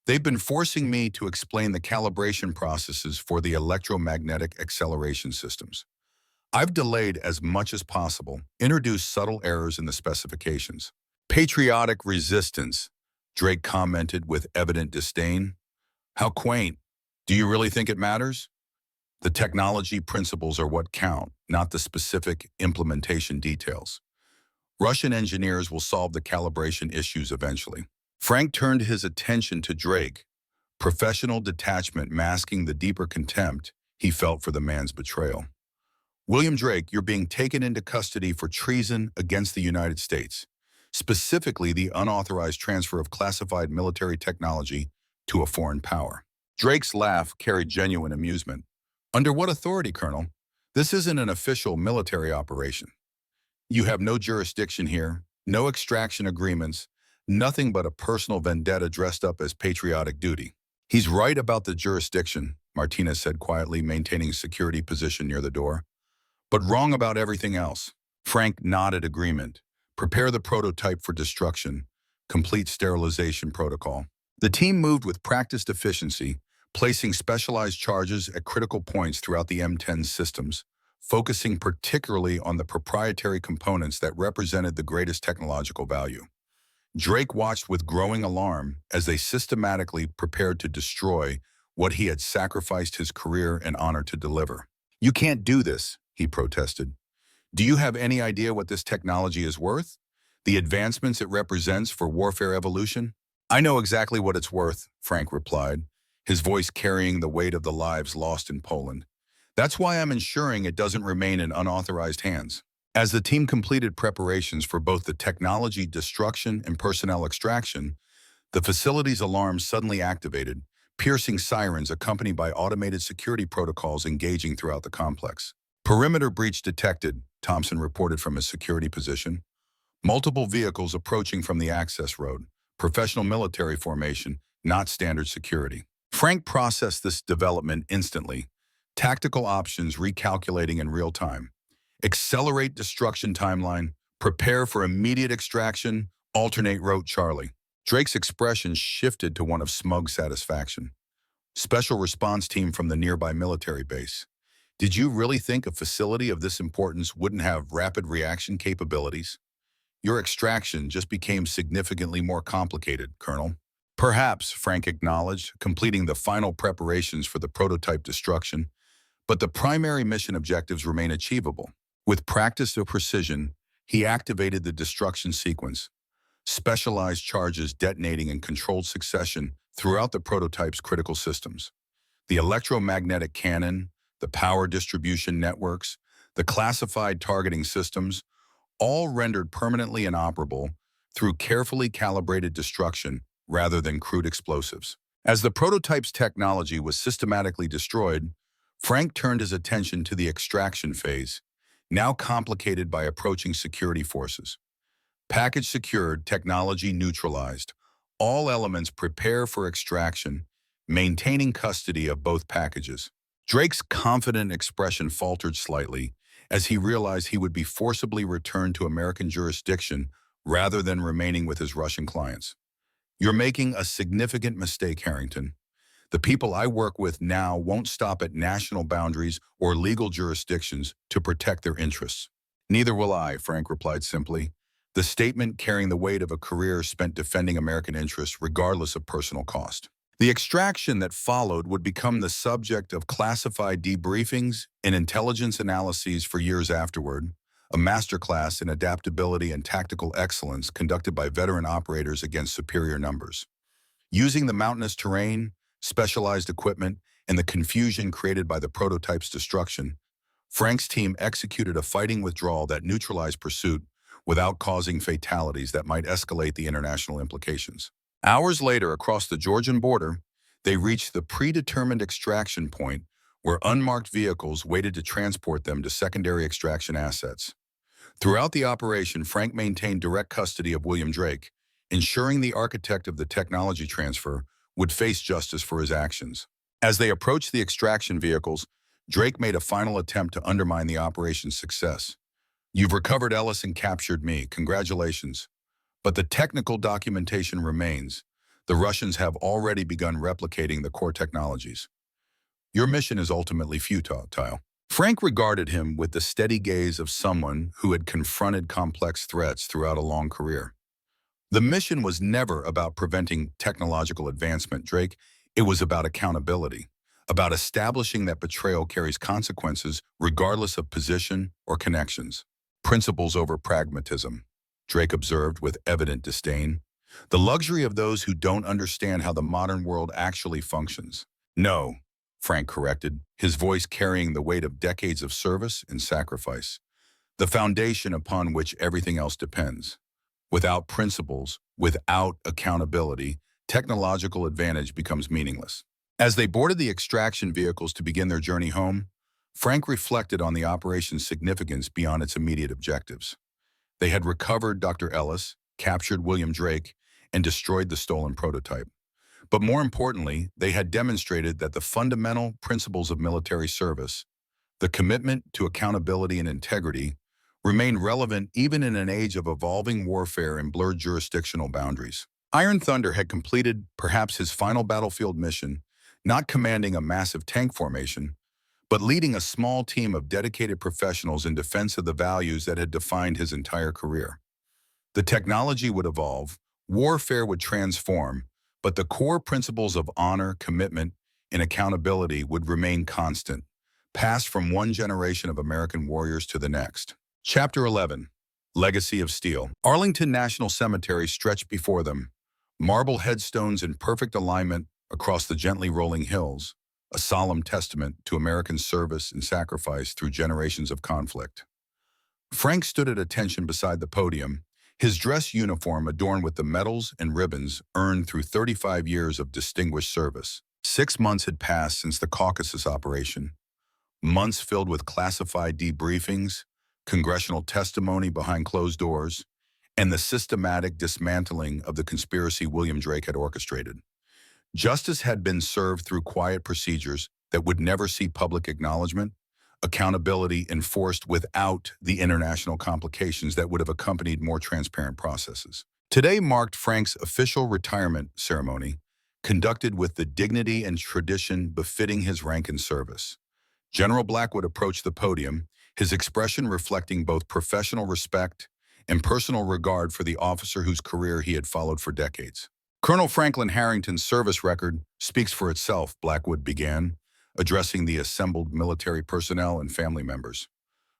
"They've been forcing me to explain the calibration processes for the electromagnetic acceleration systems. I've delayed as much as possible, introduced subtle errors in the specifications." "Patriotic resistance," Drake commented with evident disdain. "How quaint. Do you really think it matters? The technology principles are what count, not the specific implementation details. Russian engineers will solve the calibration issues eventually." Frank turned his attention to Drake, professional detachment masking the deeper contempt he felt for the man's betrayal. "William Drake, you're being taken into custody for treason against the United States, specifically the unauthorized transfer of classified military technology to a foreign power." Drake's laugh carried genuine amusement. "Under what authority, Colonel? This isn't an official military operation. You have no jurisdiction here, no extraction agreements, nothing but a personal vendetta dressed up as patriotic duty." "He's right about the jurisdiction," Martinez said quietly, maintaining a security position near the door, "but wrong about everything else." Frank nodded agreement. "Prepare the prototype for destruction. Complete sterilization protocol." The team moved with practiced efficiency, placing specialized charges at critical points throughout the M10 systems, focusing particularly on the proprietary components that represented the greatest technological value. Drake watched with growing alarm as they systematically prepared to destroy what he had sacrificed his career and honor to deliver. "You can't do this," he protested. "Do you have any idea what this technology is worth? The advancements it represents for warfare evolution?" "I know exactly what it's worth," Frank replied, his voice carrying the weight of the lives lost in Poland. "That's why I'm ensuring it doesn't remain in unauthorized hands." As the team completed preparations for both the technology destruction and personnel extraction, the facility's alarm suddenly activated, piercing sirens accompanied by automated security protocols engaging throughout the complex. "Perimeter breach detected," Thompson reported from his security position. "Multiple vehicles approaching from the access road. Professional military formation, not standard security." Frank processed this development instantly, tactical options recalculating in real time. "Accelerate destruction timeline, prepare for immediate extraction, alternate route Charlie." Drake's expression shifted to one of smug satisfaction. "Special response team from the nearby military base. Did you really think a facility of this importance wouldn't have rapid reaction capabilities? Your extraction just became significantly more complicated, Colonel." "Perhaps," Frank acknowledged, completing the final preparations for the prototype destruction, "but the primary mission objectives remain achievable." With practice of precision, he activated the destruction sequence, specialized charges detonating in controlled succession throughout the prototype's critical systems. The electromagnetic cannon, the power distribution networks, the classified targeting systems, all rendered permanently inoperable through carefully calibrated destruction rather than crude explosives. As the prototype's technology was systematically destroyed, Frank turned his attention to the extraction phase, now complicated by approaching security forces. Package secured, technology neutralized. All elements prepare for extraction, maintaining custody of both packages. Drake's confident expression faltered slightly as he realized he would be forcibly returned to American jurisdiction rather than remaining with his Russian clients. You're making a significant mistake, Harrington. The people I work with now won't stop at national boundaries or legal jurisdictions to protect their interests. Neither will I, Frank replied simply, the statement carrying the weight of a career spent defending American interests regardless of personal cost. The extraction that followed would become the subject of classified debriefings and intelligence analyses for years afterward, a masterclass in adaptability and tactical excellence conducted by veteran operators against superior numbers. Using the mountainous terrain, specialized equipment, and the confusion created by the prototype's destruction, Frank's team executed a fighting withdrawal that neutralized pursuit without causing fatalities that might escalate the international implications. Hours later, across the Georgian border, they reached the predetermined extraction point where unmarked vehicles waited to transport them to secondary extraction assets. Throughout the operation, Frank maintained direct custody of William Drake, ensuring the architect of the technology transfer would face justice for his actions. As they approached the extraction vehicles, Drake made a final attempt to undermine the operation's success. You've recovered Ellis and captured me. Congratulations. But the technical documentation remains. The Russians have already begun replicating the core technologies. Your mission is ultimately futile. Frank regarded him with the steady gaze of someone who had confronted complex threats throughout a long career. The mission was never about preventing technological advancement, Drake. It was about accountability, about establishing that betrayal carries consequences regardless of position or connections. Principles over pragmatism, Drake observed with evident disdain. The luxury of those who don't understand how the modern world actually functions. No, Frank corrected, his voice carrying the weight of decades of service and sacrifice, the foundation upon which everything else depends. Without principles, without accountability, technological advantage becomes meaningless. As they boarded the extraction vehicles to begin their journey home, Frank reflected on the operation's significance beyond its immediate objectives. They had recovered Dr. Ellis, captured William Drake, and destroyed the stolen prototype. But more importantly, they had demonstrated that the fundamental principles of military service, the commitment to accountability and integrity, remain relevant even in an age of evolving warfare and blurred jurisdictional boundaries. Iron Thunder had completed perhaps his final battlefield mission, not commanding a massive tank formation, but leading a small team of dedicated professionals in defense of the values that had defined his entire career. The technology would evolve, warfare would transform, but the core principles of honor, commitment, and accountability would remain constant, passed from one generation of American warriors to the next. Chapter 11. Legacy of Steel. Arlington National Cemetery stretched before them, marble headstones in perfect alignment across the gently rolling hills, a solemn testament to American service and sacrifice through generations of conflict. Frank stood at attention beside the podium, his dress uniform adorned with the medals and ribbons earned through 35 years of distinguished service. 6 months had passed since the Caucasus operation, months filled with classified debriefings, congressional testimony behind closed doors, and the systematic dismantling of the conspiracy William Drake had orchestrated. Justice had been served through quiet procedures that would never see public acknowledgement, accountability enforced without the international complications that would have accompanied more transparent processes. Today marked Frank's official retirement ceremony, conducted with the dignity and tradition befitting his rank and service. General Blackwood approached the podium, his expression reflecting both professional respect and personal regard for the officer whose career he had followed for decades. Colonel Franklin Harrington's service record speaks for itself, Blackwood began, addressing the assembled military personnel and family members.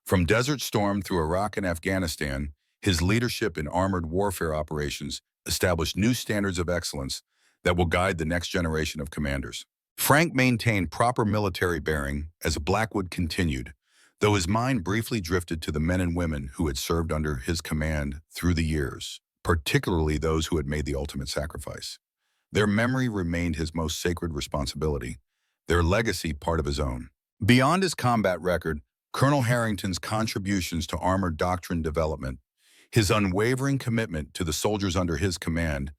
From Desert Storm through Iraq and Afghanistan, his leadership in armored warfare operations established new standards of excellence that will guide the next generation of commanders. Frank maintained proper military bearing as Blackwood continued, though his mind briefly drifted to the men and women who had served under his command through the years, particularly those who had made the ultimate sacrifice. Their memory remained his most sacred responsibility, their legacy part of his own. Beyond his combat record, Colonel Harrington's contributions to armored doctrine development, his unwavering commitment to the soldiers under his command,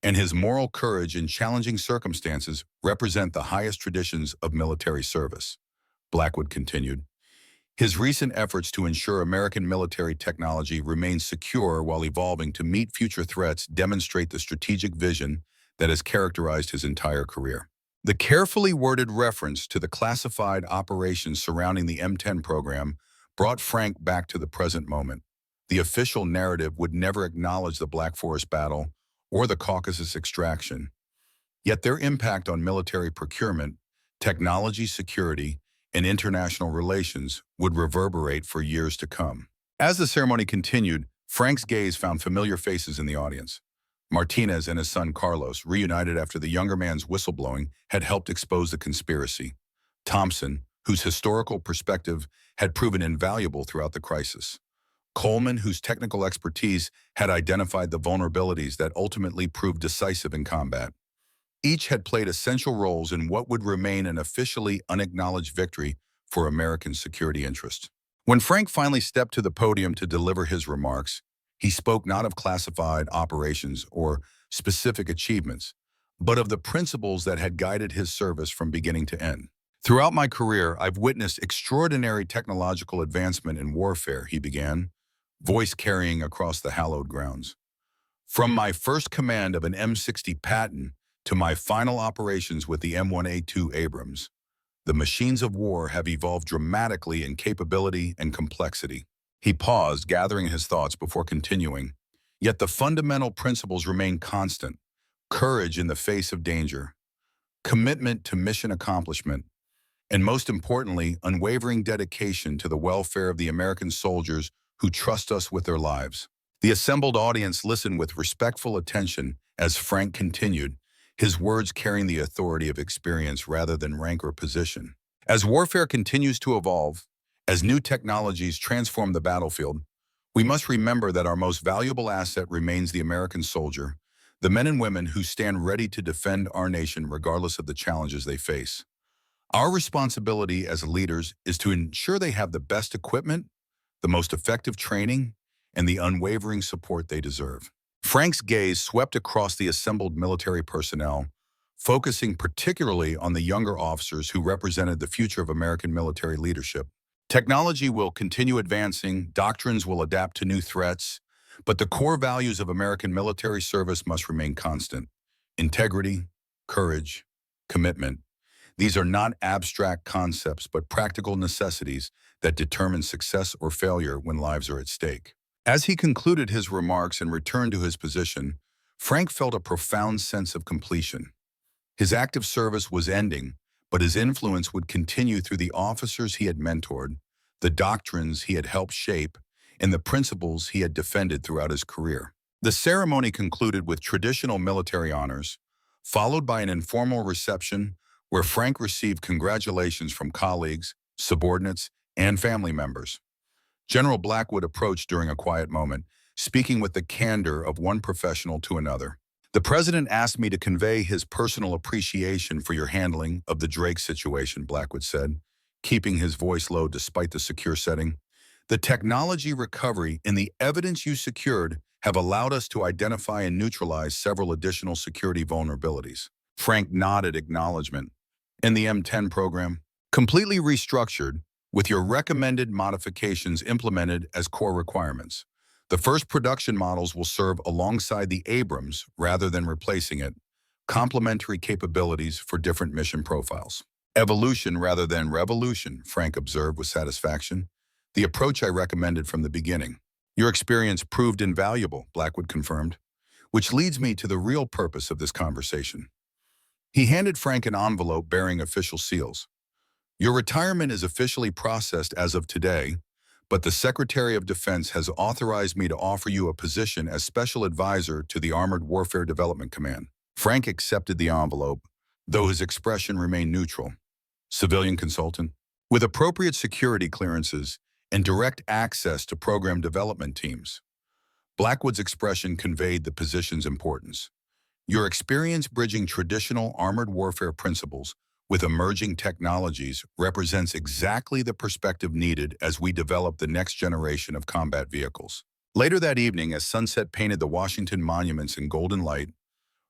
and his moral courage in challenging circumstances represent the highest traditions of military service. Blackwood continued. His recent efforts to ensure American military technology remains secure while evolving to meet future threats demonstrate the strategic vision that has characterized his entire career. The carefully worded reference to the classified operations surrounding the M10 program brought Frank back to the present moment. The official narrative would never acknowledge the Black Forest battle or the Caucasus extraction, yet their impact on military procurement, technology security, and international relations would reverberate for years to come. As the ceremony continued, Frank's gaze found familiar faces in the audience. Martinez and his son Carlos, reunited after the younger man's whistleblowing, had helped expose the conspiracy. Thompson, whose historical perspective had proven invaluable throughout the crisis. Coleman, whose technical expertise had identified the vulnerabilities that ultimately proved decisive in combat. Each had played essential roles in what would remain an officially unacknowledged victory for American security interests. When Frank finally stepped to the podium to deliver his remarks, he spoke not of classified operations or specific achievements, but of the principles that had guided his service from beginning to end. Throughout my career, I've witnessed extraordinary technological advancement in warfare, he began, voice carrying across the hallowed grounds. From my first command of an M60 Patton to my final operations with the M1A2 Abrams, the machines of war have evolved dramatically in capability and complexity. He paused, gathering his thoughts before continuing. Yet the fundamental principles remain constant: courage in the face of danger, commitment to mission accomplishment, and most importantly, unwavering dedication to the welfare of the American soldiers who trust us with their lives. The assembled audience listened with respectful attention as Frank continued, his words carrying the authority of experience rather than rank or position. As warfare continues to evolve, as new technologies transform the battlefield, we must remember that our most valuable asset remains the American soldier, the men and women who stand ready to defend our nation regardless of the challenges they face. Our responsibility as leaders is to ensure they have the best equipment, the most effective training, and the unwavering support they deserve. Frank's gaze swept across the assembled military personnel, focusing particularly on the younger officers who represented the future of American military leadership. Technology will continue advancing, doctrines will adapt to new threats, but the core values of American military service must remain constant. Integrity, courage, commitment. These are not abstract concepts, but practical necessities that determine success or failure when lives are at stake. As he concluded his remarks and returned to his position, Frank felt a profound sense of completion. His active service was ending, but his influence would continue through the officers he had mentored, the doctrines he had helped shape, and the principles he had defended throughout his career. The ceremony concluded with traditional military honors, followed by an informal reception where Frank received congratulations from colleagues, subordinates, and family members. General Blackwood approached during a quiet moment, speaking with the candor of one professional to another. The president asked me to convey his personal appreciation for your handling of the Drake situation, Blackwood said, keeping his voice low despite the secure setting. The technology recovery and the evidence you secured have allowed us to identify and neutralize several additional security vulnerabilities. Frank nodded acknowledgement. In the M10 program, completely restructured, with your recommended modifications implemented as core requirements. The first production models will serve alongside the Abrams rather than replacing it, complementary capabilities for different mission profiles. Evolution rather than revolution, Frank observed with satisfaction. The approach I recommended from the beginning. Your experience proved invaluable, Blackwood confirmed, which leads me to the real purpose of this conversation. He handed Frank an envelope bearing official seals. Your retirement is officially processed as of today, but the Secretary of Defense has authorized me to offer you a position as Special Advisor to the Armored Warfare Development Command. Frank accepted the envelope, though his expression remained neutral. Civilian consultant, with appropriate security clearances and direct access to program development teams. Blackwood's expression conveyed the position's importance. Your experience bridging traditional armored warfare principles with emerging technologies represents exactly the perspective needed as we develop the next generation of combat vehicles. Later that evening, as sunset painted the Washington monuments in golden light,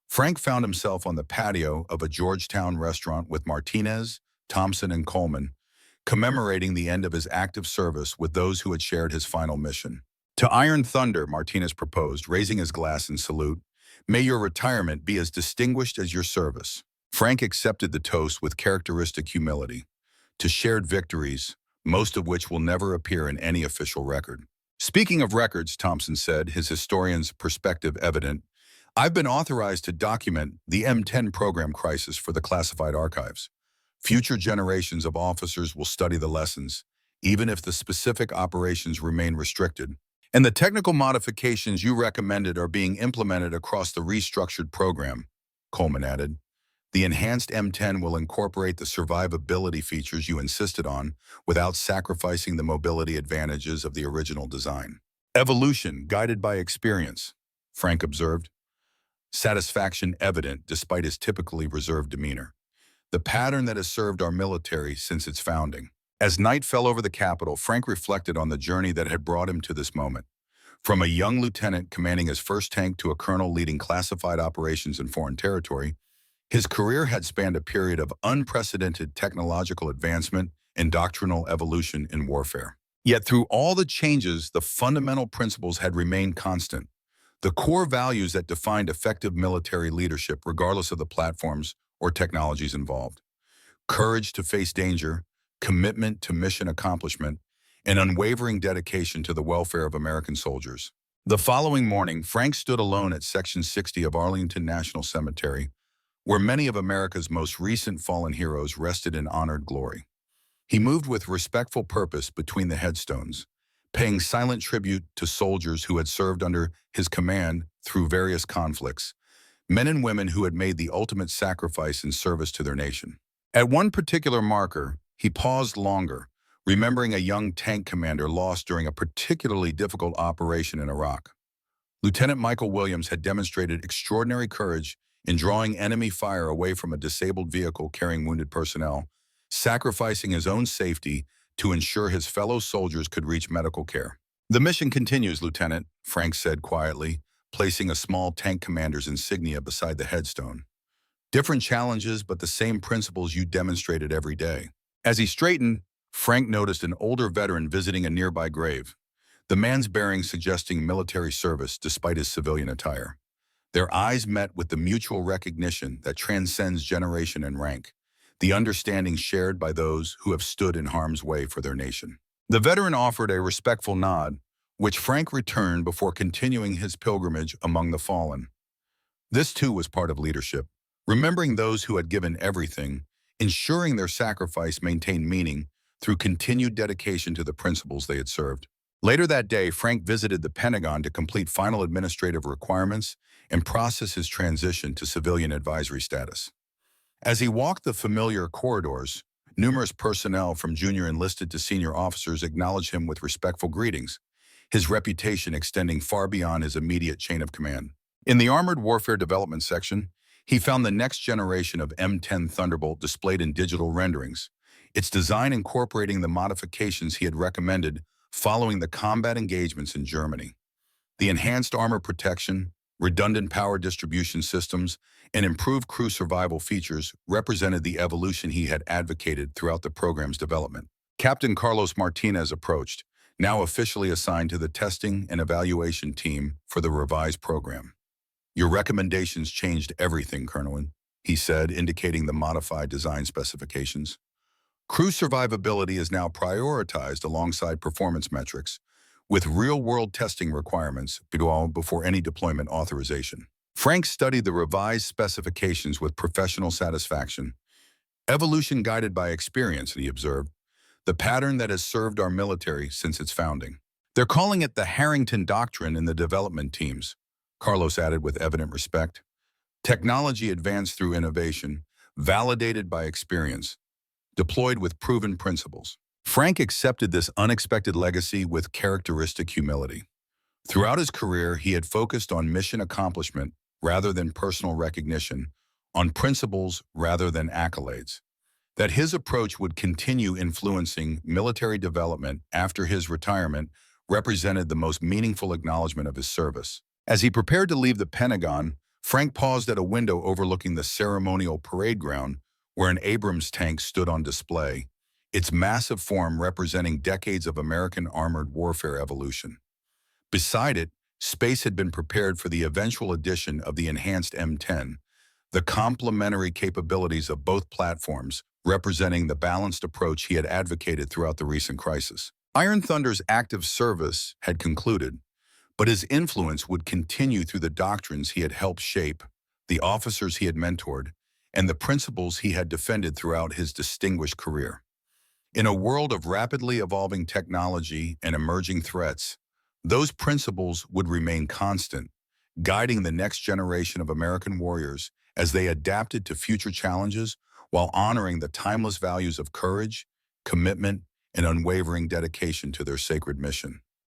Frank found himself on the patio of a Georgetown restaurant with Martinez, Thompson, and Coleman, commemorating the end of his active service with those who had shared his final mission. "To Iron Thunder," Martinez proposed, raising his glass in salute, "may your retirement be as distinguished as your service." Frank accepted the toast with characteristic humility. "To shared victories, most of which will never appear in any official record." "Speaking of records," Thompson said, his historian's perspective evident, "I've been authorized to document the M10 program crisis for the classified archives. Future generations of officers will study the lessons, even if the specific operations remain restricted. And the technical modifications you recommended are being implemented across the restructured program," Coleman added. "The enhanced M10 will incorporate the survivability features you insisted on without sacrificing the mobility advantages of the original design." "Evolution guided by experience," Frank observed, satisfaction evident despite his typically reserved demeanor. "The pattern that has served our military since its founding." As night fell over the Capitol, Frank reflected on the journey that had brought him to this moment. From a young lieutenant commanding his first tank to a colonel leading classified operations in foreign territory, his career had spanned a period of unprecedented technological advancement and doctrinal evolution in warfare. Yet through all the changes, the fundamental principles had remained constant. The core values that defined effective military leadership regardless of the platforms or technologies involved. Courage to face danger, commitment to mission accomplishment, and unwavering dedication to the welfare of American soldiers. The following morning, Frank stood alone at Section 60 of Arlington National Cemetery, where many of America's most recent fallen heroes rested in honored glory. He moved with respectful purpose between the headstones, paying silent tribute to soldiers who had served under his command through various conflicts, men and women who had made the ultimate sacrifice in service to their nation. At one particular marker, he paused longer, remembering a young tank commander lost during a particularly difficult operation in Iraq. Lieutenant Michael Williams had demonstrated extraordinary courage in drawing enemy fire away from a disabled vehicle carrying wounded personnel, sacrificing his own safety to ensure his fellow soldiers could reach medical care. "The mission continues, Lieutenant," Frank said quietly, placing a small tank commander's insignia beside the headstone. "Different challenges, but the same principles you demonstrated every day." As he straightened, Frank noticed an older veteran visiting a nearby grave, the man's bearing suggesting military service despite his civilian attire. Their eyes met with the mutual recognition that transcends generation and rank, the understanding shared by those who have stood in harm's way for their nation. The veteran offered a respectful nod, which Frank returned before continuing his pilgrimage among the fallen. This too was part of leadership, remembering those who had given everything, ensuring their sacrifice maintained meaning through continued dedication to the principles they had served. Later that day, Frank visited the Pentagon to complete final administrative requirements and process his transition to civilian advisory status. As he walked the familiar corridors, numerous personnel from junior enlisted to senior officers acknowledged him with respectful greetings, his reputation extending far beyond his immediate chain of command. In the Armored Warfare Development section, he found the next generation of M10 Thunderbolt displayed in digital renderings, its design incorporating the modifications he had recommended following the combat engagements in Germany. The enhanced armor protection, redundant power distribution systems, and improved crew survival features represented the evolution he had advocated throughout the program's development. Captain Carlos Martinez approached, now officially assigned to the testing and evaluation team for the revised program. "Your recommendations changed everything, Colonel," he said, indicating the modified design specifications. "Crew survivability is now prioritized alongside performance metrics, with real-world testing requirements before any deployment authorization." Frank studied the revised specifications with professional satisfaction. "Evolution guided by experience," he observed, "the pattern that has served our military since its founding." "They're calling it the Harrington Doctrine in the development teams," Carlos added with evident respect. "Technology advanced through innovation, validated by experience, deployed with proven principles." Frank accepted this unexpected legacy with characteristic humility. Throughout his career, he had focused on mission accomplishment rather than personal recognition, on principles rather than accolades. That his approach would continue influencing military development after his retirement represented the most meaningful acknowledgement of his service. As he prepared to leave the Pentagon, Frank paused at a window overlooking the ceremonial parade ground where an Abrams tank stood on display, its massive form representing decades of American armored warfare evolution. Beside it, space had been prepared for the eventual addition of the enhanced M10, the complementary capabilities of both platforms representing the balanced approach he had advocated throughout the recent crisis. Iron Thunder's active service had concluded, but his influence would continue through the doctrines he had helped shape, the officers he had mentored, and the principles he had defended throughout his distinguished career. In a world of rapidly evolving technology and emerging threats, those principles would remain constant, guiding the next generation of American warriors as they adapted to future challenges while honoring the timeless values of courage, commitment, and unwavering dedication to their sacred mission.